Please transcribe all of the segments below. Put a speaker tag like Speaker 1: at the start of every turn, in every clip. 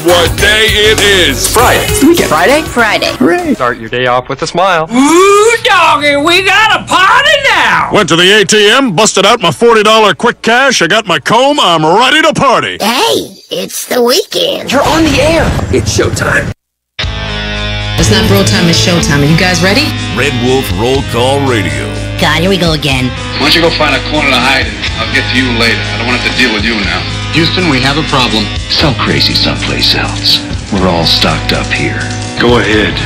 Speaker 1: what day it is.
Speaker 2: Friday.
Speaker 3: It's the weekend.
Speaker 4: Friday.
Speaker 3: Hooray.
Speaker 2: Start your day off with a smile.
Speaker 5: Ooh, doggy, we got a party now.
Speaker 1: Went to the ATM, busted out my $40 quick cash. I got my comb. I'm ready to party.
Speaker 4: Hey, it's the weekend.
Speaker 3: You're on the air. It's showtime.
Speaker 6: It's not bro time, it's showtime. Are you guys ready?
Speaker 7: Red Wolf Roll Call Radio.
Speaker 4: God, here we go again.
Speaker 8: Why don't you go find a corner to hide in? I'll get to you later. I don't want to have to deal with you now.
Speaker 9: Houston, we have a problem.
Speaker 10: Sell crazy someplace else. We're all stocked up here.
Speaker 9: Go ahead.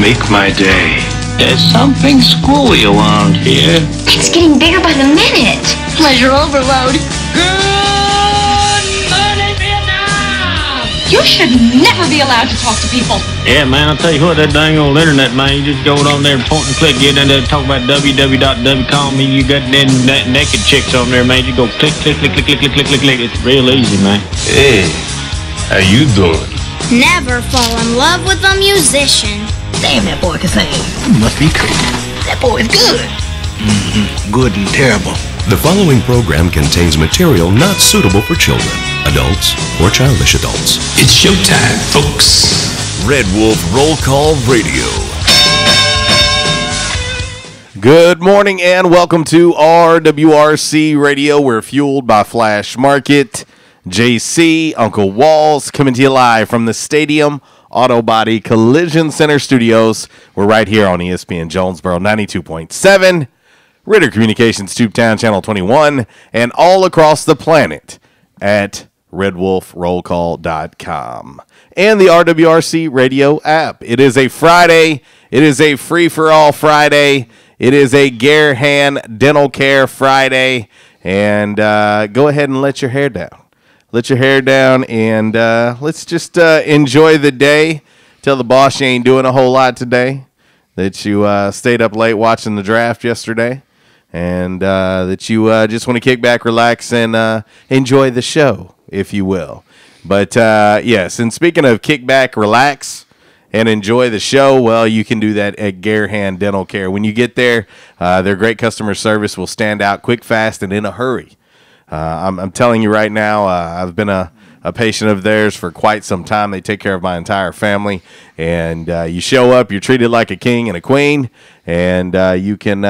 Speaker 9: Make my day.
Speaker 10: There's something screwy around here.
Speaker 4: It's getting bigger by the minute. Pleasure overload.
Speaker 5: Good morning, Vietnam.
Speaker 6: You should never be allowed to talk to people.
Speaker 10: Yeah, man, I'll tell you what, that dang old internet, man, you just go on there and point and click, get in there, talk about www.w.com, you got them naked chicks on there, man. You go click. It's real easy, man.
Speaker 9: Hey, how you doing?
Speaker 4: Never fall in love with a musician. Damn, that boy can sing.
Speaker 10: Must be cool.
Speaker 4: That boy is good.
Speaker 10: Good and terrible.
Speaker 7: The following program contains material not suitable for children, adults, or childish adults.
Speaker 9: It's showtime, folks.
Speaker 7: Red Wolf Roll Call Radio.
Speaker 11: Good morning and welcome to RWRC Radio. We're fueled by Flash Market. JC, Uncle Walls, coming to you live from the Stadium Auto Body Collision Center Studios. We're right here on ESPN Jonesboro 92.7, Ritter Communications Tubetown Channel 21, and all across the planet at redwolfrollcall.com and the RWRC Radio App. It is a Friday. It is a free-for-all Friday. It is a Garehan Dental Care Friday. And go ahead and let your hair down. Let your hair down and let's just enjoy the day. Tell the boss you ain't doing a whole lot today, that you stayed up late watching the draft yesterday, and that you just want to kick back, relax, and enjoy the show, if you will. But, yes, and speaking of kick back, relax, and enjoy the show, well, you can do that at Garehan Dental Care. When you get there, their great customer service will stand out quick, fast, and in a hurry. I'm telling you right now, I've been a patient of theirs for quite some time. They take care of my entire family, and you show up, you're treated like a king and a queen, and you can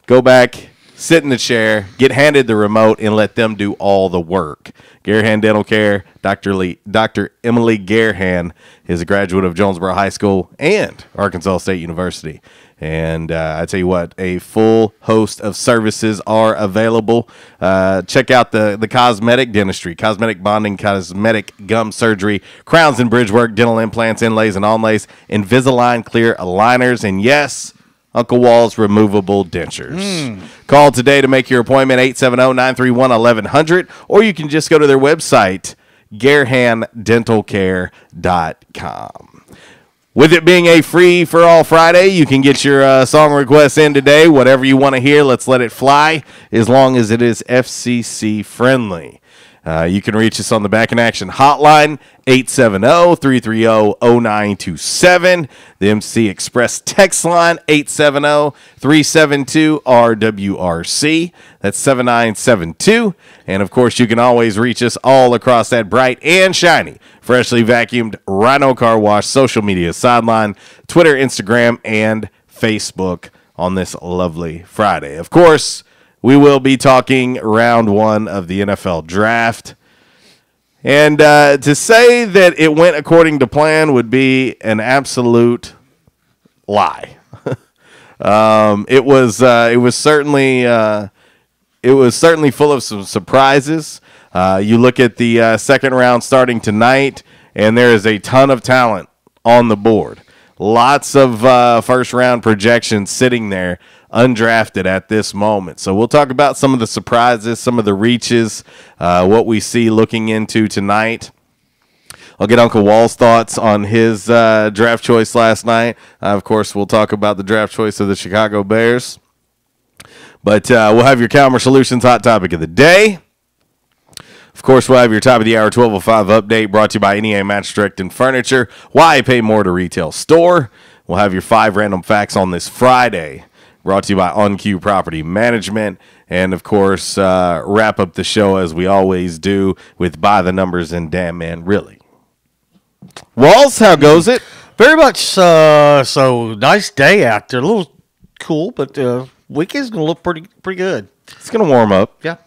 Speaker 11: go back, sit in the chair, get handed the remote, and let them do all the work. Garehan Dental Care, Dr. Emily Garehan is a graduate of Jonesboro High School and Arkansas State University. And I tell you what, a full host of services are available. Check out the cosmetic dentistry, cosmetic bonding, cosmetic gum surgery, crowns and bridge work, dental implants, inlays and onlays, Invisalign clear aligners, and yes, Uncle Wall's removable dentures. Call today to make your appointment, 870-931-1100, or you can just go to their website, GarehanDentalCare.com. With it being a free-for-all Friday, you can get your song requests in today. Whatever you want to hear, let's let it fly, as long as it is FCC-friendly. You can reach us on the Back in Action hotline, 870-330-0927. The MC Express text line, 870-372-RWRC. That's 7972. And, of course, you can always reach us all across that bright and shiny, freshly vacuumed Rhino Car Wash social media sideline, Twitter, Instagram, and Facebook on this lovely Friday. Of course, we will be talking round one of the NFL draft. And to say that it went according to plan would be an absolute lie. It was certainly full of some surprises. You look at the second round starting tonight, and there is a ton of talent on the board. Lots of first round projections sitting there undrafted at this moment. So we'll talk about some of the surprises, some of the reaches, what we see looking into tonight. I'll get Uncle Wall's thoughts on his draft choice last night. Of course, we'll talk about the draft choice of the Chicago Bears. But we'll have your Calmer Solutions Hot Topic of the Day. Of course, we'll have your top of the hour 12:05 update brought to you by NEA Mattress Direct and Furniture. Why pay more to retail store? We'll have your 5 random facts on this Friday. brought to you by On Cue Property Management. And, of course, wrap up the show as we always do with By the Numbers and Damn Man Really. Walls, how goes it?
Speaker 2: Very much so. Nice day out there. A little cool, but weekend's going to look pretty good.
Speaker 11: It's going to warm up.
Speaker 2: Yeah.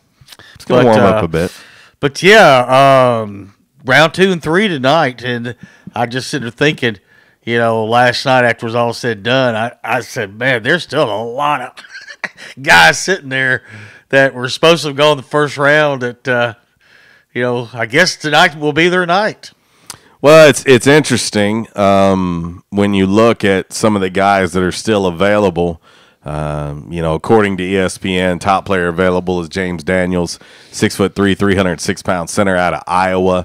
Speaker 11: It's going to warm up a bit.
Speaker 2: But, yeah, round 2 and 3 tonight. And I just sit there thinking, last night after it was all said and done, I said, man, there's still a lot of guys sitting there that were supposed to have gone the first round that, I guess tonight will be their night.
Speaker 11: Well, it's interesting when you look at some of the guys that are still available. According to ESPN, top player available is James Daniels, 6'3", 306-pound center out of Iowa.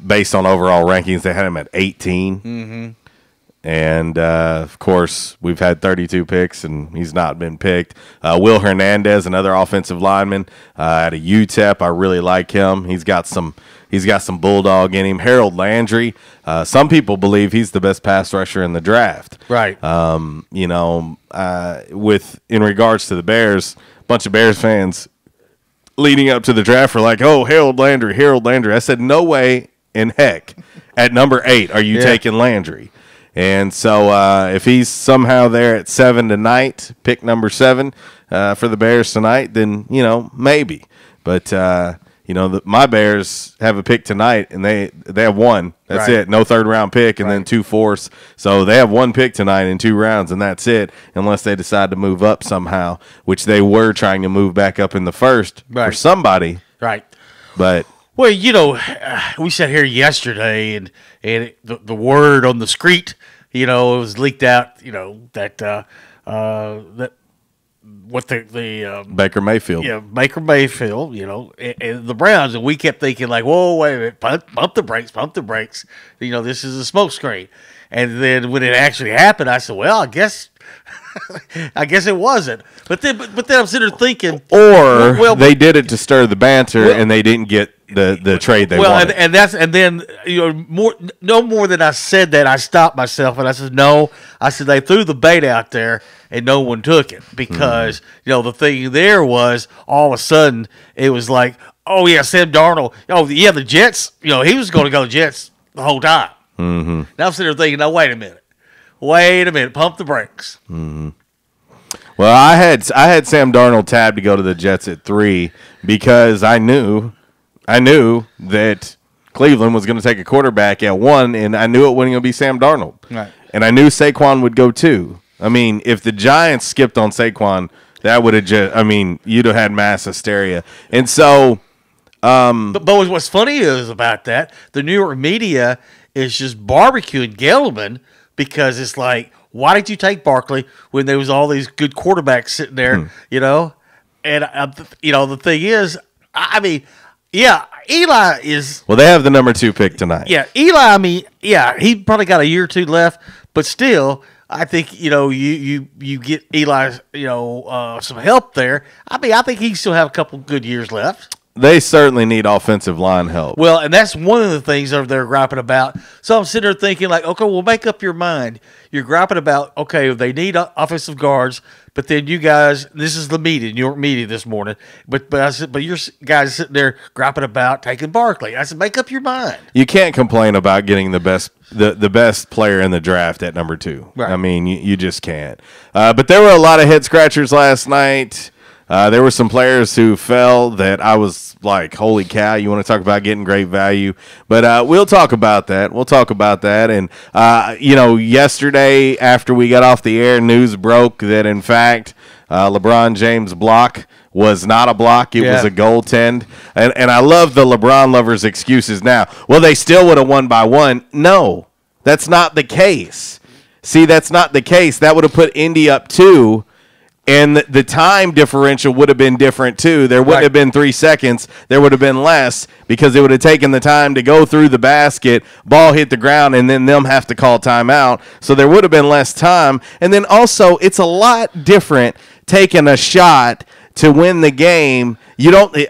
Speaker 11: Based on overall rankings, they had him at 18.
Speaker 2: Mm-hmm.
Speaker 11: And, of course, we've had 32 picks, and he's not been picked. Will Hernandez, another offensive lineman out of UTEP. I really like him. He's got some bulldog in him. Harold Landry. Some people believe he's the best pass rusher in the draft.
Speaker 2: Right.
Speaker 11: In regards to the Bears, a bunch of Bears fans leading up to the draft were like, oh, Harold Landry. I said, no way in heck. At number 8, are you taking Landry? And so if he's somehow there at 7 tonight, pick number 7 for the Bears tonight, then, maybe. But, my Bears have a pick tonight, and they have 1. That's it. No third-round pick and then 2 fourths. So they have 1 pick tonight in 2 rounds, and that's it, unless they decide to move up somehow, which they were trying to move back up in the first for somebody.
Speaker 2: Right.
Speaker 11: But
Speaker 2: well, we sat here yesterday, and the word on the street, it was leaked out, that what the
Speaker 11: Baker Mayfield.
Speaker 2: Yeah, Baker Mayfield, and the Browns, and we kept thinking like, whoa, wait a minute, pump the brakes. This is a smoke screen. And then when it actually happened, I said, well, I guess it wasn't. But then I'm sitting there thinking,
Speaker 11: or they did it to stir the banter, and they didn't get the trade they wanted.
Speaker 2: And then no more than I said that, I stopped myself and I said no. I said they threw the bait out there and no one took it because the thing there was all of a sudden it was like, oh yeah, Sam Darnold. Oh yeah, the Jets. He was going to go to Jets the whole time.
Speaker 11: Mm-hmm.
Speaker 2: Now I'm sitting there thinking, no, wait a minute, pump the brakes.
Speaker 11: Mm-hmm. Well, I had Sam Darnold tabbed to go to the Jets at 3 because I knew that Cleveland was going to take a quarterback at 1, and I knew it wasn't going to be Sam Darnold.
Speaker 2: Right.
Speaker 11: And I knew Saquon would go 2. I mean, if the Giants skipped on Saquon, that would have you'd have had mass hysteria. And so
Speaker 2: but what's funny is about that, the New York media is just barbecuing Gelman because it's like, why did you take Barkley when there was all these good quarterbacks sitting there, And, the thing is, Eli is...
Speaker 11: Well, they have the number 2 pick tonight.
Speaker 2: Yeah, Eli, he probably got a year or 2 left, but still, I think, you get Eli, some help there. I think he still have a couple good years left.
Speaker 11: They certainly need offensive line help.
Speaker 2: Well, and that's one of the things they're griping about. So I'm sitting there thinking, like, okay, well, make up your mind. You're griping about, okay, they need offensive guards, but then you guys, this is the media, New York media this morning, but I said, but your guys sitting there griping about taking Barkley. I said, make up your mind.
Speaker 11: You can't complain about getting the best player in the draft at number 2.
Speaker 2: Right.
Speaker 11: I mean, you just can't. But there were a lot of head scratchers last night. There were some players who fell that I was like, holy cow, you want to talk about getting great value. But we'll talk about that. And, yesterday after we got off the air, news broke that, in fact, LeBron James' block was not a block. It was a goaltend. And I love the LeBron lovers' excuses now. Well, they still would have won by 1. No, that's not the case. See, that's not the case. That would have put Indy up 2. And the time differential would have been different, too. There wouldn't have been 3 seconds. There would have been less because it would have taken the time to go through the basket, ball hit the ground, and then them have to call timeout. So there would have been less time. And then also, it's a lot different taking a shot to win the game.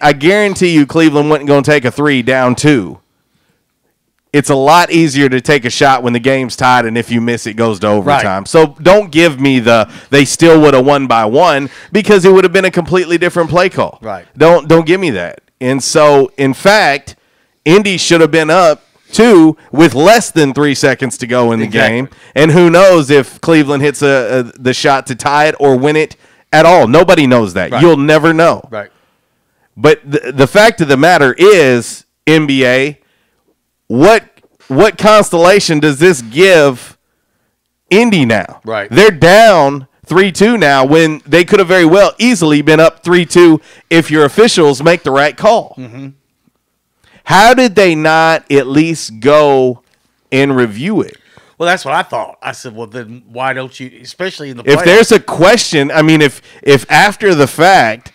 Speaker 11: I guarantee you Cleveland wasn't going to take a 3 down 2. it's a lot easier to take a shot when the game's tied, and if you miss, it goes to overtime. Right. So don't give me they still would have won by 1, because it would have been a completely different play call.
Speaker 2: Right.
Speaker 11: Don't give me that. And so, in fact, Indy should have been up 2 with less than 3 seconds to go in the game. And who knows if Cleveland hits the shot to tie it or win it at all. Nobody knows that. Right. You'll never know.
Speaker 2: Right.
Speaker 11: But the fact of the matter is, NBA, what constellation does this give Indy now?
Speaker 2: Right.
Speaker 11: They're down 3-2 now when they could have very well easily been up 3-2 if your officials make the right call.
Speaker 2: Mm-hmm.
Speaker 11: How did they not at least go and review it?
Speaker 2: Well, that's what I thought. I said, well, then why don't you, especially in the playoffs?
Speaker 11: If there's a question, I mean, if after the fact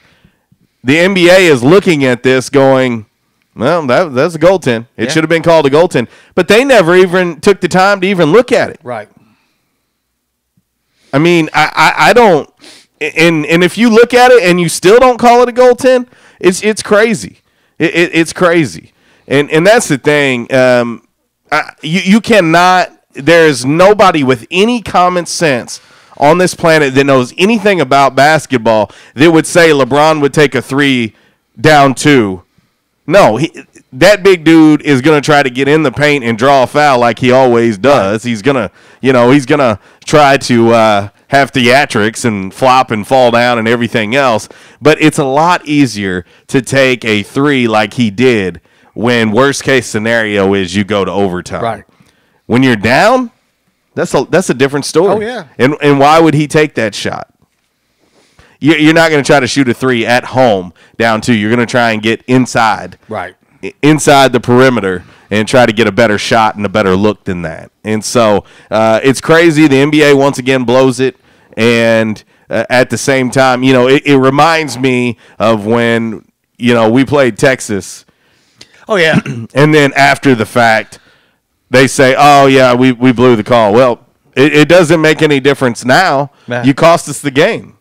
Speaker 11: the NBA is looking at this going, well, that's a goaltend. It should have been called a goaltend. But they never even took the time to even look at it.
Speaker 2: Right.
Speaker 11: I mean, I don't – and if you look at it and you still don't call it a goaltend, it's crazy. It's crazy. And that's the thing. You cannot – there's nobody with any common sense on this planet that knows anything about basketball that would say LeBron would take a 3 down 2. No, that big dude is going to try to get in the paint and draw a foul like he always does. He's going to try to have theatrics and flop and fall down and everything else. But it's a lot easier to take a 3 like he did when worst case scenario is you go to overtime.
Speaker 2: Right.
Speaker 11: When you're down, that's a different story.
Speaker 2: Oh, yeah.
Speaker 11: And why would he take that shot? You're not going to try to shoot a 3 at home down 2. You're going to try and get inside the perimeter and try to get a better shot and a better look than that. And so it's crazy. The NBA once again blows it. And at the same time, it reminds me of when, we played Texas.
Speaker 2: Oh, yeah.
Speaker 11: And then after the fact, they say, oh, yeah, we blew the call. Well, it doesn't make any difference now. Man. You cost us the game.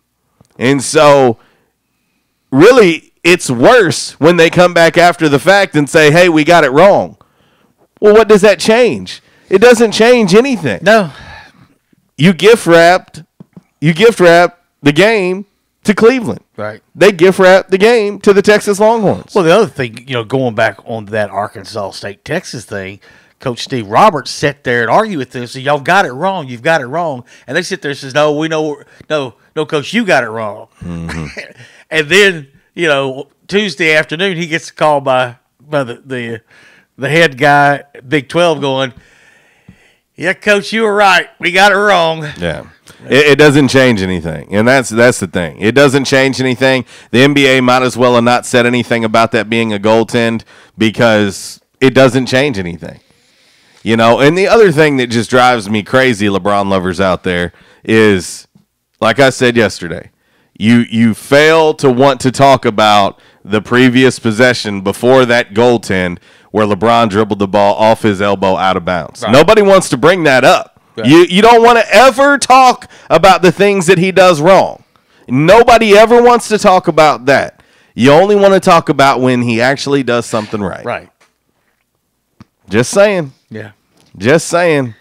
Speaker 11: And so, really, it's worse when they come back after the fact and say, hey, we got it wrong. Well, what does that change? It doesn't change anything.
Speaker 2: No.
Speaker 11: You gift wrapped the game to Cleveland.
Speaker 2: Right.
Speaker 11: They gift wrapped the game to the Texas Longhorns.
Speaker 2: Well, the other thing, going back on that Arkansas State-Texas thing, Coach Steve Roberts sat there and argued with them and said, y'all got it wrong. You've got it wrong. And they sit there and says, no, we know. No, Coach, you got it wrong.
Speaker 11: Mm-hmm.
Speaker 2: And then, Tuesday afternoon, he gets a call by the head guy, Big 12, going, yeah, Coach, you were right. We got it wrong.
Speaker 11: Yeah. It doesn't change anything, and that's the thing. It doesn't change anything. The NBA might as well have not said anything about that being a goaltend because it doesn't change anything. And the other thing that just drives me crazy, LeBron lovers out there, is, like I said yesterday, you fail to want to talk about the previous possession before that goaltend where LeBron dribbled the ball off his elbow out of bounds. Right. Nobody wants to bring that up. Right. You don't want to ever talk about the things that he does wrong. Nobody ever wants to talk about that. You only want to talk about when he actually does something right.
Speaker 2: Right.
Speaker 11: Just saying.
Speaker 2: Yeah.
Speaker 11: Just saying.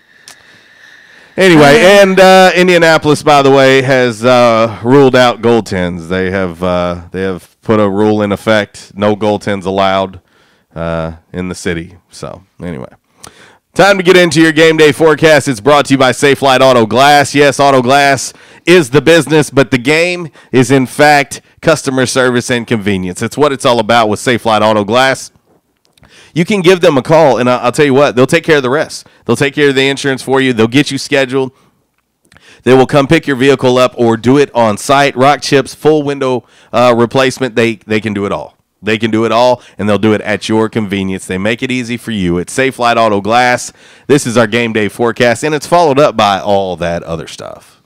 Speaker 11: Anyway, and Indianapolis, by the way, has ruled out goaltends. They have put a rule in effect: no goaltends allowed in the city. So anyway, time to get into your game day forecast. It's brought to you by Safe Light Auto Glass. Yes, Auto Glass is the business, but the game is in fact customer service and convenience. It's what it's all about with Safe Light Auto Glass. You can give them a call, and I'll tell you what, they'll take care of the rest. They'll take care of the insurance for you. They'll get you scheduled. They will come pick your vehicle up or do it on site. Rock chips, full window replacement, they can do it all. They can do it all, and they'll do it at your convenience. They make it easy for you. It's Safe Light Auto Glass. This is our game day forecast, and it's followed up by all that other stuff.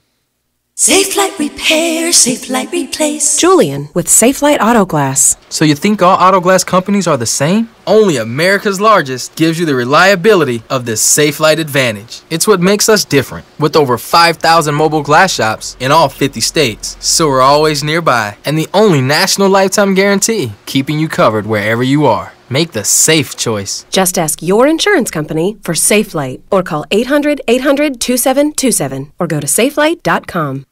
Speaker 12: Safe Light Repair, Safe Light Replace.
Speaker 13: Julian with Safe Light Auto Glass.
Speaker 14: So you think all auto glass companies are the same? Only America's largest gives you the reliability of the Safe Light Advantage. It's what makes us different, with over 5,000 mobile glass shops in all 50 states. So we're always nearby, and the only national lifetime guarantee, keeping you covered wherever you are. Make the safe choice.
Speaker 13: Just ask your insurance company for SafeLight or call 800-800-2727 or go to safelight.com.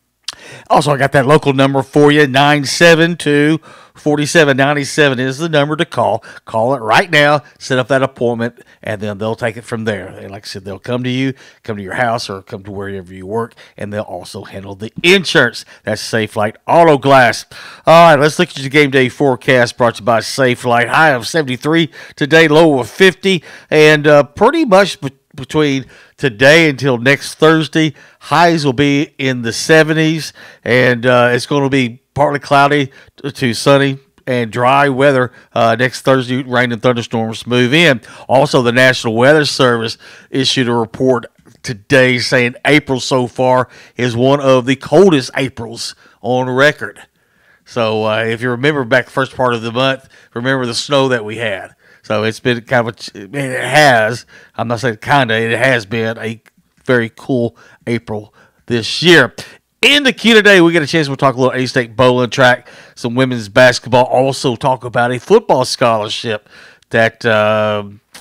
Speaker 2: Also, I got that local number for you, 972-4797 is the number to call. Call it right now, set up that appointment, and then they'll take it from there. And like I said, they'll come to you, come to your house, or come to wherever you work, and they'll also handle the insurance. That's SafeLight Auto Glass. All right, let's look at your game day forecast brought to you by SafeLight. High of 73 today, low of 50, and pretty much between today until next Thursday, highs will be in the 70s, and it's going to be partly cloudy to sunny and dry weather next Thursday. Rain and thunderstorms move in. Also, the National Weather Service issued a report today saying April so far is one of the coldest Aprils on record. So if you remember back the first part of the month, remember the snow that we had. So it's been kind of, it has, I'm not saying kind of, it has been a very cool April this year. In the queue today, we get a chance to talk a little A-State bowling track, some women's basketball, also talk about a football scholarship that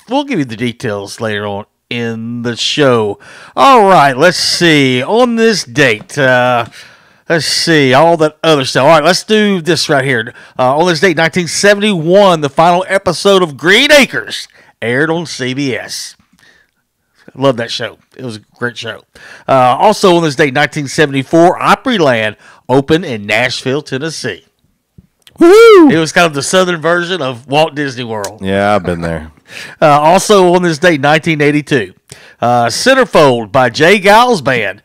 Speaker 2: we'll give you the details later on in the show. All right, let's see. On this date, let's see, all that other stuff. All right, let's do this right here. On this date, 1971, the final episode of Green Acres aired on CBS. Love that show. It was a great show. Also on this date, 1974, Opryland opened in Nashville, Tennessee. Woo! It was kind of the southern version of Walt Disney World.
Speaker 11: Yeah, I've been there.
Speaker 2: Also on this date, 1982, Centerfold by Jay Giles Band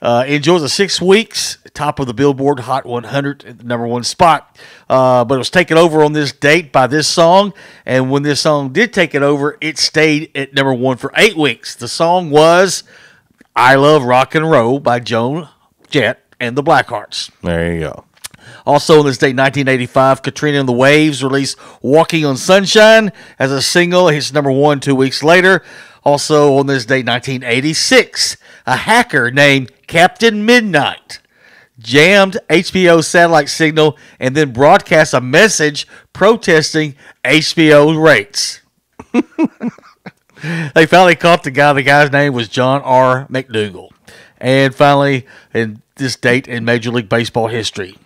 Speaker 2: enjoys a 6 weeks top of the Billboard Hot 100, number one spot. But it was taken over on this date by this song, and when this song did take it over, it stayed at number one for 8 weeks. The song was I Love Rock and Roll by Joan Jett and the Blackhearts.
Speaker 11: There you go.
Speaker 2: Also on this date, 1985, Katrina and the Waves released Walking on Sunshine as a single. It hits number one 2 weeks later. Also on this date, 1986, a hacker named Captain Midnight jammed HBO satellite signal and then broadcast a message protesting HBO rates. They finally caught the guy. The guy's name was John R. McDougal. And finally, in this date in Major League Baseball history,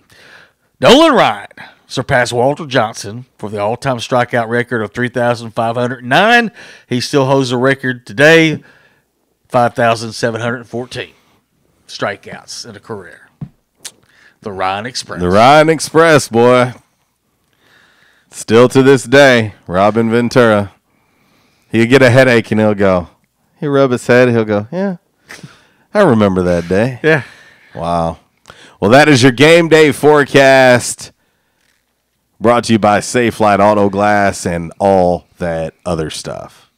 Speaker 2: Nolan Ryan surpassed Walter Johnson for the all-time strikeout record of 3,509. He still holds the record today, 5,714 strikeouts in a career. The Ryan Express.
Speaker 11: The Ryan Express, boy. Still to this day, Robin Ventura. He'll get a headache and he'll go. He'll rub his head. He'll go, yeah, I remember that day.
Speaker 2: Yeah.
Speaker 11: Wow. Well, that is your game day forecast brought to you by SafeLight Auto Glass and all that other stuff.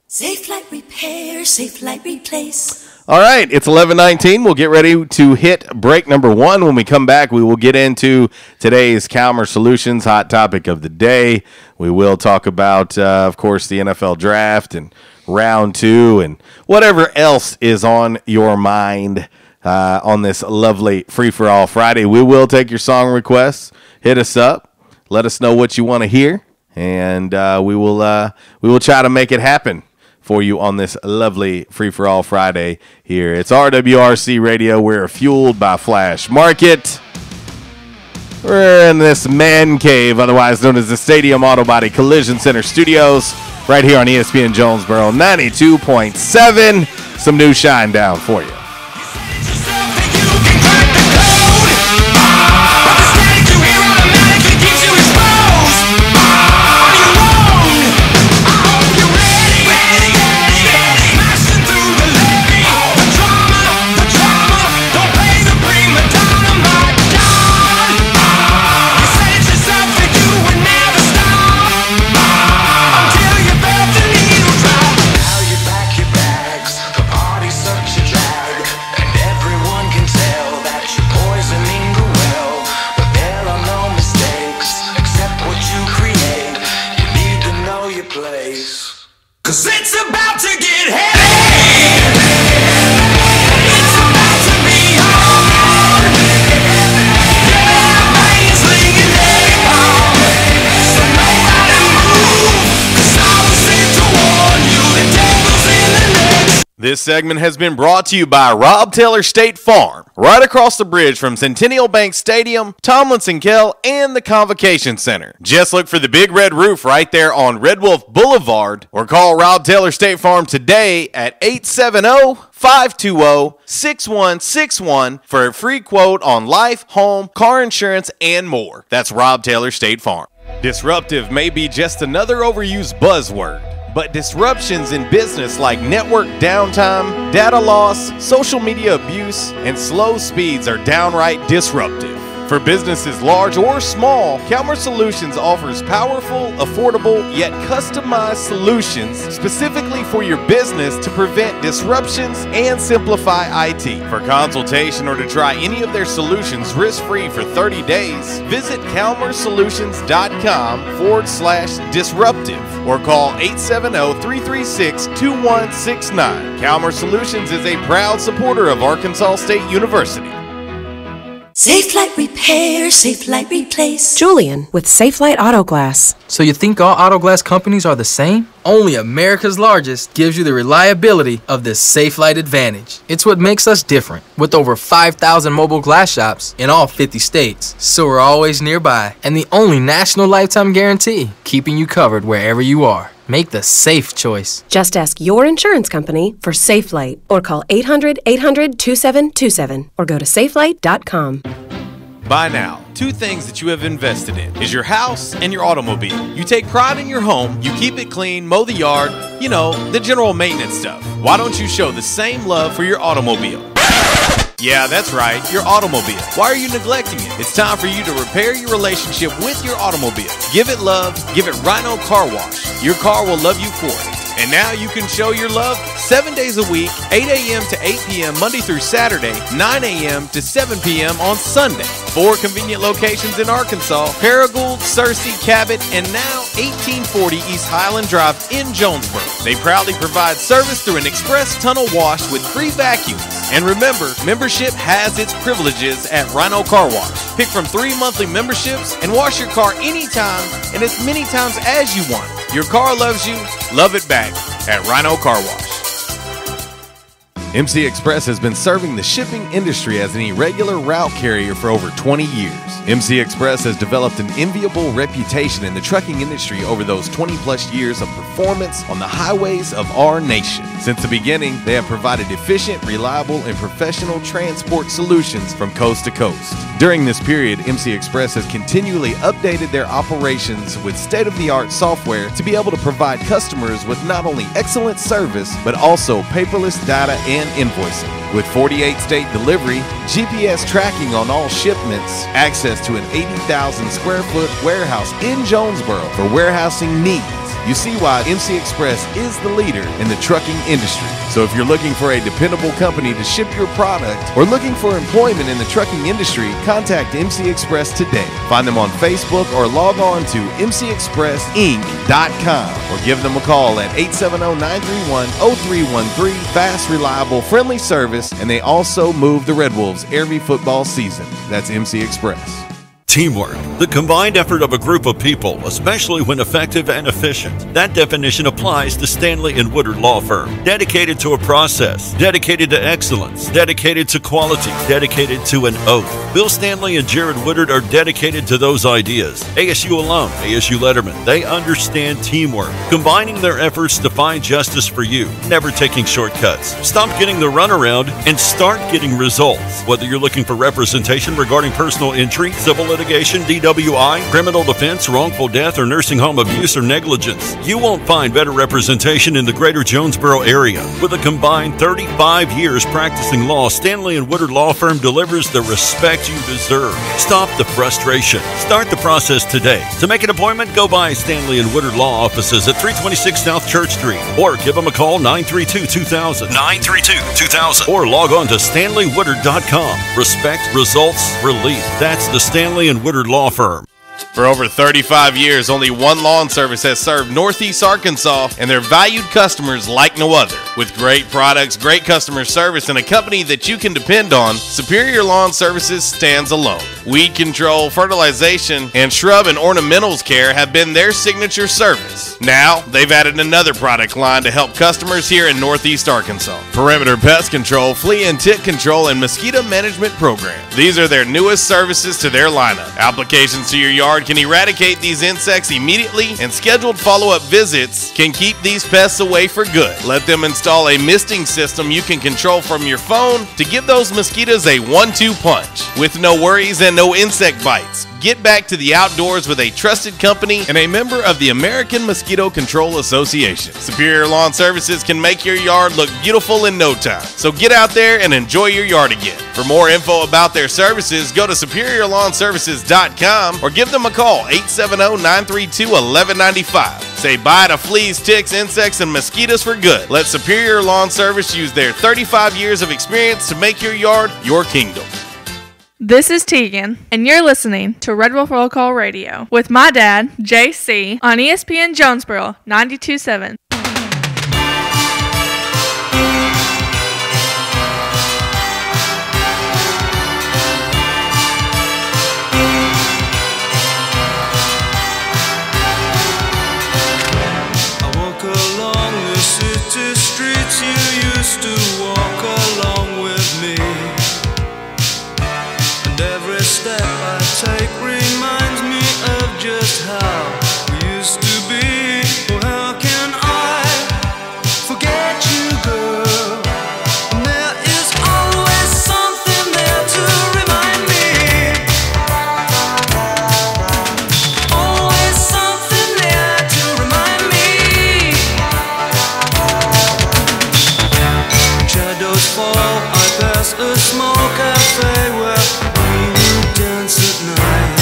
Speaker 12: SafeLight Repair, SafeLight Replace.
Speaker 11: All right, it's 11:19. We'll get ready to hit break number one. When we come back, we will get into today's Calmer Solutions hot topic of the day. We will talk about, of course, the NFL draft and round two and whatever else is on your mind on this lovely free-for-all Friday. We will take your song requests. Hit us up. Let us know what you want to hear, and we will try to make it happen for you on this lovely free-for-all Friday here. It's RWRC Radio. We're fueled by Flash Market. We're in this man cave, otherwise known as the Stadium Auto Body Collision Center Studios, right here on ESPN Jonesboro 92.7. Some new shine down for you. This segment has been brought to you by Rob Taylor State Farm, right across the bridge from Centennial Bank Stadium, Tomlinson Kell, and the Convocation Center. Just look for the big red roof right there on Red Wolf Boulevard, or call Rob Taylor State Farm today at 870-520-6161 for a free quote on life, home, car insurance, and more. That's Rob Taylor State Farm. Disruptive may be just another overused buzzword, but disruptions in business like network downtime, data loss, social media abuse, and slow speeds are downright disruptive. For businesses large or small, Calmer Solutions offers powerful, affordable, yet customized solutions specifically for your business to prevent disruptions and simplify IT. For consultation or to try any of their solutions risk-free for 30 days, visit calmersolutions.com/disruptive or call 870-336-2169. Calmer Solutions is a proud supporter of Arkansas State University.
Speaker 12: Safe Light Repair, Safe Light Replace.
Speaker 13: Julian with Safe Light Auto Glass.
Speaker 14: So you think all auto glass companies are the same? Only America's largest gives you the reliability of this Safe Light advantage. It's what makes us different, with over 5,000 mobile glass shops in all 50 states. So we're always nearby, and the only national lifetime guarantee, keeping you covered wherever you are. Make the safe choice.
Speaker 13: Just ask your insurance company for Safe Light or call 800-800-2727 or go to safelight.com.
Speaker 11: By now, two things that you have invested in is your house and your automobile. You take pride in your home, you keep it clean, mow the yard, you know, the general maintenance stuff. Why don't you show the same love for your automobile? Yeah, that's right, your automobile. Why are you neglecting it? It's time for you to repair your relationship with your automobile. Give it love, give it Rhino Car Wash. Your car will love you for it. And now you can show your love 7 days a week, 8 a.m. to 8 p.m. Monday through Saturday, 9 a.m. to 7 p.m. on Sunday. 4 convenient locations in Arkansas: Paragould, Searcy, Cabot, and now 1840 East Highland Drive in Jonesboro. They proudly provide service through an express tunnel wash with free vacuums. And remember, membership has its privileges at Rhino Car Wash. Pick from 3 monthly memberships and wash your car anytime and as many times as you want. Your car loves you, love it back at Rhino Car Wash. MC Express has been serving the shipping industry as an irregular route carrier for over 20 years. MC Express has developed an enviable reputation in the trucking industry over those 20-plus years of performance on the highways of our nation. Since the beginning, they have provided efficient, reliable, and professional transport solutions from coast to coast. During this period, MC Express has continually updated their operations with state-of-the-art software to be able to provide customers with not only excellent service, but also paperless data and invoicing. With 48-state delivery, GPS tracking on all shipments, access to an 80,000 square foot warehouse in Jonesboro for warehousing needs, you see why MC Express is the leader in the trucking industry. So if you're looking for a dependable company to ship your product or looking for employment in the trucking industry, contact MC Express today. Find them on Facebook or log on to mcexpressinc.com or give them a call at 870-931-0313. Fast, reliable, friendly service, and they also move the Red Wolves every football season. That's MC Express.
Speaker 15: Teamwork, the combined effort of a group of people, especially when effective and efficient. That definition applies to Stanley & Woodard Law Firm. Dedicated to a process, dedicated to excellence, dedicated to quality, dedicated to an oath. Bill Stanley and Jared Woodard are dedicated to those ideas. ASU alum, ASU letterman, they understand teamwork, combining their efforts to find justice for you, never taking shortcuts. Stop getting the runaround and start getting results. Whether you're looking for representation regarding personal injury, civil litigation, DWI, criminal defense, wrongful death, or nursing home abuse or negligence, you won't find better representation in the greater Jonesboro area. With a combined 35 years practicing law, Stanley & Woodard Law Firm delivers the respect you deserve. Stop the frustration. Start the process today. To make an appointment, go by Stanley & Woodard Law offices at 326 South Church Street or give them a call 932-2000. 932-2000. Or log on to stanleywoodard.com. Respect, results, relief. That's the Stanley & Woodard Law Firm.
Speaker 11: For over 35 years, only one lawn service has served Northeast Arkansas, and they're valued customers like no other. With great products, great customer service, and a company that you can depend on, Superior Lawn Services stands alone. Weed control, fertilization, and shrub and ornamentals care have been their signature service. Now, they've added another product line to help customers here in Northeast Arkansas. Perimeter pest control, flea and tick control, and mosquito management program. These are their newest services to their lineup. Applications to your yard can eradicate these insects immediately, and scheduled follow-up visits can keep these pests away for good. Let them install a misting system you can control from your phone to give those mosquitoes a 1-2 punch. With no worries and no insect bites, get back to the outdoors with a trusted company and a member of the American Mosquito Control Association. Superior Lawn Services can make your yard look beautiful in no time. So get out there and enjoy your yard again. For more info about their services, go to superiorlawnservices.com or give them a call, 870-932-1195. Say bye to fleas, ticks, insects, and mosquitoes for good. Let Superior Lawn Service use their 35 years of experience to make your yard your kingdom.
Speaker 16: This is Tegan, and you're listening to Red Wolf Roll Call Radio with my dad, JC, on ESPN Jonesboro, 92.7.
Speaker 17: I walk along the city streets you used to walk along with me. Every step I take reminds me of just how we used to be. Oh, how can I forget you, girl? And there is always something there to remind me. Always something there to remind me. When shadows fall, I pass a small cafe where dance at night,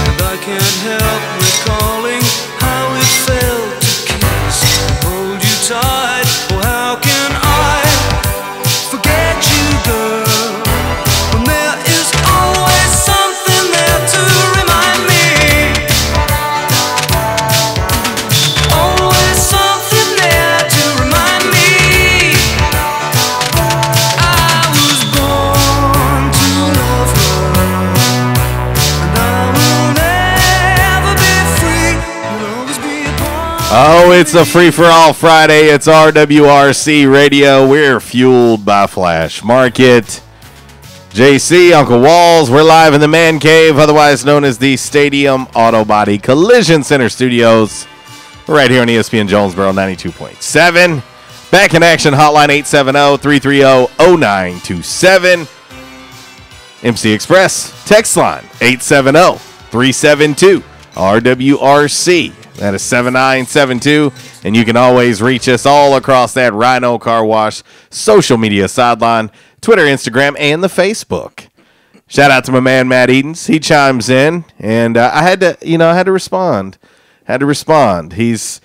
Speaker 17: and I can't help recalling how it felt to kiss and hold you tight. Oh, how can I forget you, girl, when there is always something there to remind me. Always something there to remind me. I was born to love her, and I will never be free. You'll always be a part.
Speaker 11: Oh, it's a free-for-all Friday. It's RWRC Radio. We're fueled by Flash Market. JC, Uncle Walls, we're live in the Man Cave, otherwise known as the Stadium Auto Body Collision Center Studios. We're right here on ESPN Jonesboro 92.7. Back in action, hotline 870-330-0927. MC Express, text line 870-372-RWRC. That is 7972. And you can always reach us all across that Rhino Car Wash social media sideline, Twitter, Instagram, and the Facebook. Shout out to my man Matt Edens. He chimes in, and I had to respond. He is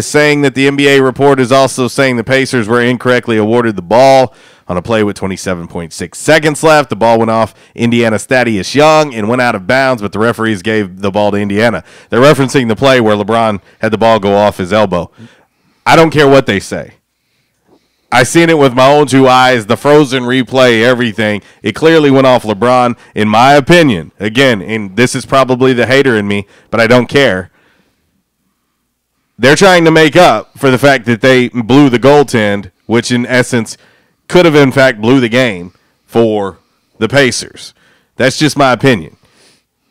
Speaker 11: saying that the NBA report is also saying the Pacers were incorrectly awarded the ball on a play with 27.6 seconds left. The ball went off Indiana's Thaddeus Young and went out of bounds, but the referees gave the ball to Indiana. They're referencing the play where LeBron had the ball go off his elbow. I don't care what they say. I seen it with my own two eyes, the frozen replay, everything. It clearly went off LeBron, in my opinion. Again, and this is probably the hater in me, but I don't care. They're trying to make up for the fact that they blew the goaltend, which in essence could have in fact blew the game for the Pacers. That's just my opinion.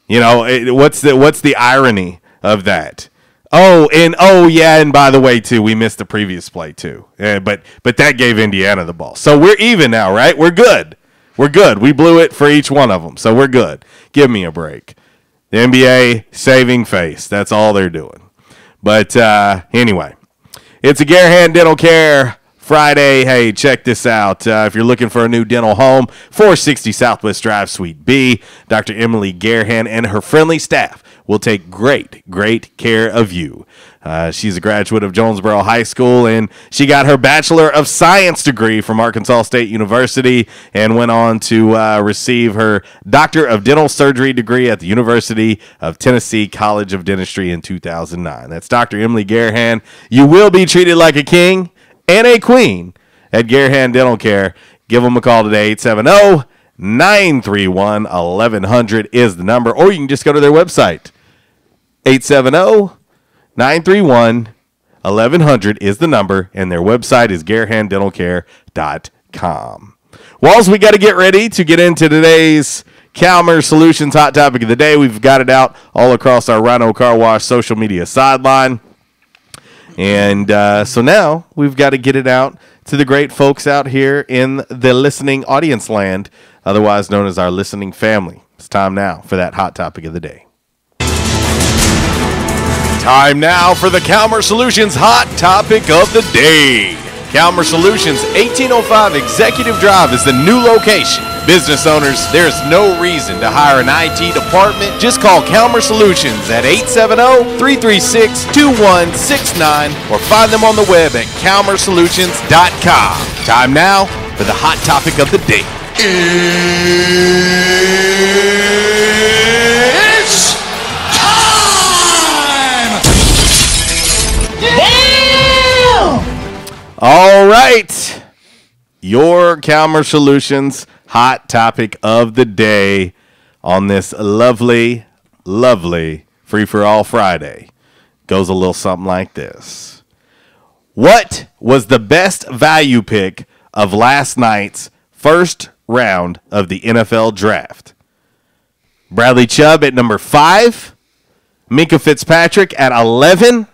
Speaker 11: You know, what's the irony of that? And by the way too, we missed the previous play too. But that gave Indiana the ball. So we're even now, right? We're good. We blew it for each one of them. So we're good. Give me a break. The NBA saving face. That's all they're doing. But anyway, it's a Garahan Dental Care Friday. Hey, check this out. If you're looking for a new dental home, 460 Southwest Drive, Suite B, Dr. Emily Garahan and her friendly staff will take great care of you. She's a graduate of Jonesboro High School, and she got her Bachelor of Science degree from Arkansas State University and went on to receive her Doctor of Dental Surgery degree at the University of Tennessee College of Dentistry in 2009. That's Dr. Emily Garahan. You will be treated like a king and a queen at Garahan Dental Care. Give them a call today, 870-931-1100 is the number, or you can just go to their website. 870-931-1100 is the number, and their website is GarahanDentalCare.com. Walls, we got to get ready to get into today's Calmer Solutions Hot Topic of the Day. We've got it out all across our Rhino Car Wash social media sideline. And so now we've got to get it out to the great folks out here in the listening audience land, otherwise known as our listening family. It's time now for that Hot Topic of the Day. Time now for the Calmer Solutions Hot Topic of the Day. Calmer Solutions 1805 Executive Drive is the new location. Business owners, there's no reason to hire an IT department. Just call Calmer Solutions at 870-336-2169 or find them on the web at calmersolutions.com. Time now for the Hot Topic of the Day.
Speaker 5: It's time!
Speaker 11: Damn! All right. Your Calmer Solutions Hot Topic of the Day on this lovely, lovely Free-for-All Friday goes a little something like this. What was the best value pick of last night's first round of the NFL Draft? Bradley Chubb at number 5, Minkah Fitzpatrick at 11,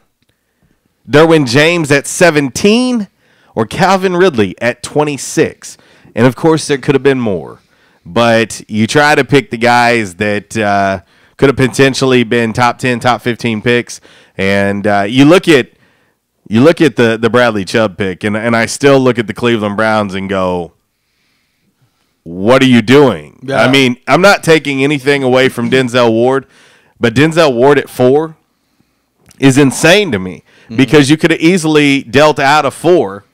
Speaker 11: Derwin James at 17, or Calvin Ridley at 26. And, of course, there could have been more. But you try to pick the guys that could have potentially been top 10, top 15 picks. And you look at the Bradley Chubb pick, and I still look at the Cleveland Browns and go, what are you doing? Yeah. I mean, I'm not taking anything away from Denzel Ward, but Denzel Ward at 4 is insane to me because you could have easily dealt out of 4,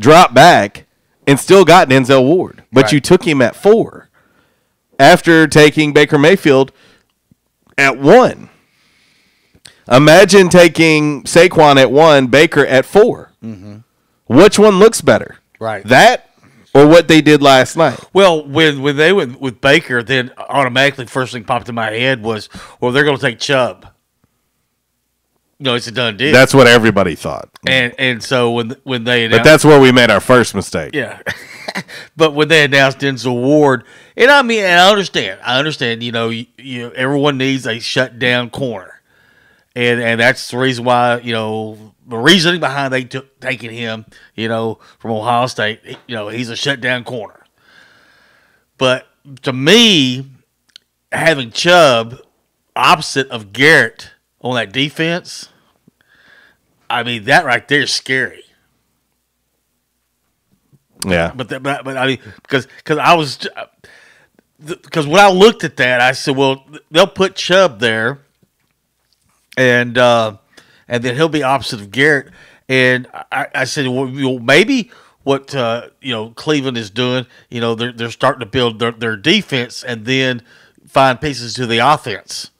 Speaker 11: dropped back, and still got Denzel Ward. But right. You took him at 4 after taking Baker Mayfield at 1. Imagine taking Saquon at 1, Baker at 4. Mm-hmm. Which one looks better?
Speaker 2: Right.
Speaker 11: That or what they did last night?
Speaker 2: Well, when they went with Baker, then automatically first thing popped in my head was, well, they're going to take Chubb. No, it's a done deal.
Speaker 11: That's what everybody thought.
Speaker 2: And so when they announced,
Speaker 11: but that's where we made our first mistake.
Speaker 2: Yeah. But when they announced Denzel Ward, and I mean, and I understand. You know, everyone needs a shutdown corner, and that's the reason why, you know, the reasoning behind they taking him, you know, from Ohio State. You know, he's a shutdown corner. But to me, having Chubb opposite of Garrett on that defense, I mean, that right there is scary.
Speaker 11: Yeah,
Speaker 2: but I mean, because when I looked at that, I said, well, they'll put Chubb there, and then he'll be opposite of Garrett, and I said, well, maybe what Cleveland is doing, you know, they're starting to build their defense and then find pieces to the offense.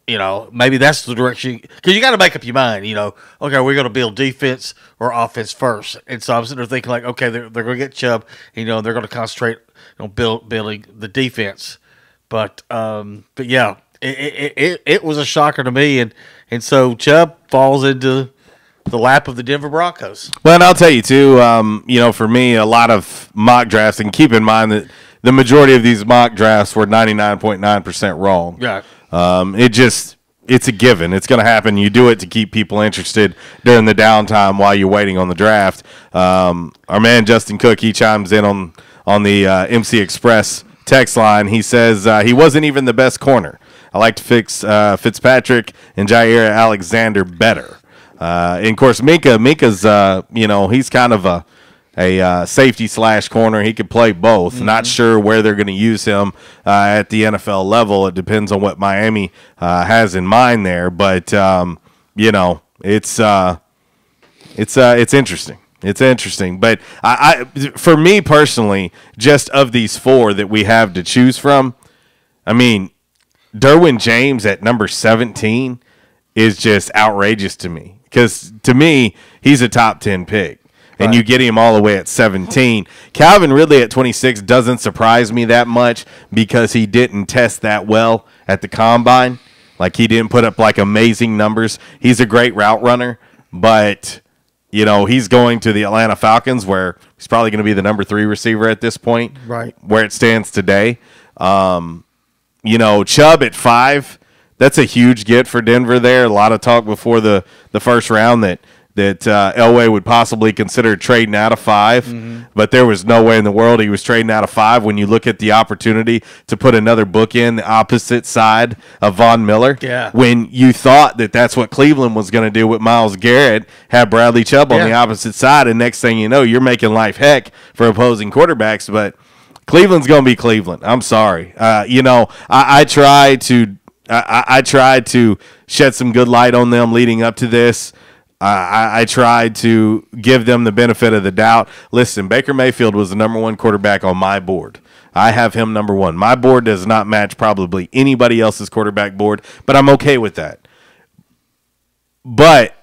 Speaker 2: You know, maybe that's the direction, because you got to make up your mind, you know, okay, we're going to build defense or offense first. And so I'm sitting there thinking, like, okay, they're going to get Chubb, you know, they're going to concentrate on building the defense. But yeah, it was a shocker to me. And so Chubb falls into the lap of the Denver Broncos.
Speaker 11: Well, and I'll tell you, too, you know, for me, a lot of mock drafts, and keep in mind that the majority of these mock drafts were 99.9% wrong.
Speaker 2: Right.
Speaker 11: It's a given. It's going to happen. You do it to keep people interested during the downtime while you're waiting on the draft. Our man Justin Cook, he chimes in on the MC Express text line. He says he wasn't even the best corner. I like to fix Fitzpatrick and Jair Alexander better. And of course, Minka's you know, he's kind of a safety / corner. He could play both. Mm-hmm. Not sure where they're going to use him at the NFL level. It depends on what Miami has in mind there. But you know, it's interesting. It's interesting, but I for me personally, just of these four that we have to choose from, I mean, Derwin James at number 17 is just outrageous to me, because to me, he's a top 10 pick. And you get him all the way at 17. Calvin Ridley at 26 doesn't surprise me that much, because he didn't test that well at the combine. Like, he didn't put up like amazing numbers. He's a great route runner, but you know, he's going to the Atlanta Falcons, where he's probably going to be the number 3 receiver at this point,
Speaker 2: right? Where
Speaker 11: it stands today. You know, Chubb at 5, that's a huge get for Denver there. A lot of talk before the first round that Elway would possibly consider trading out of 5, but there was no way in the world he was trading out of 5 when you look at the opportunity to put another book in the opposite side of Von Miller.
Speaker 2: Yeah.
Speaker 11: When you thought that that's what Cleveland was going to do with Myles Garrett, have Bradley Chubb on the opposite side, and next thing you know, you're making life heck for opposing quarterbacks. But Cleveland's going to be Cleveland. I'm sorry. You know, I tried to shed some good light on them leading up to this. I tried to give them the benefit of the doubt. Listen, Baker Mayfield was the number 1 quarterback on my board. I have him number 1. My board does not match probably anybody else's quarterback board, but I'm okay with that. But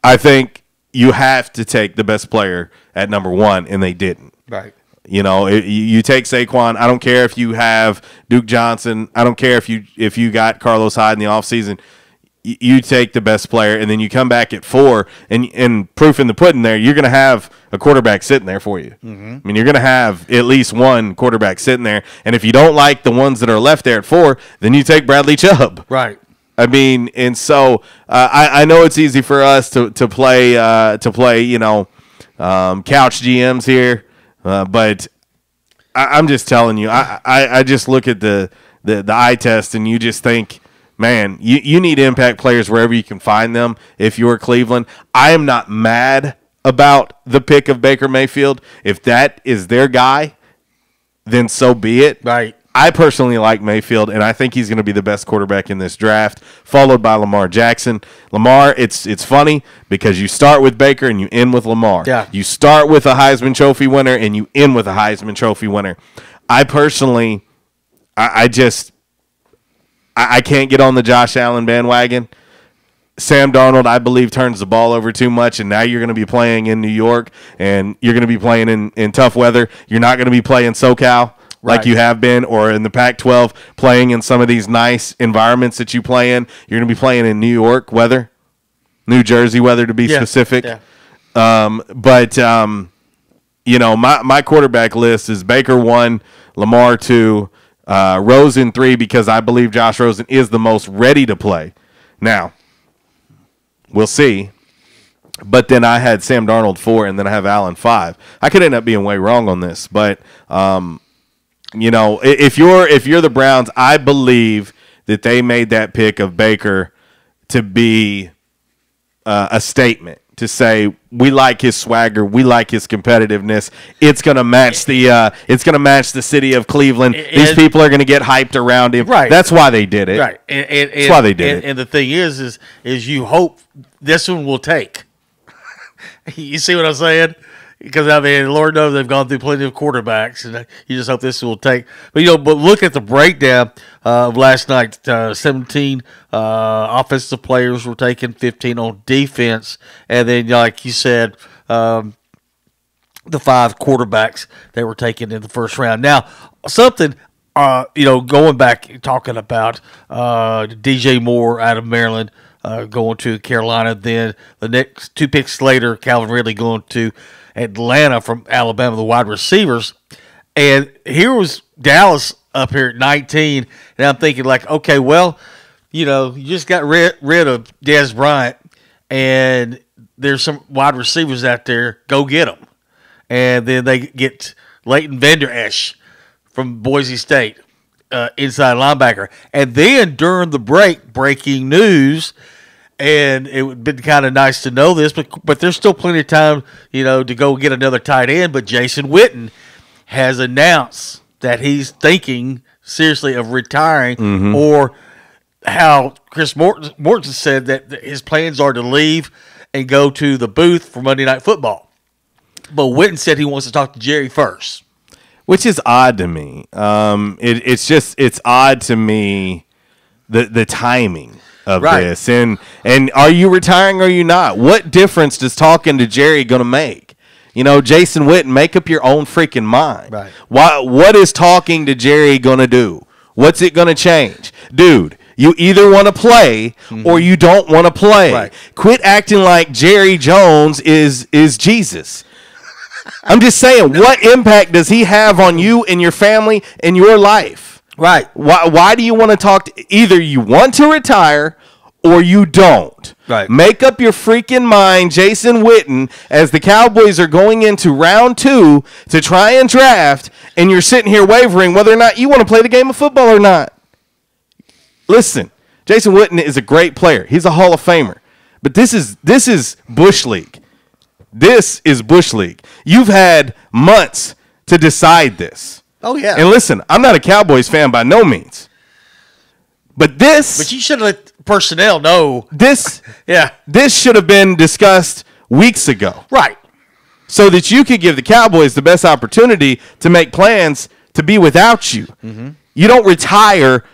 Speaker 11: I think you have to take the best player at number 1, and they didn't.
Speaker 2: Right.
Speaker 11: You know, you take Saquon. I don't care if you have Duke Johnson. I don't care if you got Carlos Hyde in the offseason. You take the best player, and then you come back at 4, and proof in the pudding there, you're going to have a quarterback sitting there for you. I mean, you're going to have at least one quarterback sitting there, and if you don't like the ones that are left there at 4, then you take Bradley Chubb.
Speaker 2: Right.
Speaker 11: I mean, and so I know it's easy for us to play, you know, couch GMs here, but I'm just telling you, I just look at the eye test, and you just think, man, you need impact players wherever you can find them if you're Cleveland. I am not mad about the pick of Baker Mayfield. If that is their guy, then so be it.
Speaker 2: Right.
Speaker 11: I personally like Mayfield, and I think he's going to be the best quarterback in this draft, followed by Lamar Jackson. Lamar, it's funny because you start with Baker and you end with Lamar.
Speaker 2: Yeah.
Speaker 11: You start with a Heisman Trophy winner and you end with a Heisman Trophy winner. I personally, I can't get on the Josh Allen bandwagon. Sam Darnold, I believe, turns the ball over too much, and now you're going to be playing in New York, and you're going to be playing in tough weather. You're not going to be playing SoCal like you have been, or in the Pac-12, playing in some of these nice environments that you play in. You're going to be playing in New York weather, New Jersey weather to be specific.
Speaker 2: Yeah.
Speaker 11: You know, my quarterback list is Baker 1, Lamar 2, Rosen 3, because I believe Josh Rosen is the most ready to play. Now, we'll see. But then I had Sam Darnold 4, and then I have Allen 5. I could end up being way wrong on this, but you know, if you're the Browns, I believe that they made that pick of Baker to be a statement, to say we like his swagger, we like his competitiveness. It's gonna match the city of Cleveland. These people are gonna get hyped around him.
Speaker 2: Right.
Speaker 11: That's why they did it.
Speaker 2: Right.
Speaker 11: That's why they did it.
Speaker 2: And the thing is you hope this one will take. You see what I'm saying? Because, I mean, Lord knows they've gone through plenty of quarterbacks, and you just hope this will take. But, you know, look at the breakdown of last night. 17 offensive players were taken, 15 on defense. And then, like you said, the 5 quarterbacks that were taken in the first round. Now, something, you know, going back, talking about DJ Moore out of Maryland going to Carolina. Then the next 2 picks later, Calvin Ridley going to Atlanta from Alabama, the wide receivers. And here was Dallas up here at 19, and I'm thinking, like, okay, well, you know, you just got rid of Dez Bryant, and there's some wide receivers out there. Go get them. And then they get Leighton Vander Esch from Boise State, inside linebacker. And then during the breaking news, and it would have been kind of nice to know this, but there's still plenty of time, you know, to go get another tight end. But Jason Witten has announced that he's thinking seriously of retiring, or how Chris Morton said that his plans are to leave and go to the booth for Monday Night Football. But Witten said he wants to talk to Jerry first.
Speaker 11: Which is odd to me. It's odd to me the timing of this. And are you retiring or are you not? What difference does talking to Jerry going to make? You know, Jason Witten, make up your own freaking mind.
Speaker 2: Right.
Speaker 11: What is talking to Jerry going to do? What's it going to change? Dude, you either want to play or you don't want to play.
Speaker 2: Right.
Speaker 11: Quit acting like Jerry Jones is Jesus. I'm just saying, what impact does he have on you and your family and your life?
Speaker 2: Right.
Speaker 11: Why do you want to talk to, either you want to retire or you don't?
Speaker 2: Right.
Speaker 11: Make up your freaking mind, Jason Witten, as the Cowboys are going into round 2 to try and draft, and you're sitting here wavering whether or not you want to play the game of football or not. Listen, Jason Witten is a great player. He's a Hall of Famer. But this is Bush League. This is Bush League. You've had months to decide this.
Speaker 2: Oh, yeah.
Speaker 11: And listen, I'm not a Cowboys fan by no means. But
Speaker 2: you should have let personnel know.
Speaker 11: This should have been discussed weeks ago.
Speaker 2: Right.
Speaker 11: So that you could give the Cowboys the best opportunity to make plans to be without you.
Speaker 2: Mm-hmm.
Speaker 11: You don't retire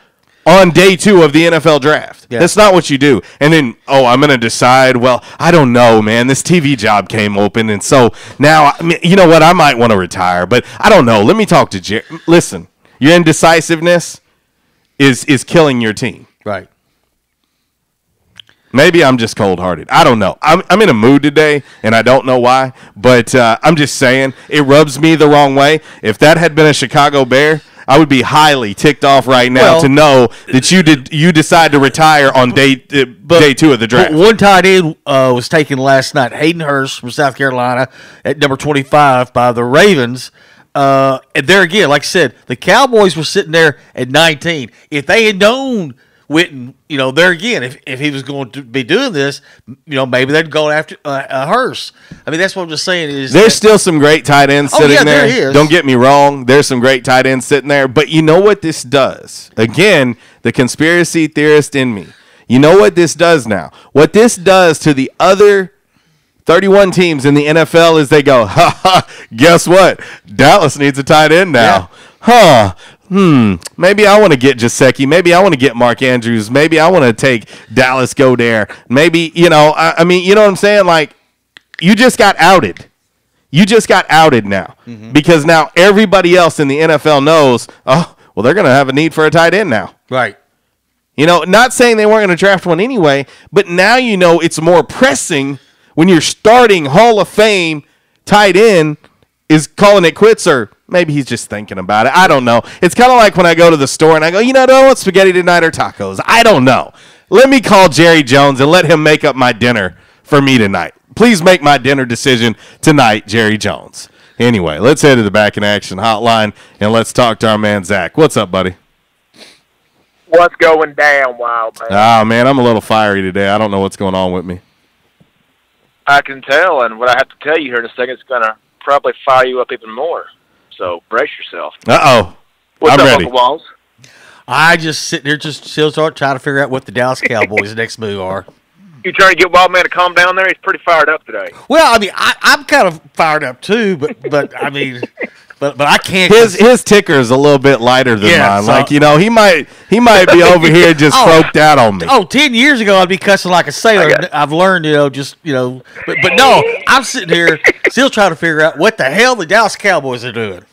Speaker 11: on day 2 of the NFL draft.
Speaker 2: Yeah.
Speaker 11: That's not what you do. And then, I'm going to decide, well, I don't know, man. This TV job came open, and so now, you know what? I might want to retire, but I don't know. Let me talk to Jerry. Listen, your indecisiveness is killing your team.
Speaker 2: Right.
Speaker 11: Maybe I'm just cold-hearted. I don't know. I'm in a mood today, and I don't know why, but I'm just saying it rubs me the wrong way. If that had been a Chicago Bear, I would be highly ticked off right now to know that you decide to retire on day 2 of the draft.
Speaker 2: One tight end was taken last night, Hayden Hurst from South Carolina at number 25 by the Ravens. And there again, like I said, the Cowboys were sitting there at 19. If they had known Witten, there again, if he was going to be doing this, maybe they'd go after Hurst. I mean, that's what I'm just saying.
Speaker 11: There's still some great tight ends sitting there.
Speaker 2: There is.
Speaker 11: Don't get me wrong. There's some great tight ends sitting there. But you know what this does? Again, the conspiracy theorist in me. You know what this does now? What this does to the other 31 teams in the NFL is they go, guess what? Dallas needs a tight end now. Yeah. Maybe I want to get Gesicki. Maybe I want to get Mark Andrews. Maybe I want to take Dallas Goedert. Maybe, I mean, you know what I'm saying? Like, you just got outed. You just got outed now because now everybody else in the NFL knows, they're going to have a need for a tight end now.
Speaker 2: Right.
Speaker 11: Not saying they weren't going to draft one anyway, but now it's more pressing when your starting Hall of Fame tight end is calling it quits, or maybe he's just thinking about it. I don't know. It's kind of like when I go to the store and I go, do I want spaghetti tonight or tacos? I don't know. Let me call Jerry Jones and let him make up my dinner for me tonight. Please make my dinner decision tonight, Jerry Jones. Anyway, let's head to the Back in Action hotline and let's talk to our man, Zach. What's up, buddy?
Speaker 18: What's going down, Wild Man?
Speaker 11: Oh, man, I'm a little fiery today. I don't know what's going on with me.
Speaker 18: I can tell, and what I have to tell you here in a second is going to probably fire you up even more. So brace yourself.
Speaker 11: Uh-oh.
Speaker 18: What's
Speaker 11: I'm
Speaker 18: up,
Speaker 11: ready.
Speaker 18: Uncle Walls?
Speaker 2: I just sitting there still trying to figure out what the Dallas Cowboys' next move are.
Speaker 18: You trying to get Wild Man to calm down there? He's pretty fired up today.
Speaker 2: Well, I mean, I'm kind of fired up too, but I mean, but I can't.
Speaker 11: His ticker is a little bit lighter than mine.
Speaker 2: So,
Speaker 11: like, he might be over here just croaked out on me.
Speaker 2: 10 years ago I'd be cussing like a sailor. I've learned, but no, I'm sitting here still trying to figure out what the hell the Dallas Cowboys are doing.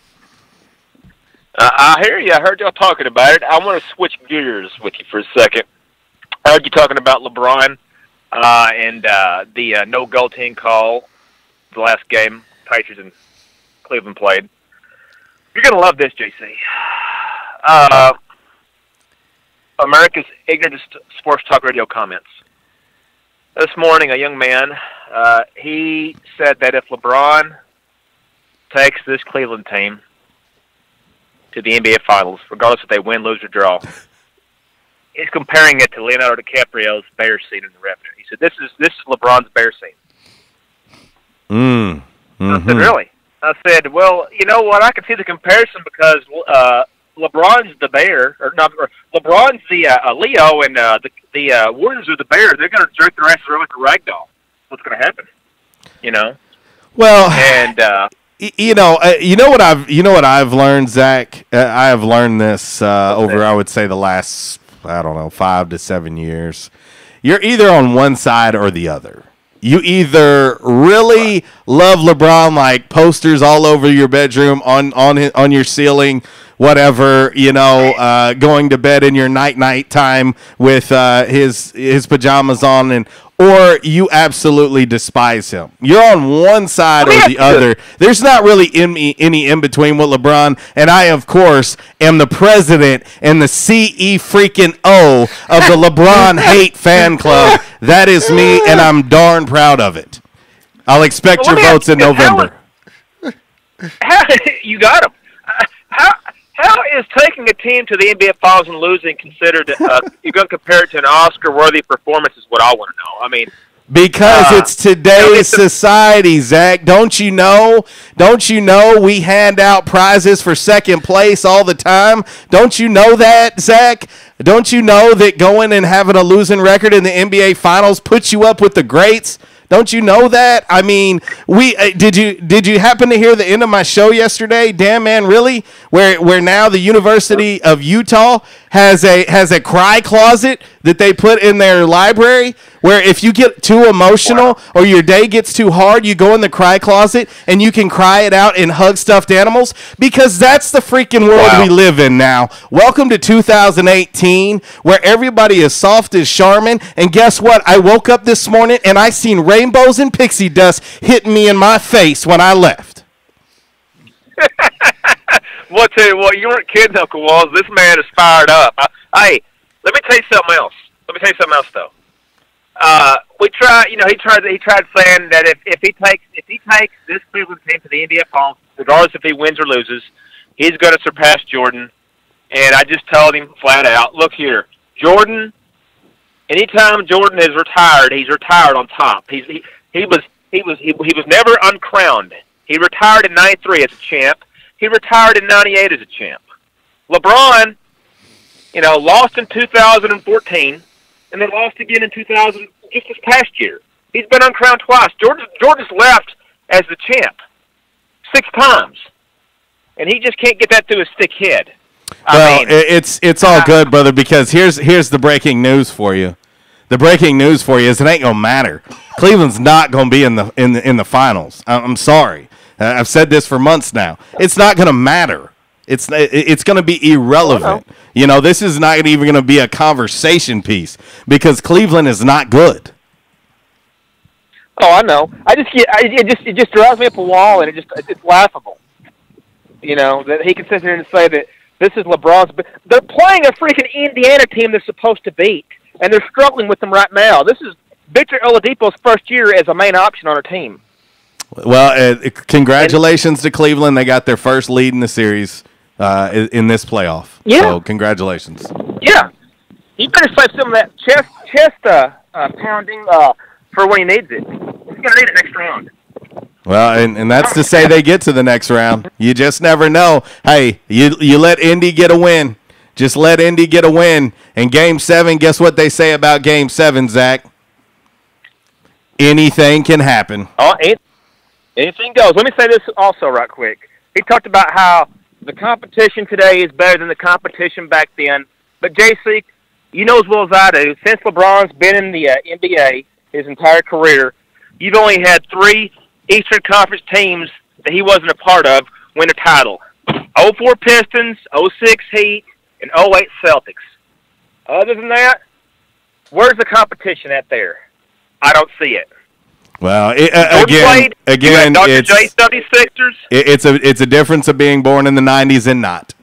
Speaker 18: I hear you. I heard y'all talking about it. I want to switch gears with you for a second. I heard you talking about LeBron and the no goaltending call the last game Patriots and Cleveland played. You're going to love this, JC. America's ignorant sports talk radio comments. This morning, a young man, he said that if LeBron takes this Cleveland team to the NBA Finals, regardless if they win, lose, or draw, he's comparing it to Leonardo DiCaprio's Bear scene in The Revenant. He said, "This is LeBron's Bear scene." I said, "Really?" I said, "Well, you know what? I can see the comparison because LeBron's the bear, or not? Or LeBron's the Leo, and the Warriors are the bear. They're going to jerk their asses around like a rag doll. What's going to happen? You know.
Speaker 11: Well,
Speaker 18: and
Speaker 11: you know what I've learned, Zach. I have learned this over, I would say, the last 5 to 7 years. You're either on one side or the other. You either really love LeBron, like posters all over your bedroom, on your ceiling, whatever, going to bed in your night time with his pajamas on, or you absolutely despise him. You're on one side or the other. There's not really any in between with LeBron, and I, of course, am the president and the CE freaking O of the LeBron Hate Fan Club. That is me, and I'm darn proud of it. I'll expect your votes in November.
Speaker 18: You got them. How is taking a team to the NBA Finals and losing considered? You're going to compare it to an Oscar-worthy performance? Is what I want to know. I mean,
Speaker 11: because it's today's society, Zach. Don't you know? We hand out prizes for second place all the time. Don't you know that, Zach? Don't you know that going and having a losing record in the NBA Finals puts you up with the greats? Don't you know that? I mean, did you happen to hear the end of my show yesterday? Damn, man, really? Where now the University of Utah has a cry closet that they put in their library, where if you get too emotional or your day gets too hard, you go in the cry closet and you can cry it out and hug stuffed animals, because that's the freaking world we live in now. Welcome to 2018, where everybody is soft as Charmin. And guess what? I woke up this morning and I seen rainbows and pixie dust hitting me in my face when I left.
Speaker 18: Well, I'll tell you what, you weren't kidding, Uncle Walls. This man is fired up. Hey, let me tell you something else. Though. He tried saying that if he takes this Cleveland team to the NBA Finals, regardless if he wins or loses, he's going to surpass Jordan. And I just told him flat out, look here, Jordan. Anytime Jordan is retired, he's retired on top. He was never uncrowned. He retired in '93 as a champ. He retired in '98 as a champ. LeBron, lost in 2014, and then lost again in 2000, just this past year. He's been uncrowned twice. Jordan's left as the champ 6 times, and he just can't get that through his thick head.
Speaker 11: It's all good, brother, because here's the breaking news for you. The breaking news for you is it ain't gonna matter. Cleveland's not gonna be in the finals. I'm sorry. I've said this for months now. It's not gonna matter. It's going to be irrelevant. This is not even going to be a conversation piece because Cleveland is not good.
Speaker 18: Oh, I know. It just drives me up a wall, and it's laughable. That he can sit here and say that this is LeBron's. But they're playing a freaking Indiana team they're supposed to beat, and they're struggling with them right now. This is Victor Oladipo's first year as a main option on our team.
Speaker 11: Well, congratulations to Cleveland. They got their first lead in the series in this playoff.
Speaker 18: Yeah.
Speaker 11: So congratulations.
Speaker 18: Yeah. He better save some of that chest pounding for when he needs it. He's going to need it next round.
Speaker 11: Well, and that's to say they get to the next round. You just never know. Hey, you let Indy get a win. Just let Indy get a win. And Game 7, guess what they say about Game 7, Zach? Anything can happen.
Speaker 18: Oh, anything goes. Let me say this also right quick. He talked about how the competition today is better than the competition back then. But, JC, you know as well as I do, since LeBron's been in the NBA his entire career, you've only had 3 Eastern Conference teams that he wasn't a part of win a title. 04 Pistons, 06 Heat, and 08 Celtics. Other than that, where's the competition at there? I don't see it.
Speaker 11: Well, again, it's a difference of being born in the 90s and not.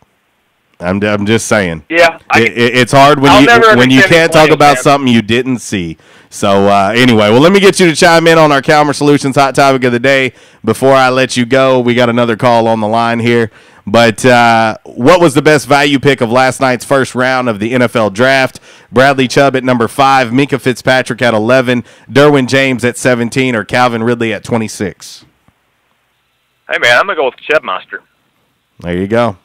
Speaker 11: I'm just saying.
Speaker 18: Yeah,
Speaker 11: it's hard when you can't talk about something you didn't see. So anyway, well, let me get you to chime in on our Calmer Solutions hot topic of the day before I let you go. We got another call on the line here. But what was the best value pick of last night's first round of the NFL draft? Bradley Chubb at number 5, Minkah Fitzpatrick at 11, Derwin James at 17, or Calvin Ridley at 26?
Speaker 18: Hey, man, I'm going to go with Chubb Monster.
Speaker 11: There you go.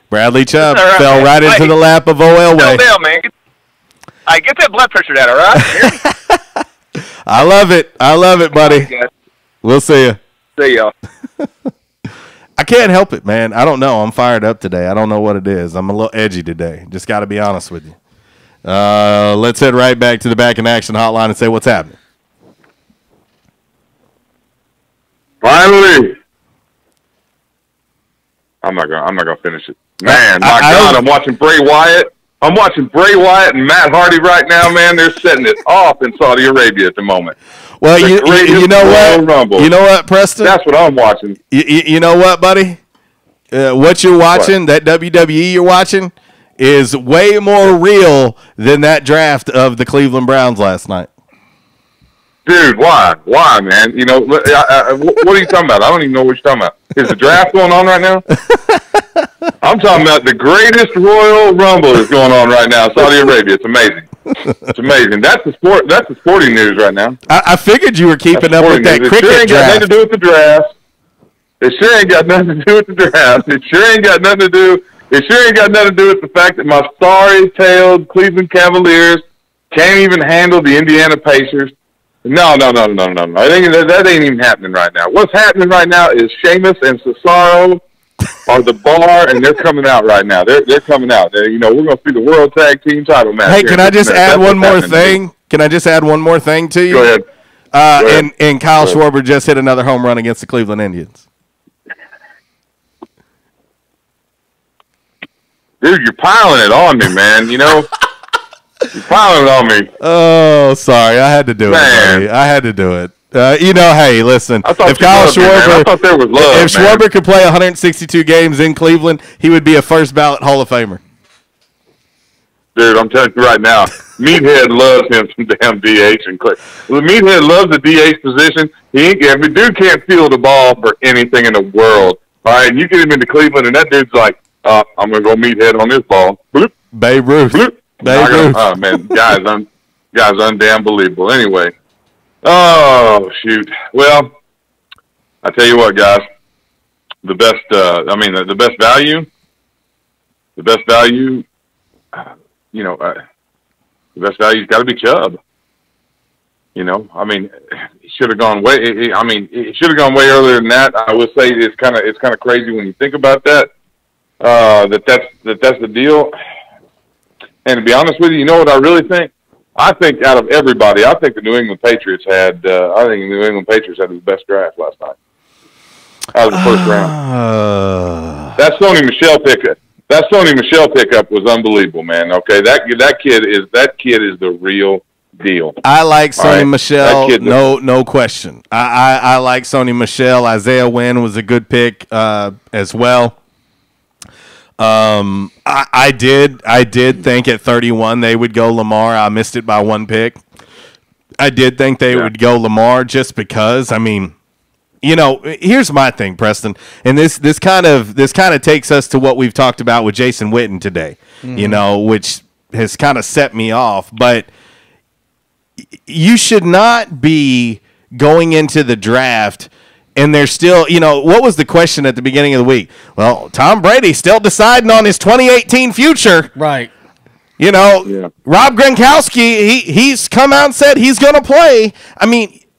Speaker 11: Bradley Chubb
Speaker 18: Right,
Speaker 11: fell right into the lap of O.L. Way.
Speaker 18: Down, man. Get that blood pressure down, all right?
Speaker 11: I love it, buddy. We'll see you.
Speaker 18: See y'all.
Speaker 11: I can't help it, man. I don't know. I'm fired up today. I don't know what it is. I'm a little edgy today. Just got to be honest with you. Let's head right back to the Back in Action hotline and say what's happening.
Speaker 19: Finally. I'm not gonna finish it. Man, my God, I'm watching Bray Wyatt. I'm watching Bray Wyatt and Matt Hardy right now, man. They're setting it off in Saudi Arabia at the moment.
Speaker 11: Well, you know what?
Speaker 19: Rumble.
Speaker 11: You know what, Preston?
Speaker 19: That's what I'm watching.
Speaker 11: You know what, buddy? What you're watching, that WWE you're watching, is way more real than that draft of the Cleveland Browns last night.
Speaker 19: Dude, why? Why, man? You know, what are you talking about? I don't even know what you're talking about. Is the draft going on right now? I'm talking about the greatest Royal Rumble is going on right now, Saudi Arabia. It's amazing. It's amazing. That's the sport. That's the sporting news right now.
Speaker 11: I figured you were keeping up with that cricket
Speaker 19: draft. It sure ain't got nothing to do with the draft. It sure ain't got nothing to do with the draft. It sure ain't got nothing to do. It sure ain't got nothing to do with the fact that my sorry-tailed Cleveland Cavaliers can't even handle the Indiana Pacers. No. That ain't even happening right now. What's happening right now is Sheamus and Cesaro are the bar, and they're coming out right now. They're coming out. We're going to see the World Tag Team title match.
Speaker 11: Hey, can I just add one more thing? Can I just add one more thing to you?
Speaker 19: Go ahead.
Speaker 11: And Kyle Schwarber just hit another home run against the Cleveland Indians.
Speaker 19: Dude, you're piling it on me, man. You're piling it on me.
Speaker 11: Oh, sorry. I had to do it, buddy. I had to do it. Hey, listen. If Kyle Schwarber,
Speaker 19: I thought there was love,
Speaker 11: if Schwarber could play 162 games in Cleveland, he would be a first ballot Hall of Famer.
Speaker 19: Dude, I'm telling you right now, Meathead loves him some damn DH. And Meathead loves the DH position. Dude can't field the ball for anything in the world. All right, and you get him into Cleveland, and that dude's like, I'm going to go Meathead on this ball. Bloop.
Speaker 11: Babe Ruth.
Speaker 19: Bloop.
Speaker 11: Babe Ruth.
Speaker 19: Oh, man, guys, undamn believable. Anyway. Oh, shoot. Well, I tell you what, guys. The best value, the best value's got to be Chubb. It should have gone way. It should have gone way earlier than that. I would say it's kind of crazy when you think about that. That's the deal. And to be honest with you, you know what I really think? I think out of everybody, I think the New England Patriots had the best draft last night out of the first round. That Sony Michel pickup was unbelievable, man. Okay, that kid is the real deal.
Speaker 11: I like Sony Michel, no question. I like Sony Michel. Isaiah Wynn was a good pick as well. I did think at 31 they would go Lamar. I missed it by one pick. I did think they would go Lamar just because. Here's my thing, Preston, and this kind of takes us to what we've talked about with Jason Witten today. Which has kind of set me off. But you should not be going into the draft. And they're still, what was the question at the beginning of the week? Well, Tom Brady's still deciding on his 2018 future.
Speaker 2: Right.
Speaker 11: Rob Gronkowski, he's come out and said he's going to play.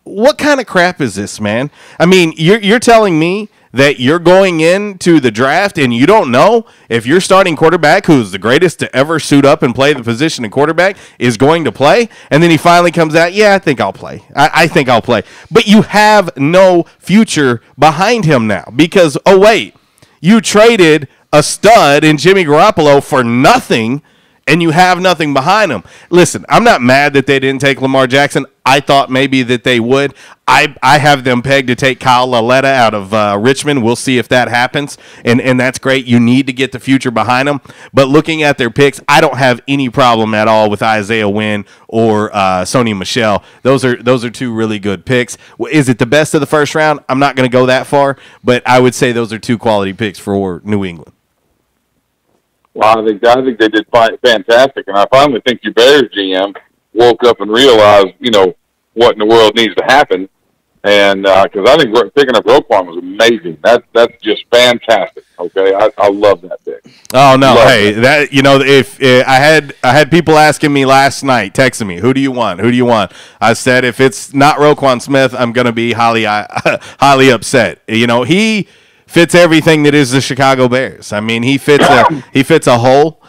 Speaker 11: What kind of crap is this, man? You're telling me that you're going into the draft and you don't know if your starting quarterback, who's the greatest to ever suit up and play the position of quarterback, is going to play, and then he finally comes out, I think I'll play. I think I'll play. But you have no future behind him now because, you traded a stud in Jimmy Garoppolo for nothing, and you have nothing behind him. Listen, I'm not mad that they didn't take Lamar Jackson. I thought maybe that they would. I have them pegged to take Kyle Lauletta out of Richmond. We'll see if that happens, and that's great. You need to get the future behind them. But looking at their picks, I don't have any problem at all with Isaiah Wynn or Sony Michel. Those are two really good picks. Is it the best of the first round? I'm not going to go that far, but I would say those are two quality picks for New England.
Speaker 19: Well, I think they did fantastic, and I finally think your Bears GM woke up and realized, what in the world needs to happen. And because I think picking up Roquan was amazing. That's just fantastic. Okay, I love that pick.
Speaker 11: Oh no! Hey, that if I had people asking me last night, texting me, who do you want? Who do you want? I said if it's not Roquan Smith, I'm gonna be highly upset. He fits everything that is the Chicago Bears. I mean, he fits a hole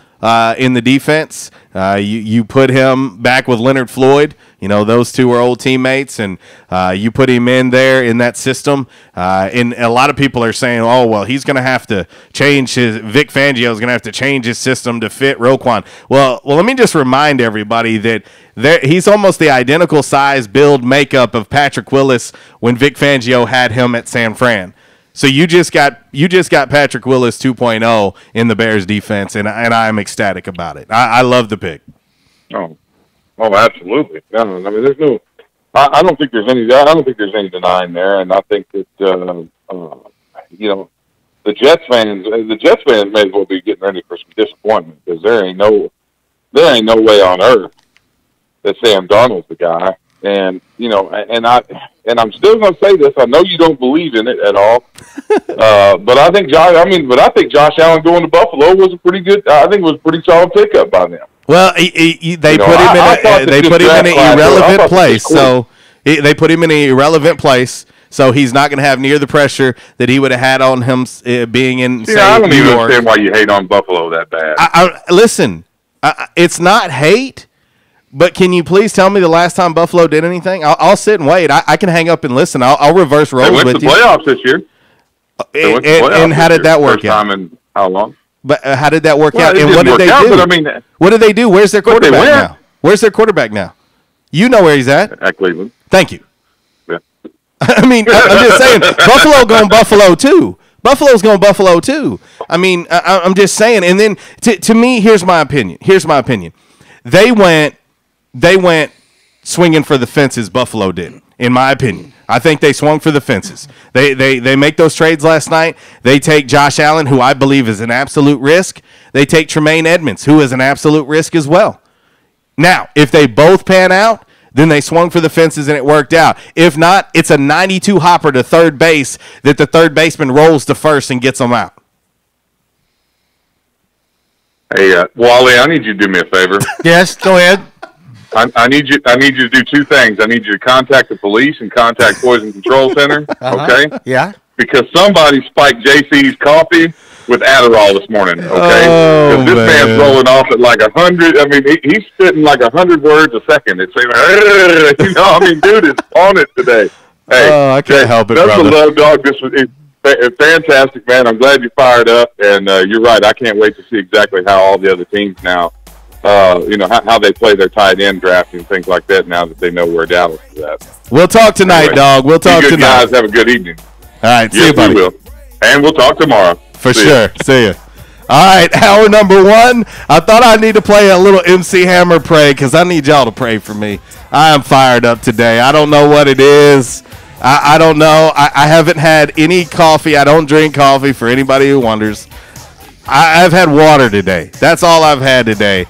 Speaker 11: in the defense. You put him back with Leonard Floyd. Those two are old teammates, and you put him in there in that system. And a lot of people are saying, oh, well, he's going to have to change Vic Fangio is going to have to change his system to fit Roquan. Well, let me just remind everybody that he's almost the identical size, build, makeup of Patrick Willis when Vic Fangio had him at San Fran. So you just got Patrick Willis 2.0 in the Bears defense, and I'm ecstatic about it. I love the pick.
Speaker 19: Oh, absolutely. I mean, there's no. I don't think there's any denying there, and I think that the Jets fans may as well be getting ready for some disappointment because there ain't no way on earth that Sam Darnold's the guy. And I'm still going to say this. I know you don't believe in it at all, but I think Josh Allen going to Buffalo was a pretty good. I think it was a pretty solid pickup by them.
Speaker 11: Well, they put him in an irrelevant place. So they put him in an irrelevant place. So he's not going to have near the pressure that he would have had on him being in.
Speaker 19: I don't even understand why you hate on Buffalo that bad.
Speaker 11: Listen, it's not hate. But can you please tell me the last time Buffalo did anything? I'll sit and wait. I can hang up and listen. I'll reverse roles with you.
Speaker 19: They went to playoffs this year.
Speaker 11: And how did that work out?
Speaker 19: First time in how long?
Speaker 11: But how did that work out? And what did they do?
Speaker 19: But I mean,
Speaker 11: what did they do? Where's their quarterback now? Where's their quarterback now? You know where he's at.
Speaker 19: At Cleveland.
Speaker 11: Thank you.
Speaker 19: Yeah.
Speaker 11: I mean, I'm just saying, Buffalo going Buffalo too. Buffalo's going Buffalo too. I mean, I'm just saying. And then to me, here's my opinion. They went swinging for the fences. Buffalo did, in my opinion. I think they swung for the fences. They make those trades last night. They take Josh Allen, who I believe is an absolute risk. They take Tremaine Edmonds, who is an absolute risk as well. Now, if they both pan out, then they swung for the fences and it worked out. If not, it's a 92 hopper to third base that the third baseman rolls to first and gets them out.
Speaker 19: Hey, Wally, I need you to do me a favor.
Speaker 2: Yes, go ahead.
Speaker 19: I need you to do two things. I need you to contact the police and contact Poison Control Center. Okay?
Speaker 2: Yeah.
Speaker 19: Because somebody spiked JC's coffee with Adderall this morning. Okay? Because this man's rolling off at like 100. I mean, he's spitting like 100 words a second. It's like, dude is on it today. Hey,
Speaker 11: I can't help it,
Speaker 19: that's
Speaker 11: brother.
Speaker 19: The love dog. This was fantastic, man. I'm glad you fired up, and you're right. I can't wait to see exactly how all the other teams now. How they play their tight end draft and things like that now that they know where Dallas is at.
Speaker 11: We'll talk tonight,
Speaker 19: anyway,
Speaker 11: dog. We'll talk tonight.
Speaker 19: Guys, have a good evening.
Speaker 11: All right, see you, buddy.
Speaker 19: We will. And we'll talk tomorrow.
Speaker 11: For sure. See you. All right, hour number one. I thought I need to play a little MC Hammer pray because I need y'all to pray for me. I am fired up today. I don't know what it is. I don't know. I haven't had any coffee. I don't drink coffee, for anybody who wonders. I've had water today. That's all I've had today.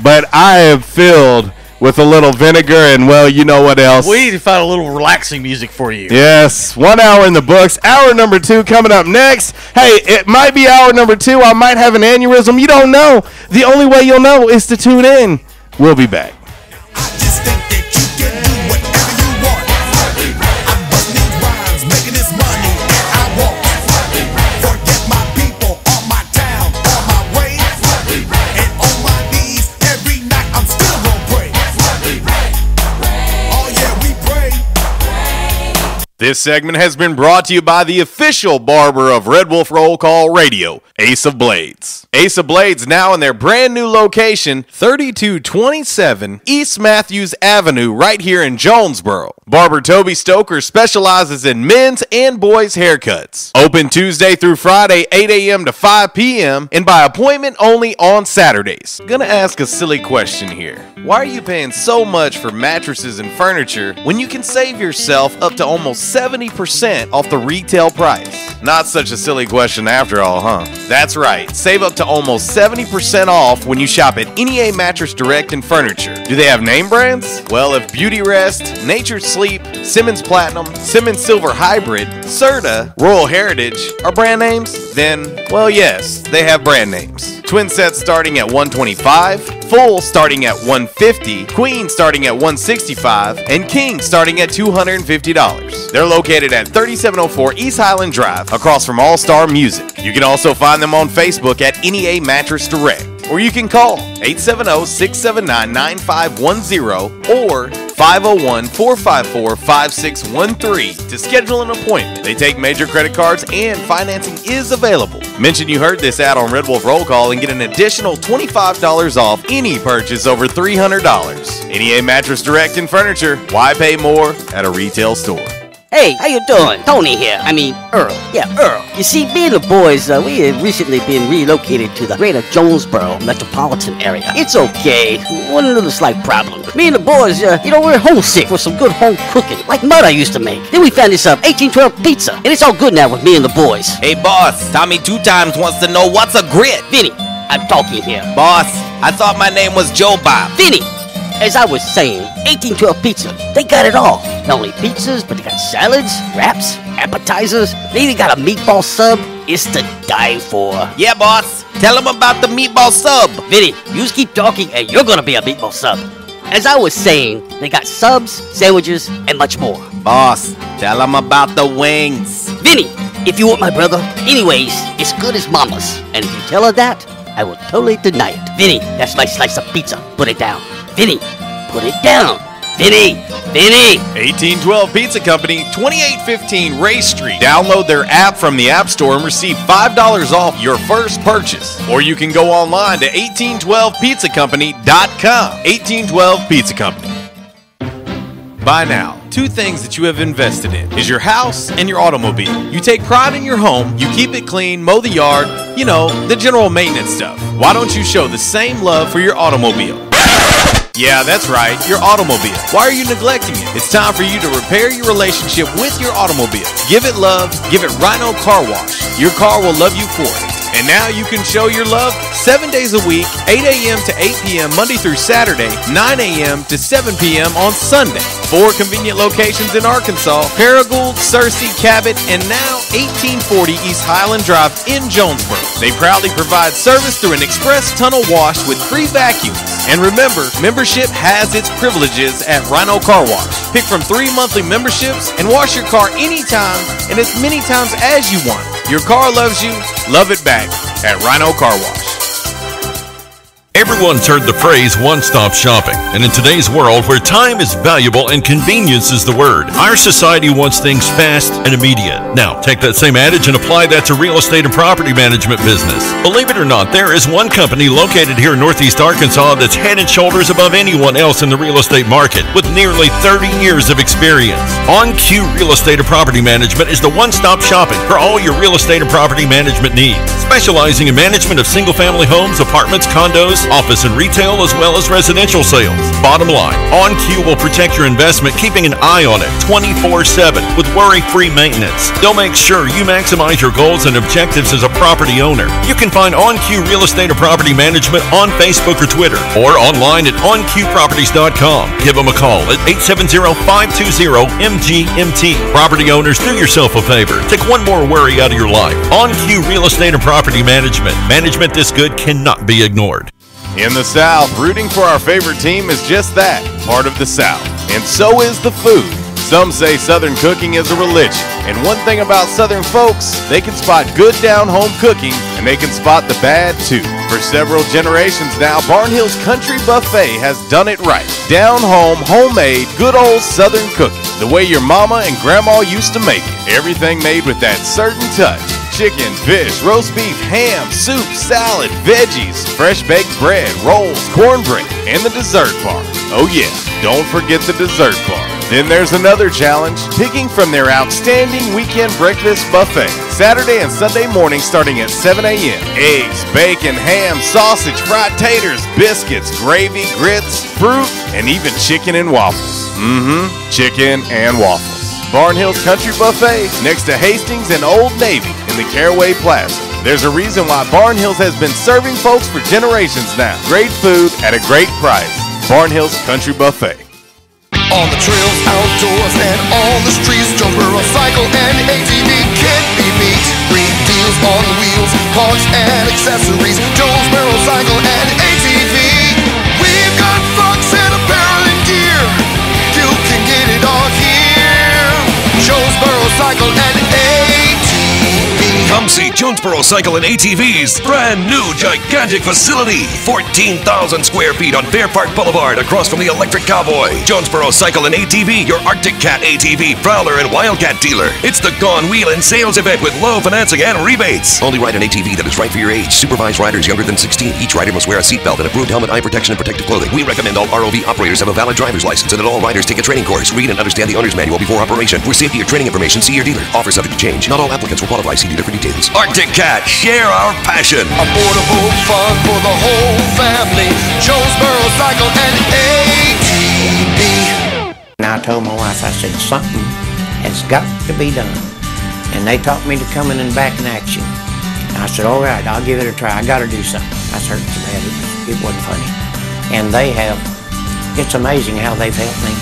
Speaker 11: But I am filled with a little vinegar and, well, you know what else.
Speaker 2: We need to find a little relaxing music for you.
Speaker 11: Yes, 1 hour in the books. Hour number 2 coming up next. Hey, it might be hour number 2. I might have an aneurysm. You don't know. The only way you'll know is to tune in. We'll be back. This segment has been brought to you by the official barber of Red Wolf Roll Call Radio, Ace of Blades. Ace of Blades now in their brand new location, 3227 East Matthews Avenue, right here in Jonesboro. Barber Toby Stoker specializes in men's and boys' haircuts. Open Tuesday through Friday, 8 a.m. to 5 p.m. and by appointment only on Saturdays. Gonna ask a silly question here. Why are you paying so much for mattresses and furniture when you can save yourself up to almost almost 70% off the retail price. Not such a silly question after all, huh? That's right. Save up to almost 70% off when you shop at NEA Mattress Direct and Furniture. Do they have name brands? Well, if Beauty Rest, Nature Sleep, Simmons Platinum, Simmons Silver Hybrid, Serta, Royal Heritage are brand names, then, well, yes, they have brand names. Twin sets starting at $125, full starting at $150, queen starting at $165, and king starting at $250. They're located at 3704 East Highland Drive, across from All Star Music. You can also find them on Facebook at NEA Mattress Direct, or you can call 870-679-9510 or 501-454-5613 to schedule an appointment. They take major credit cards and financing is available. Mention you heard this ad on Red Wolf Roll Call and get an additional $25 off any purchase over $300. NEA Mattress Direct and Furniture. Why pay more at a retail store?
Speaker 20: Hey, how you doing? Tony here. Earl. Yeah, Earl. You see, me and the boys, we have recently been relocated to the greater Jonesboro metropolitan area. It's okay. One little slight problem. Me and the boys, we're homesick for some good home cooking, like Mud I used to make. Then we found this 1812 pizza, and it's all good now with me and the boys.
Speaker 21: Hey, boss, Tommy 2 Times wants to know what's a grit.
Speaker 20: Vinny, I'm talking here.
Speaker 21: Boss, I thought my name was Joe Bob.
Speaker 20: Vinny! As I was saying, 1812 Pizza, they got it all. Not only pizzas, but they got salads, wraps, appetizers. They even got a meatball sub. It's to die for.
Speaker 21: Yeah, boss. Tell them about the meatball sub.
Speaker 20: Vinny, you just keep talking and you're gonna be a meatball sub. As I was saying, they got subs, sandwiches, and much more.
Speaker 21: Boss, tell them about the wings.
Speaker 20: Vinny, if you want my brother, anyways, it's good as mama's. And if you tell her that, I will totally deny it. Vinny, that's my slice of pizza. Put it down. Vinny, put it down. Vinny!
Speaker 11: 1812 Pizza Company, 2815 Ray Street. Download their app from the App Store and receive $5 off your first purchase. Or you can go online to 1812pizzacompany.com. 1812 Pizza Company. By now, 2 things that you have invested in is your house and your automobile. You take pride in your home, you keep it clean, mow the yard, the general maintenance stuff. Why don't you show the same love for your automobile? Yeah, that's right, your automobile. Why are you neglecting it? It's time for you to repair your relationship with your automobile. Give it love, give it Rhino Car Wash. Your car will love you for it. And now you can show your love 7 days a week, 8 a.m. to 8 p.m. Monday through Saturday, 9 a.m. to 7 p.m. on Sunday. 4 convenient locations in Arkansas, Paragould, Searcy, Cabot, and now 1840 East Highland Drive in Jonesboro. They proudly provide service through an express tunnel wash with free vacuums. And remember, membership has its privileges at Rhino Car Wash. Pick from 3 monthly memberships and wash your car anytime and as many times as you want. Your car loves you, love it back at Rhino Car Wash.
Speaker 15: Everyone's heard the phrase one-stop shopping, and in today's world where time is valuable and convenience is the word, our society wants things fast and immediate. Now, take that same adage and apply that to real estate and property management business. Believe it or not, there is one company located here in Northeast Arkansas that's head and shoulders above anyone else in the real estate market with nearly 30 years of experience. OnQ Real Estate and Property Management is the one-stop shopping for all your real estate and property management needs, specializing in management of single-family homes, apartments, condos, office and retail, as well as residential sales. Bottom line, OnQ will protect your investment, keeping an eye on it 24/7 with worry-free maintenance. They'll make sure you maximize your goals and objectives as a property owner. You can find OnQ Real Estate and Property Management on Facebook or Twitter, or online at onqproperties.com. Give them a call at 870-520-MGMT. Property owners, do yourself a favor. Take one more worry out of your life. OnQ Real Estate and Property Management. Management this good cannot be ignored.
Speaker 11: In the South, rooting for our favorite team is just that, part of the South. And so is the food. Some say Southern cooking is a religion. And one thing about Southern folks, they can spot good down-home cooking, and they can spot the bad too. For several generations now, Barnhill's Country Buffet has done it right. Down-home, homemade, good old Southern cooking. The way your mama and grandma used to make it. Everything made with that certain touch. Chicken, fish, roast beef, ham, soup, salad, veggies, fresh baked bread, rolls, cornbread, and the dessert bar. Oh yeah, don't forget the dessert bar. Then there's another challenge, picking from their outstanding weekend breakfast buffet. Saturday and Sunday morning starting at 7 a.m. Eggs, bacon, ham, sausage, fried taters, biscuits, gravy, grits, fruit, and even chicken and waffles. Chicken and waffles. Barn Hills Country Buffet next to Hastings and Old Navy in the Caraway Plaza. There's a reason why Barn Hills has been serving folks for generations now. Great food at a great price. Barn Hills Country Buffet.
Speaker 1: On the trails, outdoors, and on the streets, Jonesboro Cycle and ATV can't be beat. Great deals on wheels, parts, and accessories. Jonesboro Cycle and ATV. We've got trucks and apparel and gear. You can get it all here. Jonesboro Cycle and ATV.
Speaker 7: Come see Jonesboro Cycle and ATV's brand new gigantic facility. 14,000 square feet on Fair Park Boulevard across from the Electric Cowboy. Jonesboro Cycle and ATV, your Arctic Cat ATV, Prowler, and Wildcat dealer. It's the Gone Wheelin' sales event with low financing and rebates. Only ride an ATV that is right for your age. Supervised riders younger than 16. Each rider must wear a seatbelt and approved helmet, eye protection, and protective clothing. We recommend all ROV operators have a valid driver's license and that all riders take a training course. Read and understand the owner's manual before operation. For safety or training information, see your dealer. Offer subject to change. Not all applicants will qualify. See dealer for details. Arctic Cat, share our passion.
Speaker 1: Affordable fun for the whole family. Jonesboro Cycle and ATV.
Speaker 22: And I told my wife, I said, something has got to be done. And they taught me to come in and back in action. And I said, all right, I'll give it a try. I got to do something. I was hurting so bad, it wasn't funny. And they have, it's amazing how they've helped me.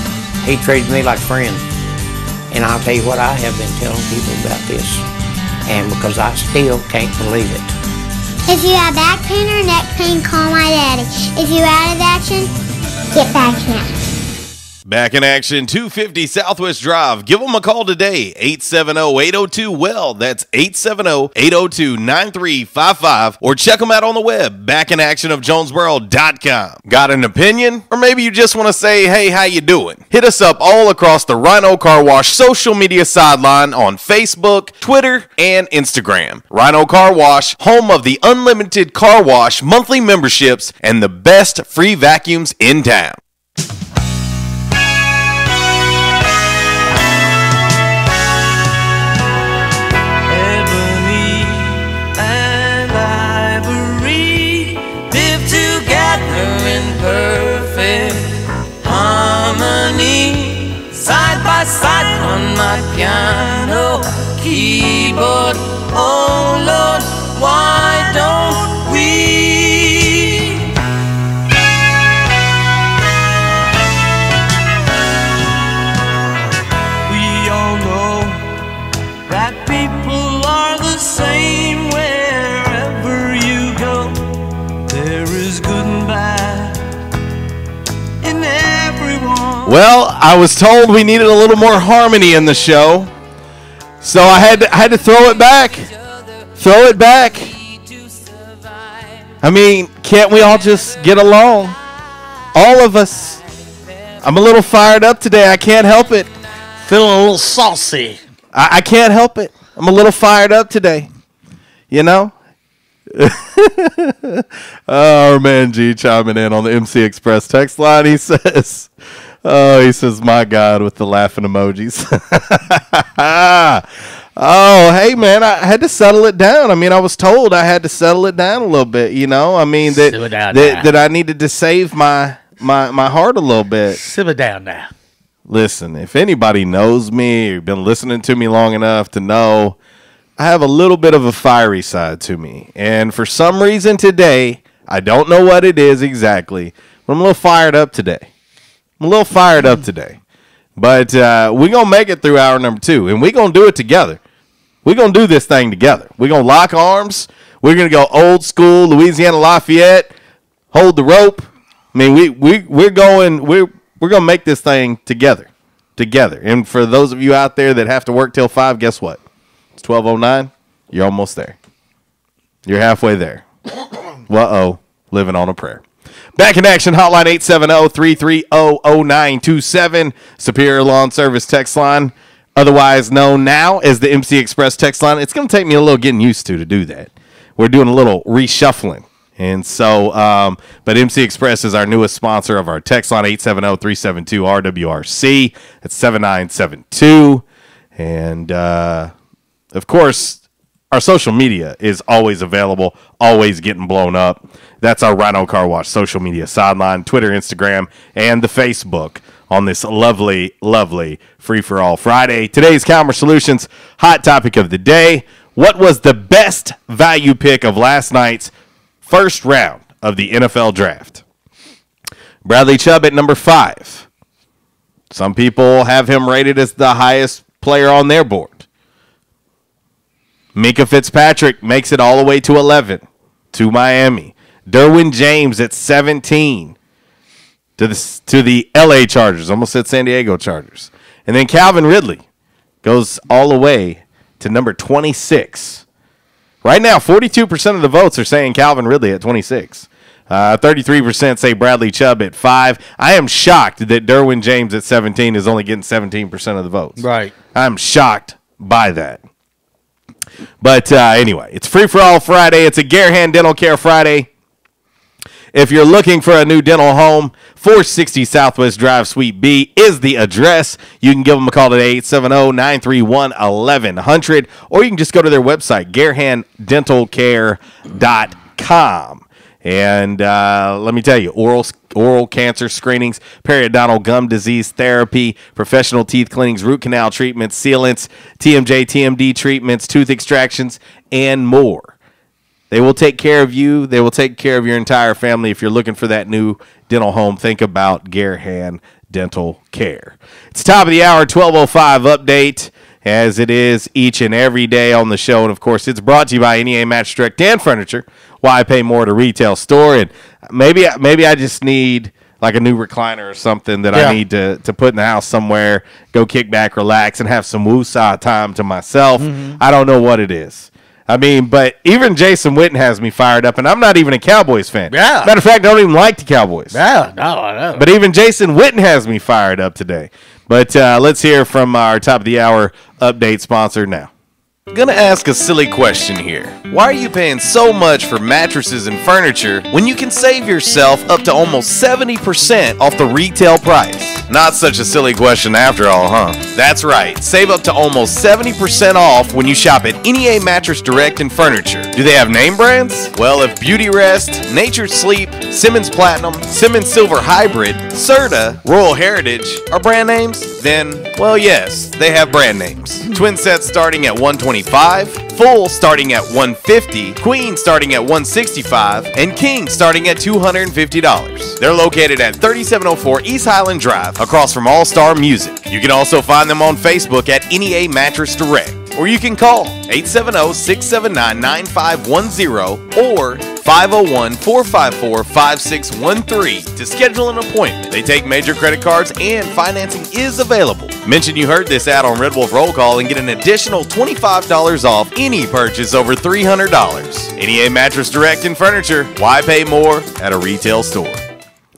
Speaker 22: He treated me like a friend. And I'll tell you what, I have been telling people about this. And because I still can't believe it.
Speaker 4: If you have back pain or neck pain, call my daddy. If you're out of action, get back in.
Speaker 11: Back in action, 250 Southwest Drive. Give them a call today, 870-802-WELL. That's 870-802-9355. Or check them out on the web, backinactionofjonesboro.com. Got an opinion? Or maybe you just want to say, hey, how you doing? Hit us up all across the Rhino Car Wash social media sideline on Facebook, Twitter, and Instagram. Rhino Car Wash, home of the unlimited car wash, monthly memberships, and the best free vacuums in town.
Speaker 17: Side by side on my piano keyboard. Oh Lord, why don't we? We all know that people are the same wherever you go. There is good and bad in everyone.
Speaker 11: Well, I was told we needed a little more harmony in the show, so I had to throw it back. Throw it back. I mean, can't we all just get along? All of us. I'm a little fired up today. I can't help it.
Speaker 2: Feeling a little saucy.
Speaker 11: I can't help it. I'm a little fired up today. You know? Our man G chiming in on the MC Express text line. He says, my God, with the laughing emojis. Oh, hey, man, I had to settle it down. I mean, I was told I had to settle it down a little bit, you know? I mean, that I needed to save my heart a little bit.
Speaker 2: Simmer down now.
Speaker 11: Listen, if anybody knows me or been listening to me long enough to know, I have a little bit of a fiery side to me. And for some reason today, I don't know what it is exactly, but I'm a little fired up today. But we're going to make it through hour number 2, and we're going to do it together. We're going to do this thing together. We're going to lock arms. We're going to go old school Louisiana Lafayette, hold the rope. I mean, we're going to make this thing together. And for those of you out there that have to work till 5, guess what? It's 12:09. You're almost there. You're halfway there. Living on a prayer. Back in action, hotline 870-330-0927. Superior Lawn Service text line, otherwise known now as the MC Express text line. It's going to take me a little getting used to do that. We're doing a little reshuffling. And so, but MC Express is our newest sponsor of our text line, 870-372-RWRC. That's 7972. And, of course, our social media is always available, always getting blown up. That's our Rhino Car Wash social media sideline, Twitter, Instagram, and the Facebook on this lovely, lovely free-for-all Friday. Today's Calmer Solutions hot topic of the day. What was the best value pick of last night's first round of the NFL draft? Bradley Chubb at number 5. Some people have him rated as the highest player on their board. Minka Fitzpatrick makes it all the way to 11 to Miami. Derwin James at 17 to the LA Chargers. Almost said San Diego Chargers. And then Calvin Ridley goes all the way to number 26. Right now, 42% of the votes are saying Calvin Ridley at 26. 33% say Bradley Chubb at 5. I am shocked that Derwin James at 17 is only getting 17% of the votes.
Speaker 2: Right.
Speaker 11: I'm shocked by that. But anyway, it's free-for-all Friday. It's a Garahan Dental Care Friday. If you're looking for a new dental home, 460 Southwest Drive, Suite B is the address. You can give them a call today, 870-931-1100, or you can just go to their website, GarahanDentalCare.com. And let me tell you, oral cancer screenings, periodontal gum disease therapy, professional teeth cleanings, root canal treatments, sealants, TMJ, TMD treatments, tooth extractions, and more. They will take care of you. They will take care of your entire family. If you're looking for that new dental home, think about Garahan Dental Care. It's top of the hour, 12:05 update, as it is each and every day on the show. And, of course, it's brought to you by NEA Mattress Direct and Furniture. Why pay more at a retail store? And maybe I just need like a new recliner or something that I need to put in the house somewhere, go kick back, relax, and have some woosah time to myself. I don't know what it is. I mean, but even Jason Witten has me fired up, and I'm not even a Cowboys fan.
Speaker 2: Yeah.
Speaker 11: Matter of fact, I don't even like the Cowboys.
Speaker 2: Yeah, no, I know.
Speaker 11: But even Jason Witten has me fired up today. But let's hear from our top of the hour update sponsor now.
Speaker 21: Gonna ask a silly question here. Why are you paying so much for mattresses and furniture when you can save yourself up to almost 70% off the retail price? Not such a silly question after all, huh? That's right. Save up to almost 70% off when you shop at NEA Mattress Direct and Furniture. Do they have name brands? Well, if Beauty Rest, Nature Sleep, Simmons Platinum, Simmons Silver Hybrid, Serta, Royal Heritage are brand names, then, well, yes, they have brand names. Twin sets starting at $125, full starting at $150, queen starting at $165, and king starting at $250. They're located at 3704 East Highland Drive, across from All Star Music. You can also find them on Facebook at NEA Mattress Direct, or you can call 870-679-9510 or 501-454-5613 to schedule an appointment. They take major credit cards and financing is available. Mention you heard this ad on Red Wolf Roll Call and get an additional $25 off any purchase over $300. NEA Mattress Direct and Furniture. Why pay more at a retail store?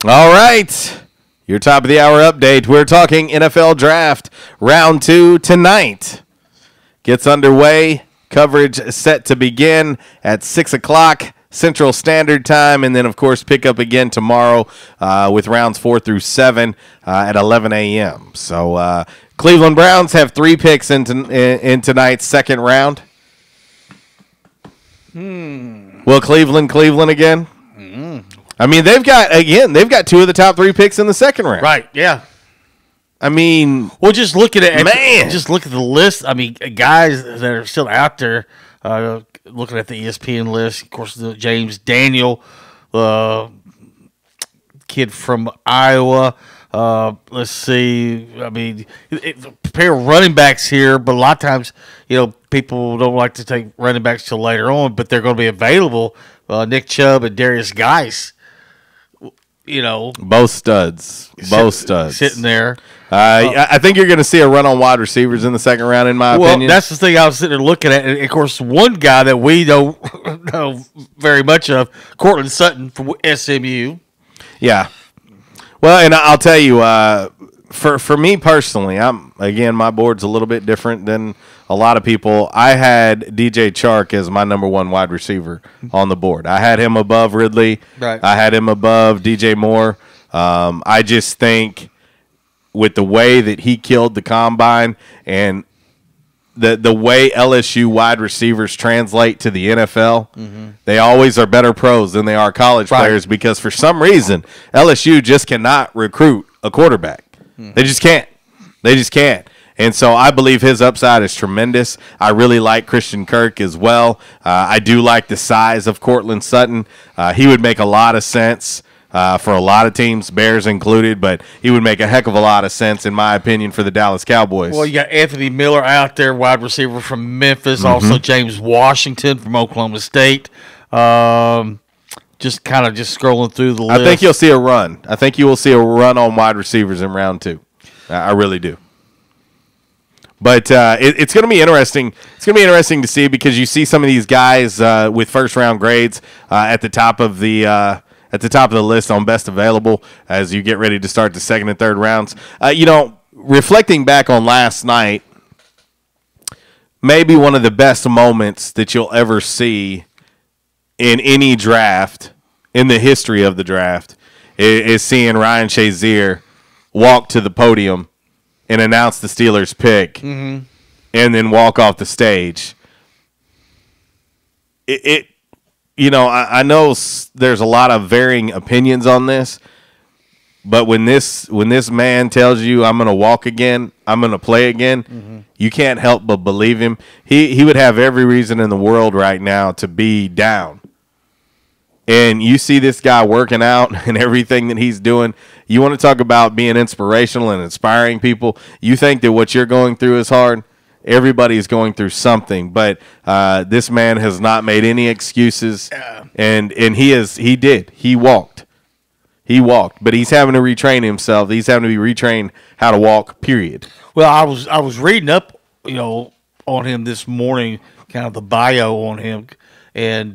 Speaker 11: All right. Your top of the hour update. We're talking NFL Draft Round 2 tonight. Gets underway. Coverage set to begin at 6 o'clock Central Standard Time. And then, of course, pick up again tomorrow with rounds 4 through 7 at 11 a.m. So Cleveland Browns have 3 picks in tonight's second round. Will Cleveland again? I mean, they've got 2 of the top 3 picks in the second round.
Speaker 2: Right, yeah.
Speaker 11: I mean,
Speaker 2: well, just look at it.
Speaker 11: Man.
Speaker 2: Just look at the list. I mean, guys that are still out there, looking at the ESPN list, of course, the James Daniel, kid from Iowa. Let's see. I mean, pair of running backs here, but a lot of times, people don't like to take running backs till later on, but they're going to be available. Nick Chubb and Darius Geis.
Speaker 11: Both studs.
Speaker 2: Sitting there.
Speaker 11: I think you're going to see a run on wide receivers in the second round, in my opinion.
Speaker 2: Well, that's the thing I was sitting there looking at. And, of course, one guy that we don't know very much of, Cortland Sutton from SMU.
Speaker 11: Yeah. Well, and I'll tell you, for me personally, my board's a little bit different than a lot of people. I had DJ Chark as my number 1 wide receiver on the board. I had him above Ridley.
Speaker 2: Right.
Speaker 11: I had him above DJ Moore. I just think with the way that he killed the combine and the way LSU wide receivers translate to the NFL, they always are better pros than they are college players because for some reason LSU just cannot recruit a quarterback. They just can't. They just can't. And so I believe his upside is tremendous. I really like Christian Kirk as well. I do like the size of Cortland Sutton. He would make a lot of sense for a lot of teams, Bears included, but he would make a heck of a lot of sense, in my opinion, for the Dallas Cowboys.
Speaker 2: Well, you got Anthony Miller out there, wide receiver from Memphis, also James Washington from Oklahoma State. Just scrolling through the list.
Speaker 11: I think you'll see a run. I think you will see a run on wide receivers in round 2. I really do. But it's going to be interesting. It's going to be interesting to see, because you see some of these guys with first-round grades at the top of the list on best available as you get ready to start the second and third rounds. Reflecting back on last night, maybe one of the best moments that you'll ever see in any draft, in the history of the draft, is seeing Ryan Shazier walk to the podium and announce the Steelers' pick, and then walk off the stage. I know there's a lot of varying opinions on this, but when this man tells you, I'm going to walk again, I'm going to play again, you can't help but believe him. He would have every reason in the world right now to be down. And you see this guy working out and everything that he's doing. You want to talk about being inspirational and inspiring people. You think that what you're going through is hard. Everybody is going through something, but this man has not made any excuses, and he walked, but he's having to retrain himself. He's having to be retrained how to walk. Period.
Speaker 2: Well, I was reading up, on him this morning, kind of the bio on him, and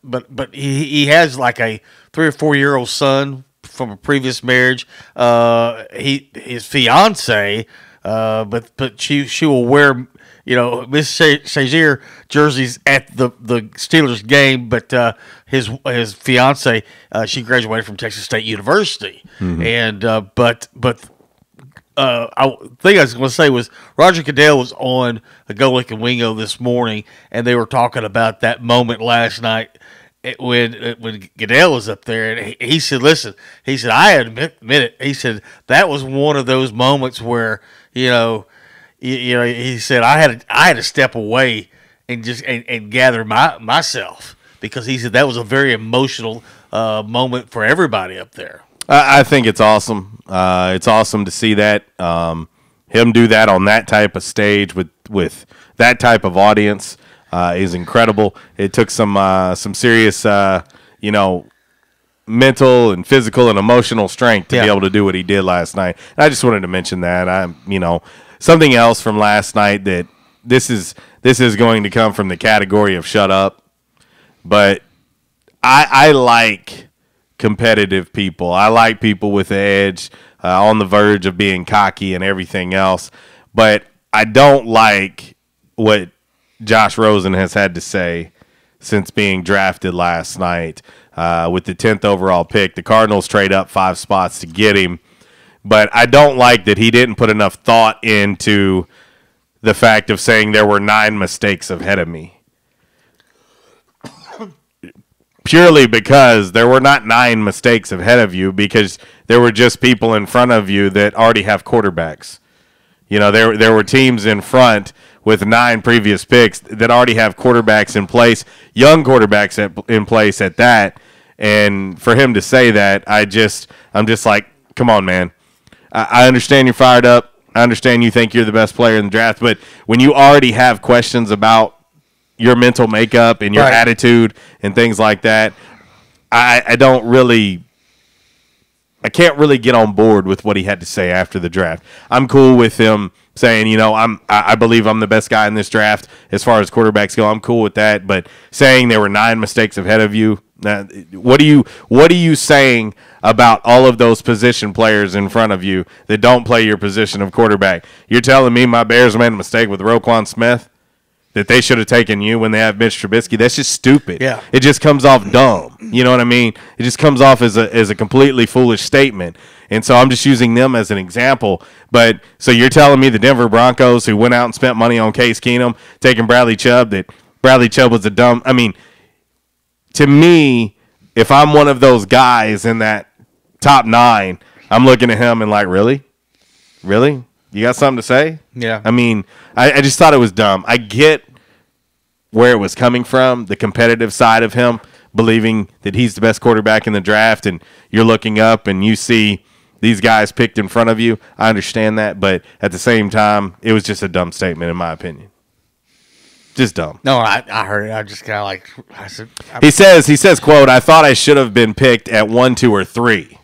Speaker 2: but he has like a 3 or 4 year old son from a previous marriage. His fiance. But she will wear, Miss Shazier jerseys at the Steelers game, but his fiance, she graduated from Texas State University, and but I think I was going to say was Roger Goodell was on a Go Lick and Wingo this morning, and they were talking about that moment last night when Goodell was up there, and he said, "Listen," he said, "I admit it." He said that was one of those moments where he said I had to step away and just and gather myself, because he said that was a very emotional moment for everybody up there.
Speaker 11: I think it's awesome. It's awesome to see that him do that on that type of stage with that type of audience is incredible. It took some serious mental and physical and emotional strength to be able to do what he did last night. And I just wanted to mention that. Something else from last night that this is going to come from the category of shut up, but I like competitive people. I like people with the edge, on the verge of being cocky and everything else, but I don't like what Josh Rosen has had to say since being drafted last night with the 10th overall pick. The Cardinals trade up 5 spots to get him, but I don't like that he didn't put enough thought into the fact of saying there were 9 mistakes ahead of me. Purely because there were not 9 mistakes ahead of you, because there were just people in front of you that already have quarterbacks. There were teams in front with 9 previous picks that already have quarterbacks in place, young quarterbacks in place at that. And for him to say that, I'm just like, come on, man. I understand you're fired up. I understand you think you're the best player in the draft, but when you already have questions about your mental makeup and your attitude and things like that, I can't really get on board with what he had to say after the draft. I'm cool with him saying, I believe I'm the best guy in this draft as far as quarterbacks go. I'm cool with that. But saying there were 9 mistakes ahead of you, what are you saying about all of those position players in front of you that don't play your position of quarterback? You're telling me my Bears made a mistake with Roquan Smith, that they should have taken you when they have Mitch Trubisky? That's just stupid. Yeah. It just comes off dumb. You know what I mean? It just comes off as a completely foolish statement. And so I'm just using them as an example. But so you're telling me the Denver Broncos, who went out and spent money on Case Keenum, taking Bradley Chubb, that Bradley Chubb was to me, if I'm one of those guys in that top 9, I'm looking at him and like, really? Really? You got something to say?
Speaker 2: Yeah.
Speaker 11: I mean, I just thought it was dumb. I get where it was coming from, the competitive side of him, believing that he's the best quarterback in the draft, and you're looking up and you see these guys picked in front of you. I understand that, but at the same time, it was just a dumb statement in my opinion. Just dumb.
Speaker 2: No, I heard it. I just kind of like, I said,
Speaker 11: he says, quote, I thought I should have been picked at 1, 2, or 3.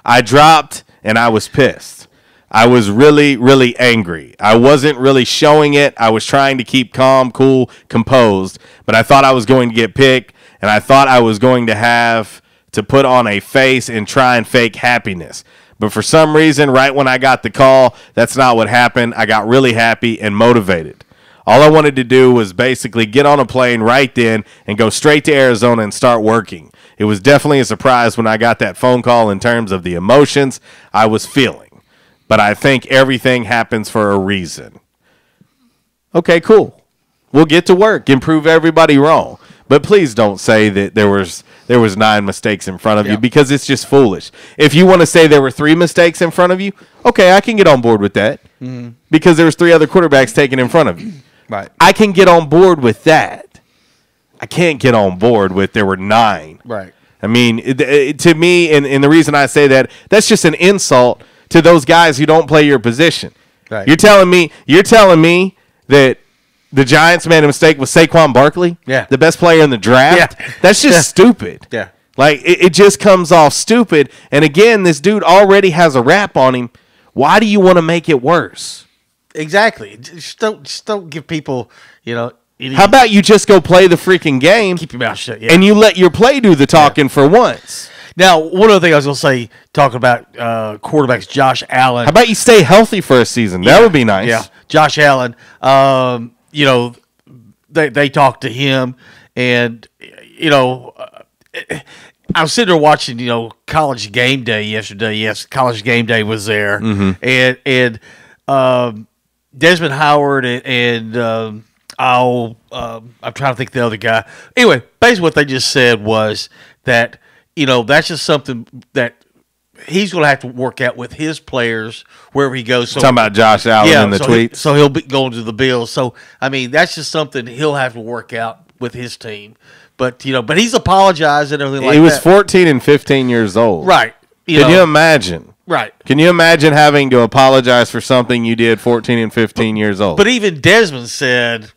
Speaker 11: I dropped and I was pissed. I was really, really angry. I wasn't really showing it. I was trying to keep calm, cool, composed, but I thought I was going to get picked, and I thought I was going to have to put on a face and try and fake happiness. But for some reason, right when I got the call, that's not what happened. I got really happy and motivated. All I wanted to do was basically get on a plane right then and go straight to Arizona and start working. It was definitely a surprise when I got that phone call in terms of the emotions I was feeling. But I think everything happens for a reason. Okay, cool. We'll get to work and prove everybody wrong. But please don't say that there was 9 mistakes in front of you, because it's just foolish. If you want to say there were 3 mistakes in front of you, okay, I can get on board with that.
Speaker 2: Mm-hmm.
Speaker 11: Because there was 3 other quarterbacks taken in front of you.
Speaker 2: Right.
Speaker 11: I can get on board with that. I can't get on board with there were 9.
Speaker 2: Right.
Speaker 11: I mean, to me, and the reason I say that, that's just an insult to those guys who don't play your position.
Speaker 2: Right.
Speaker 11: You're telling me that the Giants made a mistake with Saquon Barkley?
Speaker 2: Yeah.
Speaker 11: The best player in the draft?
Speaker 2: Yeah.
Speaker 11: That's just stupid.
Speaker 2: Yeah.
Speaker 11: Like, it just comes off stupid. And again, this dude already has a rap on him. Why do you want to make it worse?
Speaker 2: Exactly. Just don't give people,
Speaker 11: How about you just go play the freaking game?
Speaker 2: Keep your mouth shut. Yeah.
Speaker 11: And you let your play do the talking for once.
Speaker 2: Now, one other thing I was going to say, talking about quarterbacks, Josh Allen.
Speaker 11: How about you stay healthy for a season? That would be nice.
Speaker 2: Yeah, Josh Allen. They talked to him, and I was sitting there watching, College Game Day yesterday. Yes, College Game Day was there, and Desmond Howard and I'm trying to think of the other guy. Anyway, basically what they just said was that. That's just something that he's going to have to work out with his players wherever he goes. So,
Speaker 11: talking about Josh Allen in the tweets.
Speaker 2: So he'll be going to the Bills. So, I mean, that's just something he'll have to work out with his team. But, but he's apologized and everything like that.
Speaker 11: He was 14 and 15 years old.
Speaker 2: Right.
Speaker 11: Can you imagine?
Speaker 2: Right.
Speaker 11: Can you imagine having to apologize for something you did 14 and 15 years old?
Speaker 2: But even Desmond said,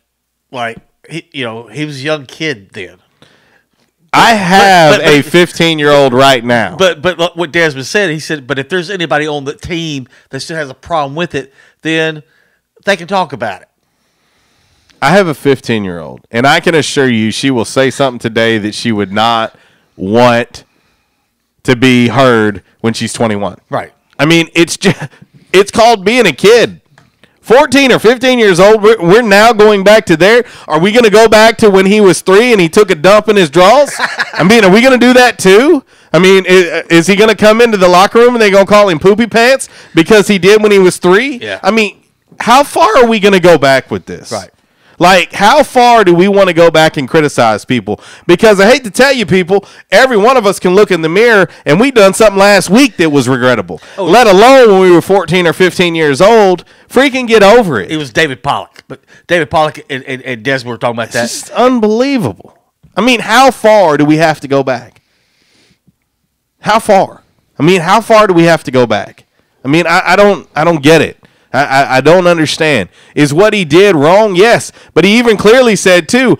Speaker 2: he was a young kid then.
Speaker 11: I have a 15-year-old right now.
Speaker 2: But what Desmond said, he said, but if there's anybody on the team that still has a problem with it, then they can talk about it.
Speaker 11: I have a 15-year-old, and I can assure you she will say something today that she would not want to be heard when she's 21.
Speaker 2: Right.
Speaker 11: I mean, it's called being a kid. 14 or 15 years old, we're now going back to there. Are we going to go back to when he was 3 and he took a dump in his drawers? I mean, are we going to do that too? I mean, is he going to come into the locker room and they're going to call him Poopy Pants because he did when he was 3?
Speaker 2: Yeah.
Speaker 11: I mean, how far are we going to go back with this?
Speaker 2: Right.
Speaker 11: Like, how far do we want to go back and criticize people? Because I hate to tell you, people, every one of us can look in the mirror, and we done something last week that was regrettable. Let alone when we were 14 or 15 years old. Freaking get over it.
Speaker 2: It was David Pollock. But David Pollock and Desmond were talking about that.
Speaker 11: It's just unbelievable. I mean, how far do we have to go back? How far? I mean, how far do we have to go back? I mean, I don't get it. I don't understand. Is what he did wrong? Yes. But he even clearly said, too,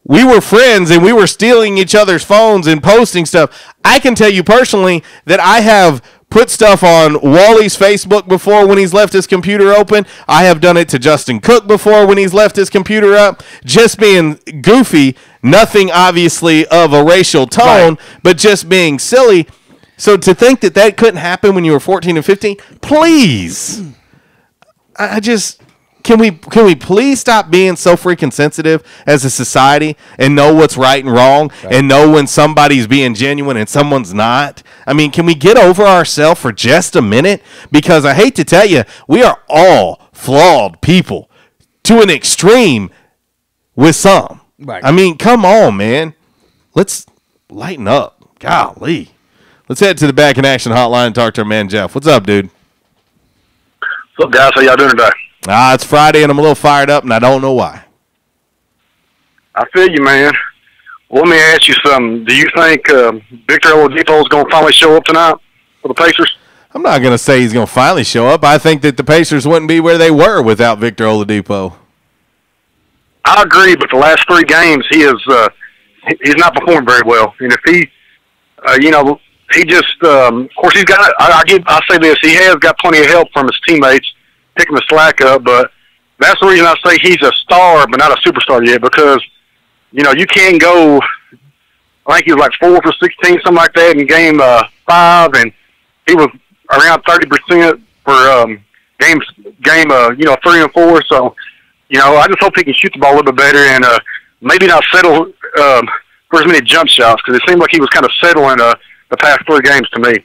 Speaker 11: we were friends and we were stealing each other's phones and posting stuff. I can tell you personally that I have put stuff on Wally's Facebook before when he's left his computer open. I have done it to Justin Cook before when he's left his computer up. Just being goofy, nothing obviously of a racial tone, right, but just being silly. So to think that couldn't happen when you were 14 and 15, please. I just can we please stop being so freaking sensitive as a society and know what's right and wrong, right, and know when somebody's being genuine and someone's not? I mean, can we get over ourselves for just a minute? Because I hate to tell you, we are all flawed people to an extreme with some. Right. I mean, come on, man. Let's lighten up. Golly. Let's head to the Back in Action hotline and talk to our man Jeff. What's up, dude?
Speaker 3: What's up, guys? How y'all doing today?
Speaker 11: It's Friday, and I'm a little fired up, and I don't know why.
Speaker 3: I feel you, man. Well, let me ask you something. Do you think Victor Oladipo is going to finally show up tonight for the Pacers?
Speaker 11: I'm not going to say he's going to finally show up. I think that the Pacers wouldn't be where they were without Victor Oladipo.
Speaker 3: I agree, but the last 3 games, he's not performed very well. And if he, he just, of course, he's got. I say this: he has got plenty of help from his teammates picking the slack up. But that's the reason I say he's a star, but not a superstar yet, because you can't go. I think he was like 4 for 16, something like that, in game 5, and he was around 30% for game 3 and 4. So, I just hope he can shoot the ball a little bit better and maybe not settle for as many jump shots, because it seemed like he was kind of settling the past 3 games to me.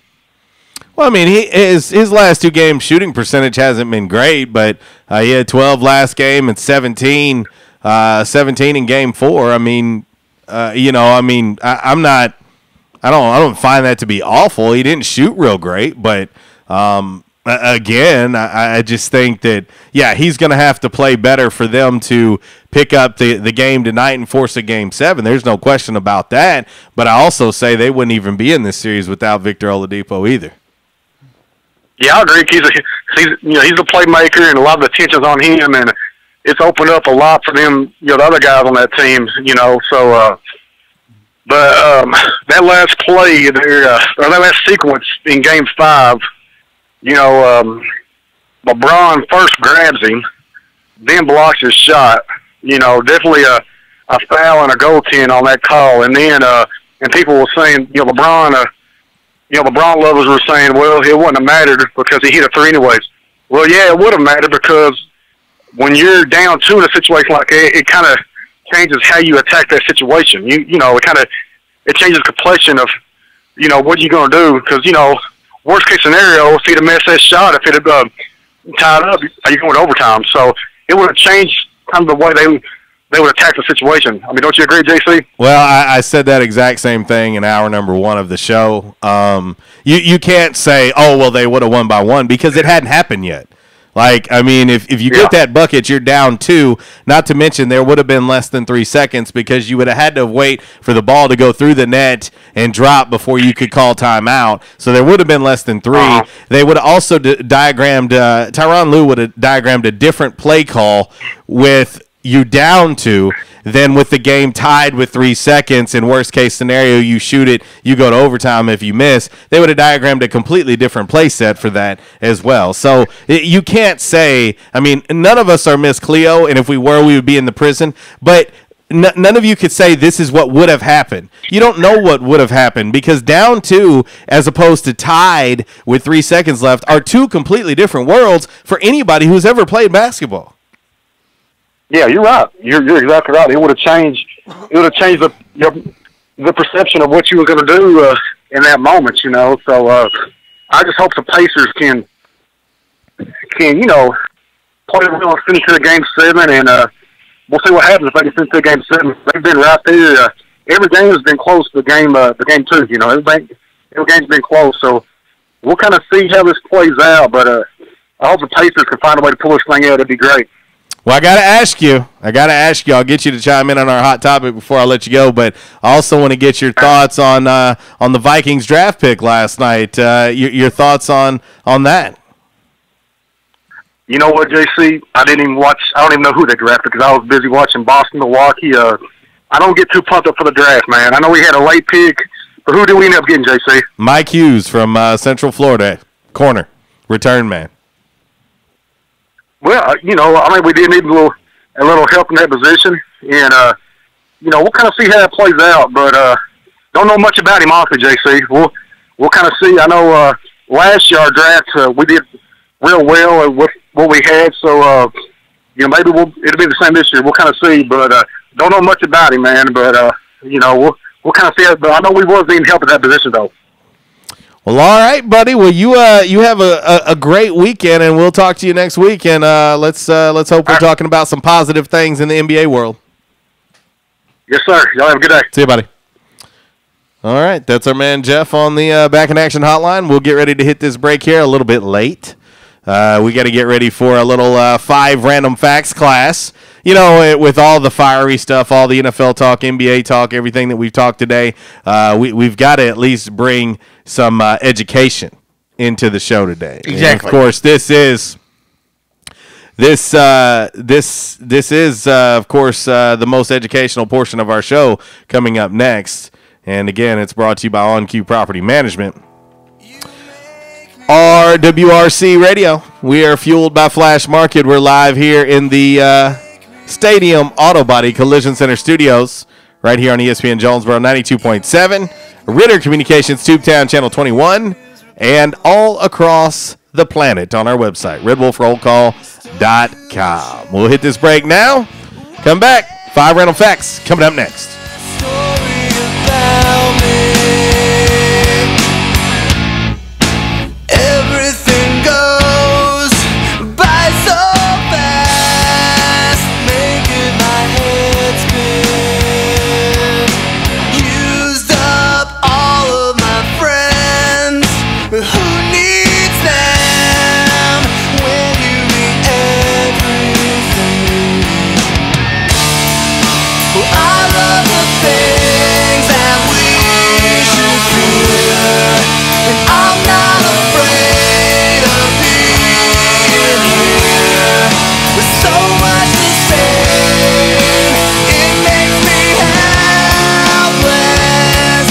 Speaker 11: Well, I mean, his last 2 games shooting percentage hasn't been great, but he had 12 last game and 17 in game 4. I mean, I don't find that to be awful. He didn't shoot real great, but again, I just think that, he's going to have to play better for them to pick up the game tonight and force a game 7. There's no question about that. But I also say they wouldn't even be in this series without Victor Oladipo either.
Speaker 3: Yeah, I agree. He's a playmaker, and a lot of the attention's on him, and it's opened up a lot for them, the other guys on that team, So, but that last play there, or that last sequence in Game 5, LeBron first grabs him, then blocks his shot. Definitely a foul and a goaltend on that call. And then and people were saying, LeBron lovers were saying, well, it wouldn't have mattered because he hit a 3 anyways. Well, yeah, it would have mattered, because when you're down 2 in a situation like that, it kind of changes how you attack that situation. It changes the complexion of, what you're going to do, because, worst case scenario, if he'd have missed that shot, if it had tied up, you're going to overtime. So it would have changed kind of the way they would attack the situation. I mean, don't you agree, JC?
Speaker 11: Well, I said that exact same thing in hour number 1 of the show. You can't say, oh, well, they would have won by 1, because it hadn't happened yet. Like, I mean, if you get that bucket, you're down 2. Not to mention there would have been less than 3 seconds, because you would have had to wait for the ball to go through the net and drop before you could call timeout. So there would have been less than 3. They would have also diagrammed, Tyronn Lue would have diagrammed a different play call with you down 2 than with the game tied with 3 seconds. In worst case scenario, you shoot it, you go to overtime if you miss. They would have diagrammed a completely different play set for that as well. So you can't say, I mean, none of us are Miss Cleo, and if we were, we would be in the prison. But none of you could say this is what would have happened. You don't know what would have happened, because down 2 as opposed to tied with 3 seconds left are 2 completely different worlds for anybody who's ever played basketball.
Speaker 3: Yeah, you're right. You're exactly right. It would have changed. It would have changed the perception of what you were going to do in that moment. So I just hope the Pacers can play well and finish to the game 7, and we'll see what happens if they can finish to game 7. They've been right there. Every game has been close to the game 2. Every game's been close. So we'll kind of see how this plays out. But I hope the Pacers can find a way to pull this thing out. It'd be great.
Speaker 11: Well, I got to ask you. I'll get you to chime in on our hot topic before I let you go, but I also want to get your thoughts on the Vikings draft pick last night. Your thoughts on that?
Speaker 3: You know what, JC? I didn't even watch. I don't even know who they drafted, because I was busy watching Boston, Milwaukee. I don't get too pumped up for the draft, man. I know we had a late pick, but who did we end up getting, JC?
Speaker 11: Mike Hughes from Central Florida, corner, return man.
Speaker 3: Well, we did need a little help in that position, and we'll kind of see how that plays out. But don't know much about him, honestly, JC. We'll kind of see. I know last year our draft we did real well with what we had, so maybe it'll be the same this year. We'll kind of see, but don't know much about him, man. But we'll kind of see it. But I know we was needing help at that position, though.
Speaker 11: Well, all right, buddy. Well, you have a great weekend, and we'll talk to you next week. And let's hope we're talking about some positive things in the NBA world.
Speaker 3: Yes, sir. Y'all have a good day.
Speaker 11: See you, buddy. All right, that's our man Jeff on the Back in Action hotline. We'll get ready to hit this break here a little bit late. We got to get ready for a little 5 random facts class. You know, with all the fiery stuff, all the NFL talk, NBA talk, everything that we've talked today, we've got to at least bring some education into the show today.
Speaker 2: Exactly.
Speaker 11: And of course, this is of course the most educational portion of our show coming up next. And again, it's brought to you by On Cue Property Management. RWRC Radio. We are fueled by Flash Market. We're live here in the Stadium Auto Body Collision Center studios right here on ESPN Jonesboro 92.7, Ritter Communications Tubetown Channel 21, and all across the planet on our website, redwolfrollcall.com. We'll hit this break now. Come back. 5 random facts coming up next.
Speaker 17: Everything goes by so fast, making my head spin. Used up all of my friends, but who needs them when you mean everything? Well, I love the things that we should fear, and I'm not afraid of being here. With so much to say, it makes me helpless.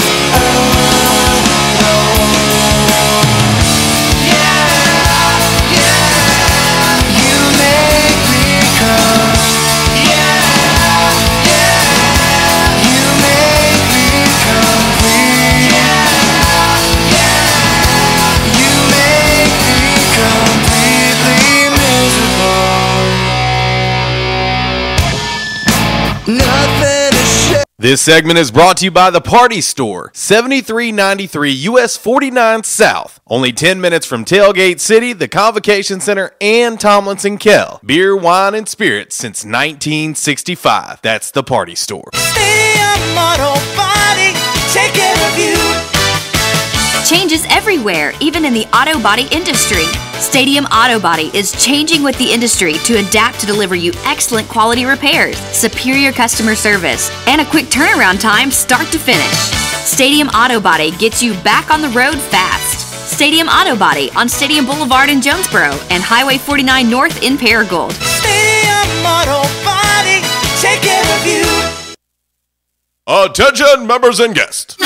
Speaker 17: Yeah, you make me come. Yeah, you make me complete. You make me completely miserable. Nothing to share.
Speaker 21: This segment is brought to you by The Party Store, 7393 US 49 South. Only 10 minutes from Tailgate City, the Convocation Center, and Tomlinson Kell. Beer, wine, and spirits since 1965. That's The Party Store.
Speaker 17: Stadium Auto Body, take care of you.
Speaker 6: Changes everywhere, even in the auto body industry. Stadium Auto Body is changing with the industry to adapt to deliver you excellent quality repairs, superior customer service, and a quick turnaround time start to finish. Stadium Auto Body gets you back on the road fast. Stadium Auto Body on Stadium Boulevard in Jonesboro and Highway 49 North in Paragould.
Speaker 17: Stadium Auto Body, take care of you.
Speaker 21: Attention, members and guests.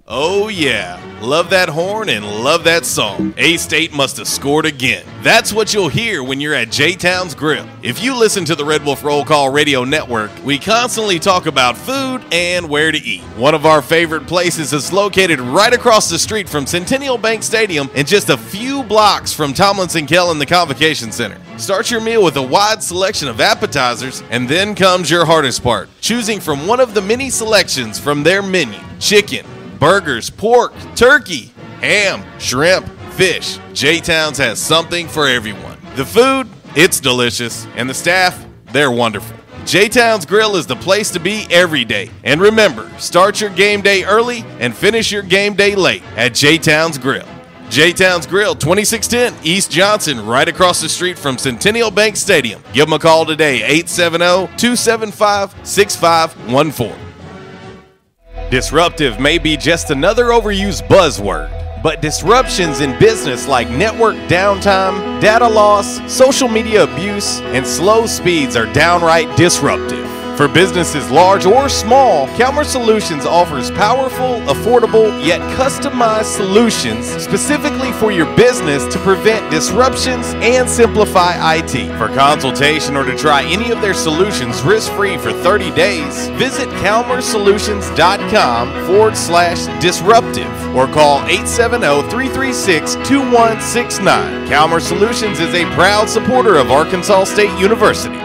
Speaker 21: Oh yeah, love that horn and love that song. A-State must have scored again. That's what you'll hear when you're at J-Town's Grill. If you listen to the Red Wolf Roll Call Radio Network, we constantly talk about food and where to eat. One of our favorite places is located right across the street from Centennial Bank Stadium and just a few blocks from Tomlinson Kell and the Convocation Center. Start your meal with a wide selection of appetizers, and then comes your hardest part, choosing from one of the many selections from their menu. Chicken, burgers, pork, turkey, ham, shrimp, fish. J-Town's has something for everyone. The food, it's delicious, and the staff, they're wonderful. J-Town's Grill is the place to be every day. And remember, start your game day early and finish your game day late at J-Town's Grill. J-Town's Grill, 2610 East Johnson, right across the street from Centennial Bank Stadium. Give them a call today, 870-275-6514. Disruptive may be just another overused buzzword, but disruptions in business like network downtime, data loss, social media abuse, and slow speeds are downright disruptive. For businesses large or small, Calmer Solutions offers powerful, affordable, yet customized solutions specifically for your business to prevent disruptions and simplify IT. For consultation or to try any of their solutions risk-free for 30 days, visit calmersolutions.com/disruptive or call 870-336-2169. Calmer Solutions is a proud supporter of Arkansas State University.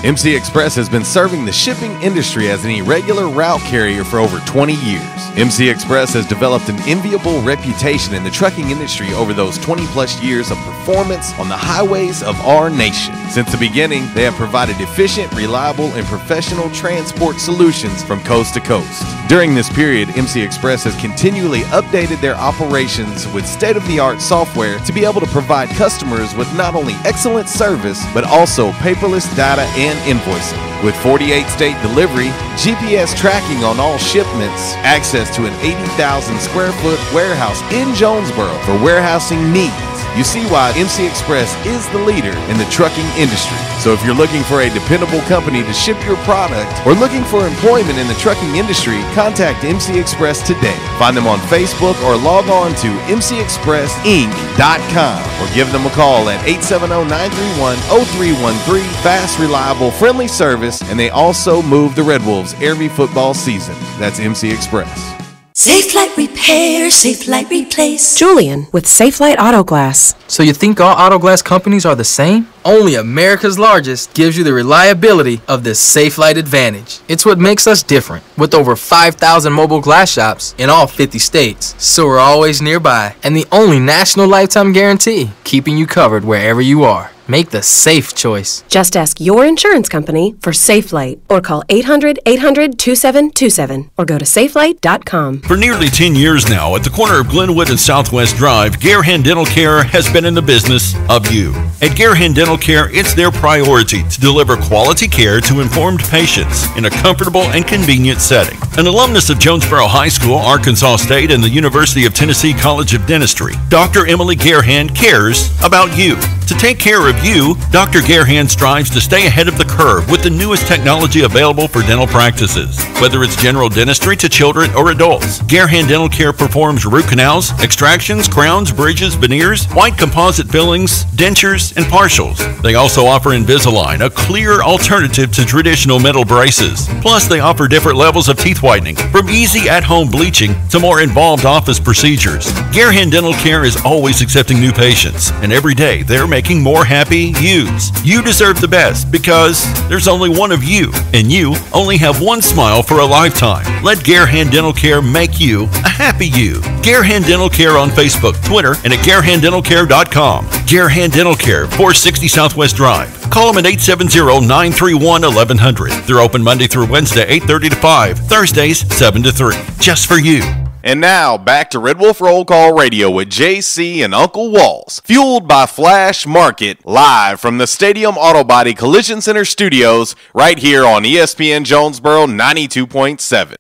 Speaker 21: MC Express has been serving the shipping industry as an irregular route carrier for over 20 years. MC Express has developed an enviable reputation in the trucking industry over those 20-plus years of performance on the highways of our nation. Since the beginning, they have provided efficient, reliable, and professional transport solutions from coast to coast. During this period, MC Express has continually updated their operations with state-of-the-art software to be able to provide customers with not only excellent service, but also paperless data and invoicing. With 48-state delivery, GPS tracking on all shipments, access to an 80,000 square foot warehouse in Jonesboro for warehousing needs, you see why MC Express is the leader in the trucking industry. So if you're looking for a dependable company to ship your product or looking for employment in the trucking industry, contact MC Express today. Find them on Facebook or log on to mcexpressinc.com or give them a call at 870-931-0313. Fast, reliable, friendly service, and they also move the Red Wolves every football season. That's MC Express.
Speaker 12: Safe Light Repair, Safe Light Replace.
Speaker 13: Julian with Safe Light Auto Glass.
Speaker 14: So you think all auto glass companies are the same? Only America's largest gives you the reliability of this Safe Light advantage. It's what makes us different, with over 5,000 mobile glass shops in all 50 states. So we're always nearby, and the only national lifetime guarantee, keeping you covered wherever you are. Make the safe choice.
Speaker 13: Just ask your insurance company for Safe Light or call 800-800-2727 or go to safelight.com.
Speaker 15: For nearly 10 years now, at the corner of Glenwood and Southwest Drive, Garehan Dental Care has been in the business of you. At Garehan Dental Care, it's their priority to deliver quality care to informed patients in a comfortable and convenient setting. An alumnus of Jonesboro High School, Arkansas State, and the University of Tennessee College of Dentistry, Dr. Emily Garehan cares about you. To take care of you, Dr. Garehan strives to stay ahead of the curve with the newest technology available for dental practices. Whether it's general dentistry to children or adults, Garehan Dental Care performs root canals, extractions, crowns, bridges, veneers, white composite fillings, dentures, and partials. They also offer Invisalign, a clear alternative to traditional metal braces. Plus, they offer different levels of teeth whitening, from easy at-home bleaching to more involved office procedures. Garehan Dental Care is always accepting new patients, and every day they're making more happy yous. You deserve the best because there's only one of you, and you only have one smile for a lifetime. Let Garehan Dental Care make you a happy you. Garehan Dental Care on Facebook, Twitter, and at GarehanDentalCare.com. Garehan Dental Care, 460 Southwest Drive. Call them at 870-931-1100. They're open Monday through Wednesday, 8:30 to 5, Thursdays, 7 to 3. Just for you.
Speaker 21: And now, back to Red Wolf Roll Call Radio with JC and Uncle Walls, fueled by Flash Market, live from the Stadium Auto Body Collision Center studios, right here on ESPN Jonesboro 92.7.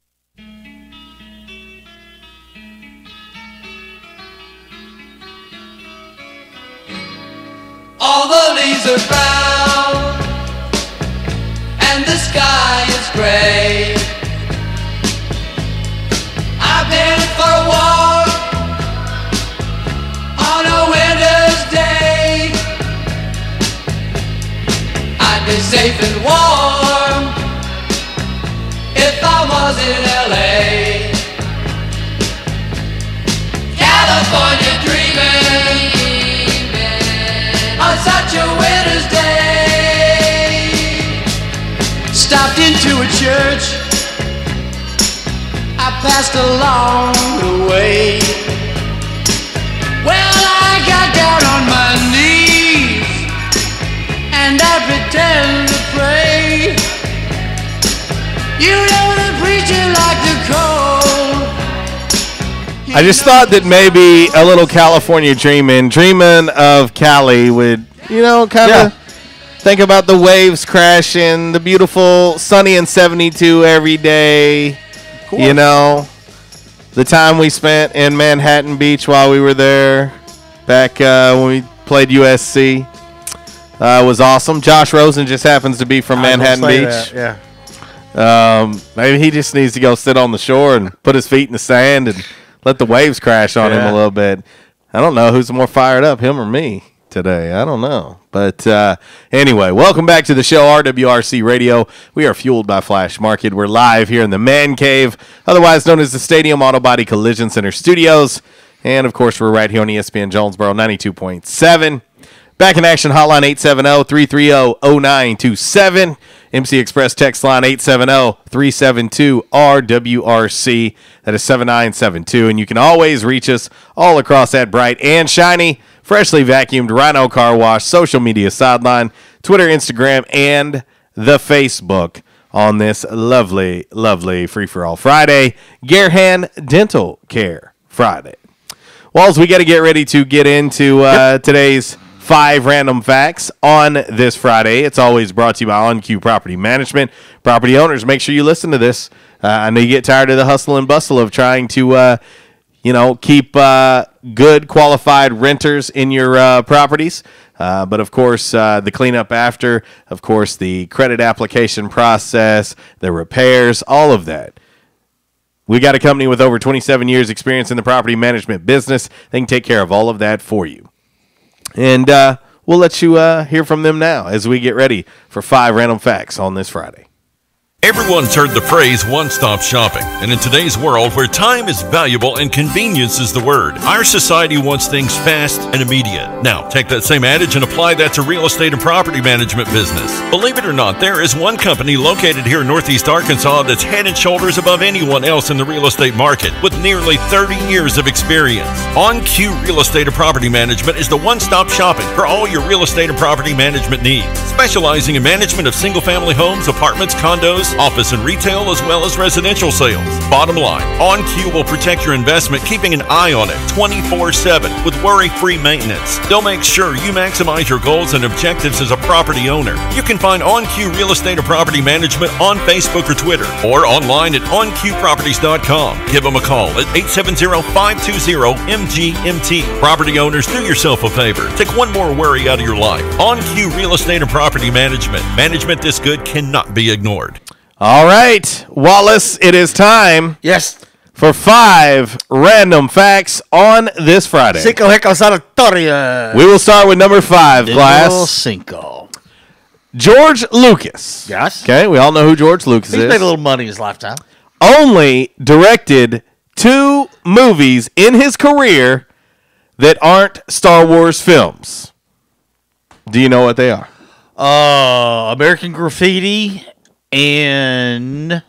Speaker 17: All the leaves are brown and the sky is gray. I've been for a walk on a winter's day. I'd be safe and warm if I was in LA. California dreaming on such a winter's day. Stopped into a church I passed along the way. Well, I got down on my knees and I pretend to pray. You know the preacher liked the cold.
Speaker 21: I just thought that maybe a little California dreaming of Cali would, kind of think about the waves crashing, the beautiful sunny and 72 every day. The time we spent in Manhattan Beach while we were there back when we played USC was awesome. Josh Rosen just happens to be from Manhattan Beach. Maybe he just needs to go sit on the shore and put his feet in the sand and let the waves crash on him a little bit. I don't know who's more fired up, him or me today. I don't know. But anyway, welcome back to the show, RWRC Radio. We are fueled by Flash Market. We're live here in the Man Cave, otherwise known as the Stadium Auto Body Collision Center studios. And, of course, we're right here on ESPN Jonesboro 92.7.
Speaker 11: Back in Action hotline 870-330-0927. MC Express text line 870-372-RWRC. That is 7972. And you can always reach us all across that bright and shiny, freshly vacuumed Rhino Car Wash social media sideline, Twitter, Instagram, and the Facebook on this lovely, lovely Free-for-All Friday, Garehan Dental Care Friday. Walls, we got to get ready to get into today's 5 random facts on this Friday. It's always brought to you by On-Q Property Management. Property owners, make sure you listen to this. I know you get tired of the hustle and bustle of trying to, keep good qualified renters in your properties. But, of course, the cleanup after, of course, the credit application process, the repairs, all of that. We got a company with over 27 years experience in the property management business. They can take care of all of that for you. And we'll let you hear from them now as we get ready for 5 random facts on this Friday.
Speaker 15: Everyone's heard the phrase one-stop shopping, and in today's world where time is valuable and convenience is the word, our society wants things fast and immediate. Now, take that same adage and apply that to real estate and property management business. Believe it or not, there is one company located here in Northeast Arkansas that's head and shoulders above anyone else in the real estate market with nearly 30 years of experience. On-Q Real Estate and Property Management is the one-stop shopping for all your real estate and property management needs, specializing in management of single-family homes, apartments, condos, office and retail, as well as residential sales. Bottom line, On-Q will protect your investment, keeping an eye on it 24/7 with worry-free maintenance. They'll make sure you maximize your goals and objectives as a property owner. You can find On-Q Real Estate and Property Management on Facebook or Twitter, or online at onqproperties.com. Give them a call at 870-520-MGMT. Property owners, do yourself a favor. Take one more worry out of your life. On-Q Real Estate and Property Management. Management this good cannot be ignored.
Speaker 11: All right, Wallace, it is time.
Speaker 2: Yes.
Speaker 11: For 5 random facts on this Friday.
Speaker 2: Cinco Hecos Aleatoria.
Speaker 11: We will start with number 5, Glass.
Speaker 2: Cinco.
Speaker 11: George Lucas.
Speaker 2: Yes.
Speaker 11: Okay, we all know who George Lucas is.
Speaker 2: He's made a little money in his lifetime.
Speaker 11: Only directed 2 movies in his career that aren't Star Wars films. Do you know what they are?
Speaker 2: American Graffiti and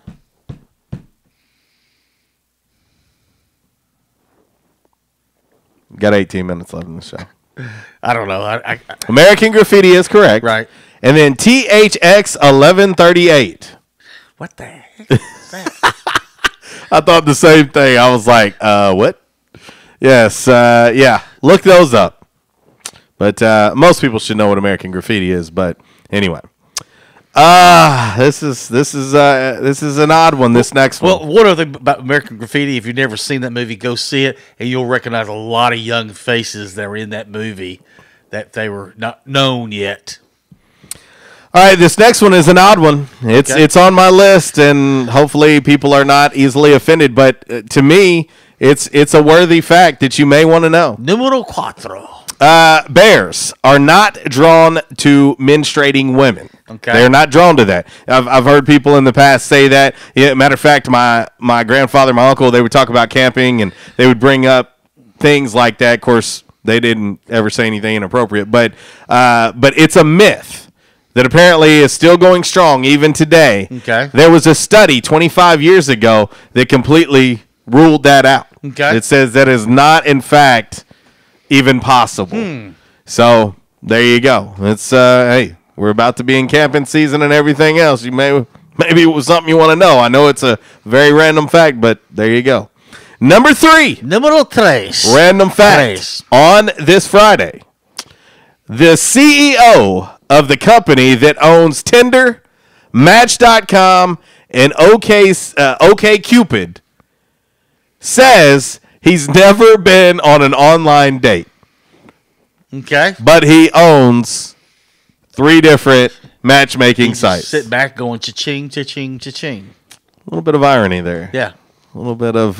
Speaker 11: got 18 minutes left in the show.
Speaker 2: I don't know.
Speaker 11: American Graffiti is correct.
Speaker 2: Right.
Speaker 11: And then THX 1138.
Speaker 2: What the heck is that?
Speaker 11: I thought the same thing. I was like, what? Yes, yeah. Look those up. But most people should know what American Graffiti is, but anyway. This is an odd one. This next one.
Speaker 2: Well, one other thing about American Graffiti, if you've never seen that movie, go see it, and you'll recognize a lot of young faces that were in that movie that they were not known yet.
Speaker 11: All right, this next one is an odd one. It's on my list, and hopefully people are not easily offended. But to me, it's a worthy fact that you may want to know.
Speaker 2: Numero cuatro.
Speaker 11: Bears are not drawn to menstruating women.
Speaker 2: Okay.
Speaker 11: They're not drawn to that. I've heard people in the past say that. Yeah, matter of fact, my grandfather, my uncle, they would talk about camping, and they would bring up things like that. Of course, they didn't ever say anything inappropriate, but it's a myth that apparently is still going strong even today.
Speaker 2: Okay.
Speaker 11: There was a study 25 years ago that completely ruled that out.
Speaker 2: Okay.
Speaker 11: It says that is not, in fact, even possible. So there you go. It's hey, we're about to be in camping season and everything else. Maybe it was something you want to know. I know it's a very random fact, but there you go. Number 3.
Speaker 2: Numero tres.
Speaker 11: Random fact on this Friday. The CEO of the company that owns Tinder, Match.com, and OkCupid says he's never been on an online date.
Speaker 2: Okay.
Speaker 11: But he owns 3 different matchmaking sites.
Speaker 2: Sit back going cha-ching, cha-ching, cha-ching.
Speaker 11: A little bit of irony there.
Speaker 2: Yeah.
Speaker 11: A little bit of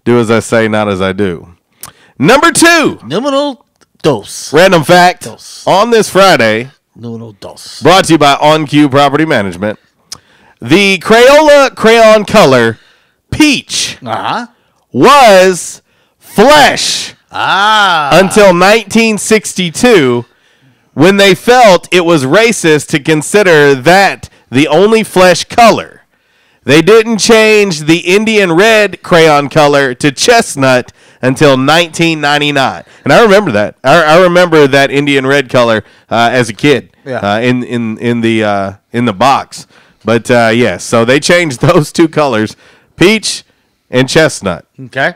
Speaker 11: do as I say, not as I do. Number 2.
Speaker 2: Numero dos.
Speaker 11: Random fact on this Friday.
Speaker 2: Numero dos.
Speaker 11: Brought to you by On-Q Property Management. The Crayola crayon color peach was flesh until 1962, when they felt it was racist to consider that the only flesh color. They didn't change the Indian red crayon color to chestnut until 1999. And I remember that. I remember that Indian red color as a kid in the box. But, yes, so they changed those two colors, peach and chestnut.
Speaker 2: Okay.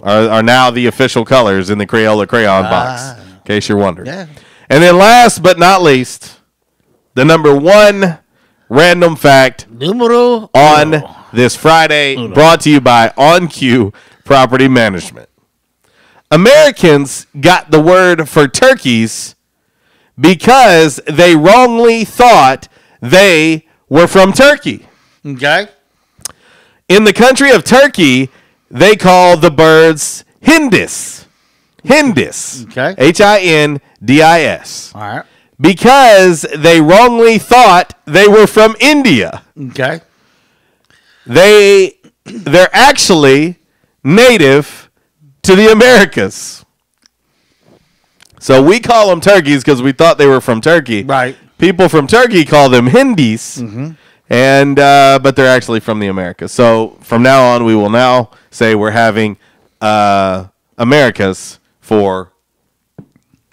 Speaker 11: Are now the official colors in the Crayola crayon box, in case you're wondering.
Speaker 2: Yeah.
Speaker 11: And then last but not least, the number one random fact on this Friday, brought to you by On Cue Property Management. Americans got the word for turkeys because they wrongly thought they were from Turkey.
Speaker 2: Okay.
Speaker 11: In the country of Turkey, they call the birds hindis. Hindis.
Speaker 2: Okay.
Speaker 11: Hindis.
Speaker 2: All right.
Speaker 11: Because they wrongly thought they were from India.
Speaker 2: Okay.
Speaker 11: They're actually native to the Americas. So we call them turkeys because we thought they were from Turkey.
Speaker 2: Right.
Speaker 11: People from Turkey call them Hindis.
Speaker 2: Mm-hmm.
Speaker 11: And but they're actually from the Americas. So from now on, we will now say we're having Americas for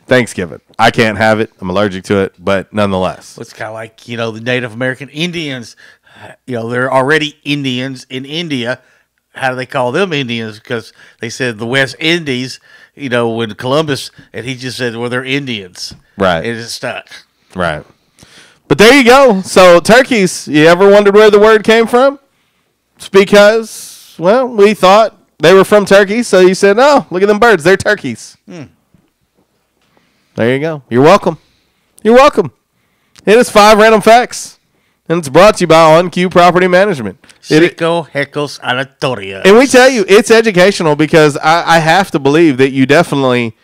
Speaker 11: Thanksgiving. I can't have it. I'm allergic to it, but nonetheless.
Speaker 2: It's kind of like, the Native American Indians. They're already Indians in India. How do they call them Indians? Because they said the West Indies, when Columbus, and he just said, well, they're Indians.
Speaker 11: Right.
Speaker 2: It is stuck.
Speaker 11: Right. But there you go. So turkeys, you ever wondered where the word came from? It's because, well, we thought they were from Turkey, so you said, oh, look at them birds. They're turkeys. There you go. You're welcome. You're welcome. It is 5 random facts, and it's brought to you by On Cue Property Management.
Speaker 2: Chico Heckles Anatorias.
Speaker 11: And we tell you, it's educational because I have to believe that you definitely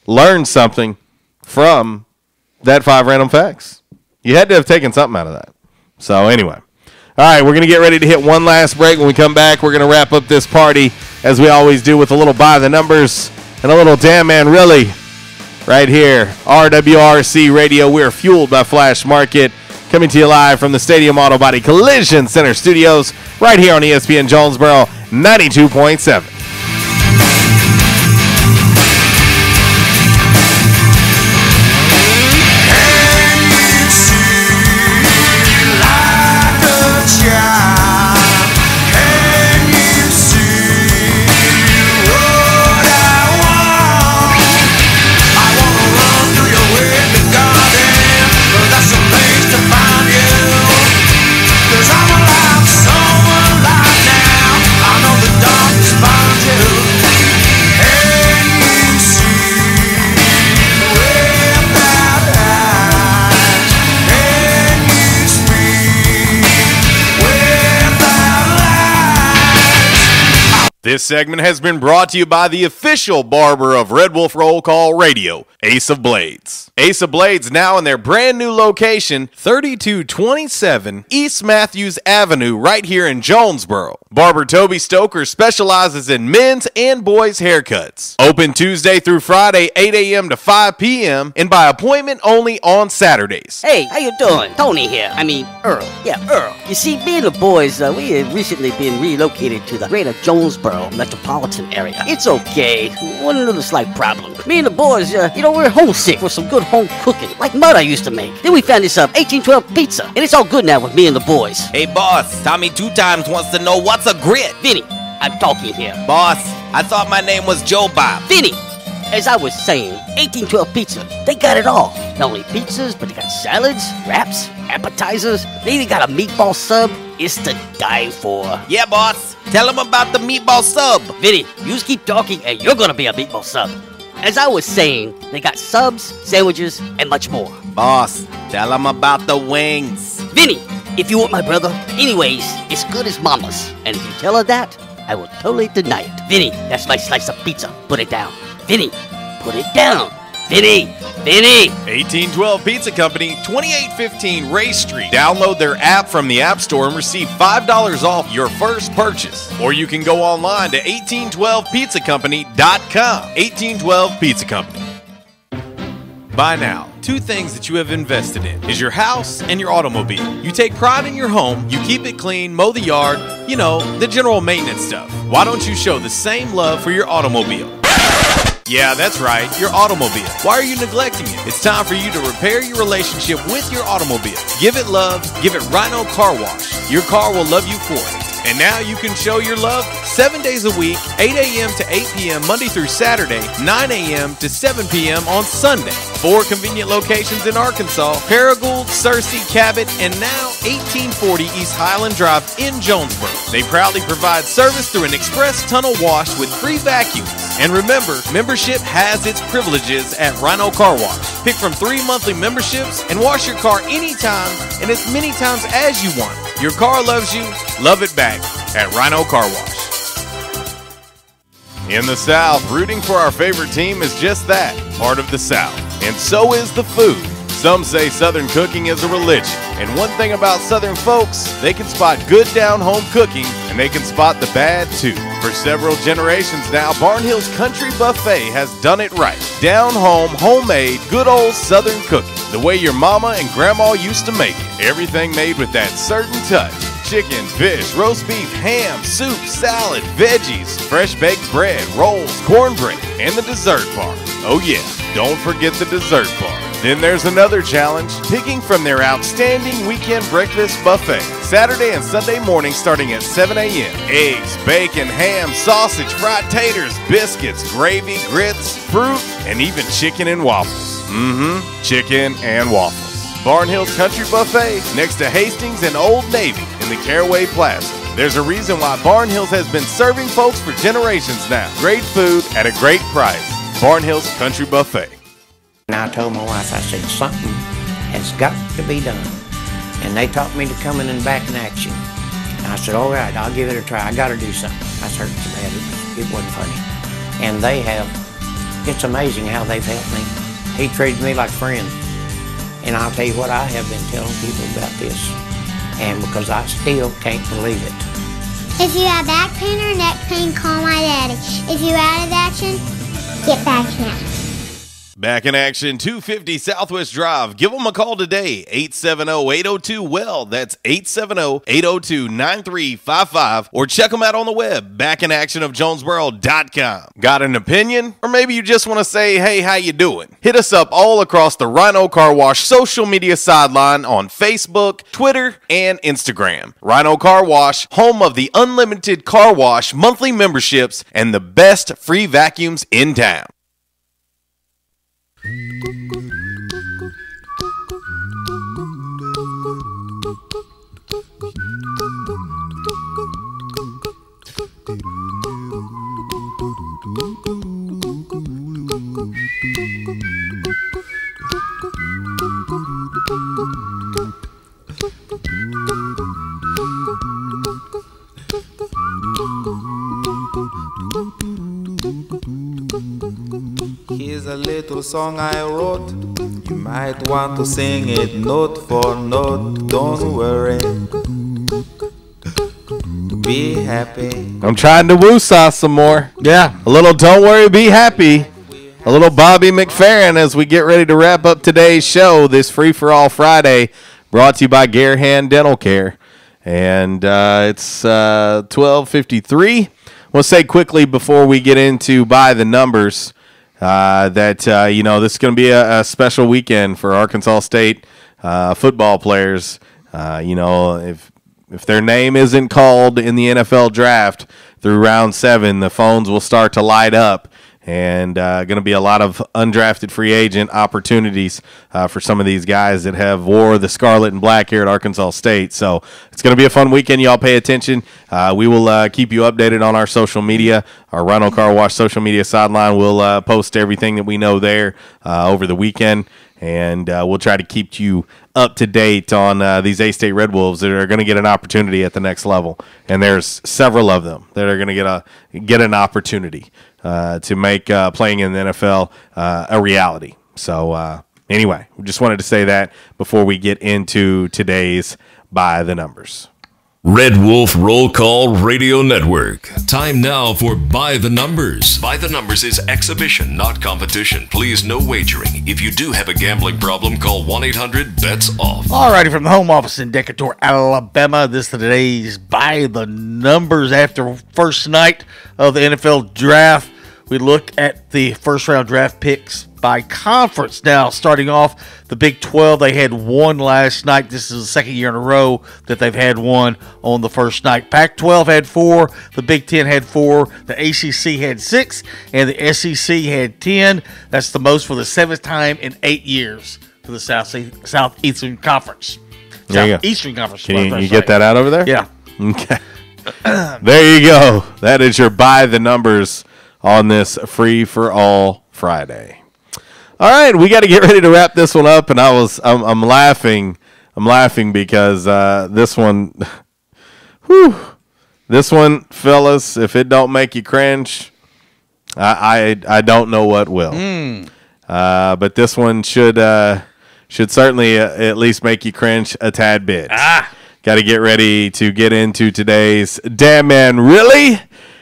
Speaker 11: learned something from that 5 random facts. You had to have taken something out of that. So anyway. All right, we're going to get ready to hit one last break. When we come back, we're going to wrap up this party, as we always do, with a little By the Numbers and a little Damn Man Really. Right here, RWRC Radio. We're fueled by Flash Market. Coming to you live from the Stadium Auto Body Collision Center Studios, right here on ESPN Jonesboro 92.7. This segment has been brought to you by the official barber of Red Wolf Roll Call Radio, Ace of Blades. Ace of Blades now in their brand new location, 3227 East Matthews Avenue, right here in Jonesboro. Barber Toby Stoker specializes in men's and boys' haircuts. Open Tuesday through Friday, 8 a.m. to 5 p.m. and by appointment only on Saturdays.
Speaker 20: Hey, how you doing? Tony here. Earl. Yeah, Earl. You see, me and the boys, we have recently been relocated to the greater Jonesboro metropolitan area. It's okay. One little slight problem. Me and the boys, we're homesick for some good home cooking, like Mother used to make. Then we found this 1812 pizza, and it's all good now with me and the boys.
Speaker 8: Hey, boss, Tommy 2 Times wants to know what's a grit.
Speaker 20: Vinny, I'm talking here.
Speaker 8: Boss, I thought my name was Joe Bob.
Speaker 20: Vinny, as I was saying, 1812 Pizza, they got it all. Not only pizzas, but they got salads, wraps, appetizers. They even got a meatball sub. It's to die for.
Speaker 8: Yeah, boss. Tell them about the meatball sub.
Speaker 20: Vinny, you just keep talking and you're gonna be a meatball sub. As I was saying, they got subs, sandwiches, and much more.
Speaker 8: Boss, tell them about the wings.
Speaker 20: Vinny, if you want my brother, anyways, it's good as mama's. And if you tell her that, I will totally deny it. Vinny, that's my slice of pizza. Put it down. Vinny, put it down. Vinny!
Speaker 11: 1812 Pizza Company, 2815 Ray Street. Download their app from the App Store and receive $5 off your first purchase. Or you can go online to 1812pizzacompany.com. 1812 Pizza Company. By now,
Speaker 21: two things that you have invested in is your house and your automobile. You take pride in your home, you keep it clean, mow the yard, you know, the general maintenance stuff. Why don't you show the same love for your automobile? Yeah, that's right, your automobile. Why are you neglecting it? It's time for you to repair your relationship with your automobile. Give it love, give it Rhino Car Wash. Your car will love you for it. And now you can show your love 7 days a week, 8 a.m. to 8 p.m. Monday through Saturday, 9 a.m. to 7 p.m. on Sunday. 4 convenient locations in Arkansas: Paragould, Searcy, Cabot, and now 1840 East Highland Drive in Jonesboro. They proudly provide service through an express tunnel wash with free vacuums. And remember, membership has its privileges at Rhino Car Wash. Pick from 3 monthly memberships and wash your car anytime and as many times as you want. Your car loves you, love it back at Rhino Car Wash. In the South, rooting for our favorite team is just that, part of the South. And so is the food. Some say Southern cooking is a religion. And one thing about Southern folks, they can spot good down-home cooking, and they can spot the bad too. For several generations now, Barnhill's Country Buffet has done it right. Down-home, homemade, good old Southern cooking. The way your mama and grandma used to make it. Everything made with that certain touch. Chicken, fish, roast beef, ham, soup, salad, veggies, fresh baked bread, rolls, cornbread, and the dessert bar. Oh yeah, don't forget the dessert bar. Then there's another challenge, picking from their outstanding weekend breakfast buffet. Saturday and Sunday morning starting at 7 a.m. Eggs, bacon, ham, sausage, fried taters, biscuits, gravy, grits, fruit, and even chicken and waffles. Chicken and waffles. Barnhill's Country Buffet next to Hastings and Old Navy in the Caraway Plaza. There's a reason why Barnhill's has been serving folks for generations now. Great food at a great price. Barnhill's Country Buffet.
Speaker 22: And I told my wife, I said, something has got to be done. And they taught me to come in and back in action. And I said, all right, I'll give it a try. I got to do something. I was hurting so bad, it wasn't funny. And they have, it's amazing how they've helped me. He treated me like a friend. And I'll tell you what, I have been telling people about this. And because I still can't believe it.
Speaker 4: If you have back pain or neck pain, call my daddy. If you're out of action, get back now.
Speaker 21: Back in action, 250 Southwest Drive. Give them a call today, 870-802-WELL. That's 870-802-9355. Or check them out on the web, backinactionofjonesboro.com. Got an opinion? Or maybe you just want to say, hey, how you doing? Hit us up all across the Rhino Car Wash social media sideline on Facebook, Twitter, and Instagram. Rhino Car Wash, home of the unlimited car wash monthly memberships and the best free vacuums in town.
Speaker 9: Here's a little song I wrote. You might want to sing it note for note. Don't worry. Be happy.
Speaker 11: I'm trying to woosah some more.
Speaker 2: Yeah.
Speaker 11: A little don't worry, be happy. A little Bobby McFerrin as we get ready to wrap up today's show, this Free for All Friday, brought to you by Garehan Dental Care. And it's 12:53. We'll say quickly before we get into By the Numbers that, this is going to be a special weekend for Arkansas State football players. If their name isn't called in the NFL draft through round 7, the phones will start to light up. And going to be a lot of undrafted free agent opportunities for some of these guys that have wore the scarlet and black here at Arkansas State. So it's going to be a fun weekend. Y'all pay attention. We will keep you updated on our social media. Our Rhino Car Wash social media sideline will post everything that we know there over the weekend. And we'll try to keep you up to date on these A-State Red Wolves that are going to get an opportunity at the next level. And there's several of them that are going to get an opportunity to make playing in the NFL a reality. So anyway, we just wanted to say that before we get into today's By the Numbers.
Speaker 7: Red Wolf Roll Call Radio Network. Time now for By the Numbers. By the Numbers is exhibition, not competition. Please, no wagering. If you do have a gambling problem, call 1-800-BETS-OFF.
Speaker 2: Alrighty, from the home office in Decatur, Alabama, this is today's By the Numbers. After first night of the NFL draft, we look at the first round draft picks by conference. Now, starting off, the Big 12, they had one last night. This is the second year in a row that they've had one on the first night. Pac-12 had 4, the Big 10 had 4, the ACC had 6, and the SEC had 10. That's the most for the 7th time in 8 years for the Southeastern Conference. Southeastern Conference.
Speaker 11: Can you get that out over there?
Speaker 2: Yeah.
Speaker 11: Okay. There you go. That is your By the Numbers on this free-for-all Friday. All right, we got to get ready to wrap this one up, and I'm laughing. I'm laughing because this one, fellas, if it don't make you cringe, I don't know what will. But this one should certainly at least make you cringe a tad bit. Got to get ready to get into today's Damn Man Really,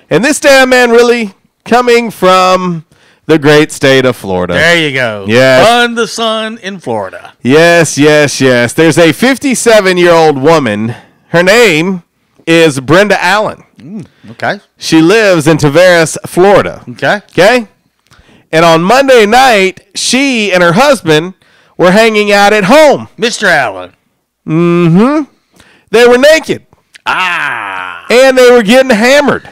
Speaker 11: and this Damn Man Really coming from the great state of Florida.
Speaker 2: There you go.
Speaker 11: Yes.
Speaker 2: Fun the sun in Florida.
Speaker 11: Yes. There's a 57-year-old woman. Her name is Brenda Allen.
Speaker 2: Okay.
Speaker 11: She lives in Tavares, Florida. Okay. And on Monday night, she and her husband were hanging out at home.
Speaker 2: Mr. Allen.
Speaker 11: They were naked. And they were getting hammered.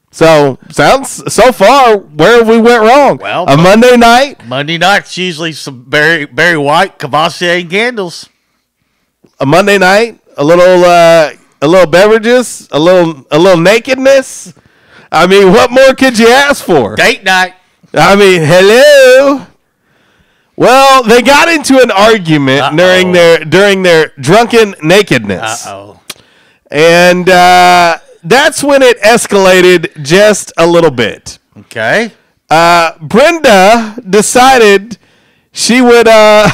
Speaker 11: So, sounds so far where we went wrong.
Speaker 2: Well,
Speaker 11: Monday night.
Speaker 2: Monday night's usually some Barry White, Cavassier, and candles.
Speaker 11: A Monday night, a little beverages, a little nakedness. I mean, what more could you ask for?
Speaker 2: Date night.
Speaker 11: I mean, hello. Well, they got into an argument during their drunken nakedness. And that's when it escalated just a little bit.
Speaker 2: Okay.
Speaker 11: Brenda decided she would and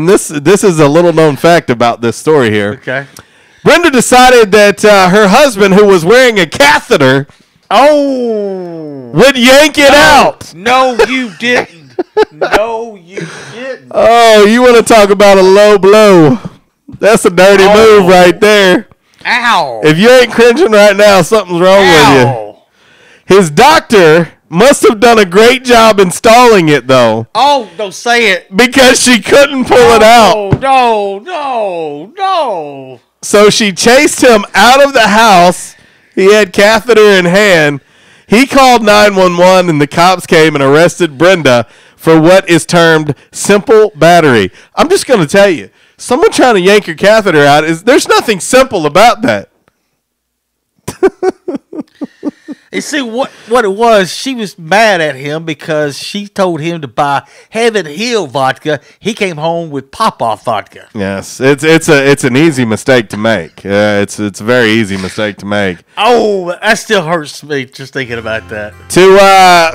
Speaker 11: this is a little known fact about this story here.
Speaker 2: Okay.
Speaker 11: Brenda decided that her husband, who was wearing a catheter, would yank it out.
Speaker 2: No, you didn't. No, you didn't.
Speaker 11: Oh, you want to talk about a low blow? That's a dirty move right there.
Speaker 2: Ow.
Speaker 11: If you ain't cringing right now, something's wrong with you. His doctor must have done a great job installing it, though.
Speaker 2: Oh, don't say it.
Speaker 11: Because she couldn't pull it out.
Speaker 2: No.
Speaker 11: So she chased him out of the house. He had catheter in hand. He called 911, and the cops came and arrested Brenda for what is termed simple battery. I'm just going to tell you, someone trying to yank your catheter out, there's nothing simple about that.
Speaker 2: You see, what it was, she was mad at him because she told him to buy Heaven Hill vodka. He came home with Pop-Off vodka.
Speaker 11: Yes, it's an easy mistake to make. It's a very easy mistake to make.
Speaker 2: Oh, that still hurts me just thinking about that.
Speaker 11: To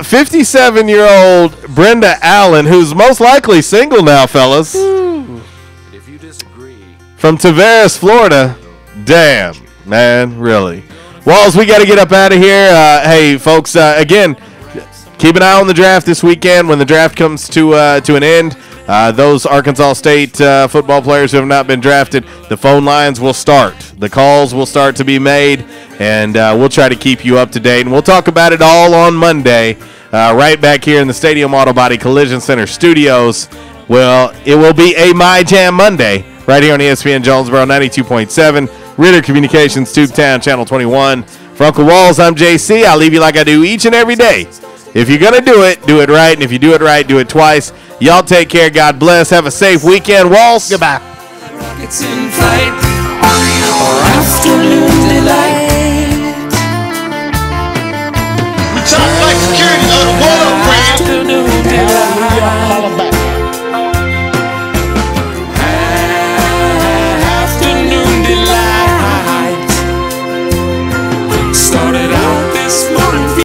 Speaker 11: 57-year-old Brenda Allen, who's most likely single now, fellas.
Speaker 9: If you disagree,
Speaker 11: from Tavares, Florida. Damn, man, really. Walls, we got to get up out of here. Hey, folks, again, keep an eye on the draft this weekend. When the draft comes to an end, those Arkansas State football players who have not been drafted, the phone lines will start. The calls will start to be made, and we'll try to keep you up to date. And we'll talk about it all on Monday, right back here in the Stadium Auto Body Collision Center studios. Well, it will be a My Jam Monday right here on ESPN Jonesboro 92.7. Ritter Communications Tubetown, Channel 21. For Uncle Walls, I'm JC. I'll leave you like I do each and every day. If you're going to do it right. And if you do it right, do it twice. Y'all take care. God bless. Have a safe weekend. Walls.
Speaker 2: Goodbye.
Speaker 17: Rockets in flight.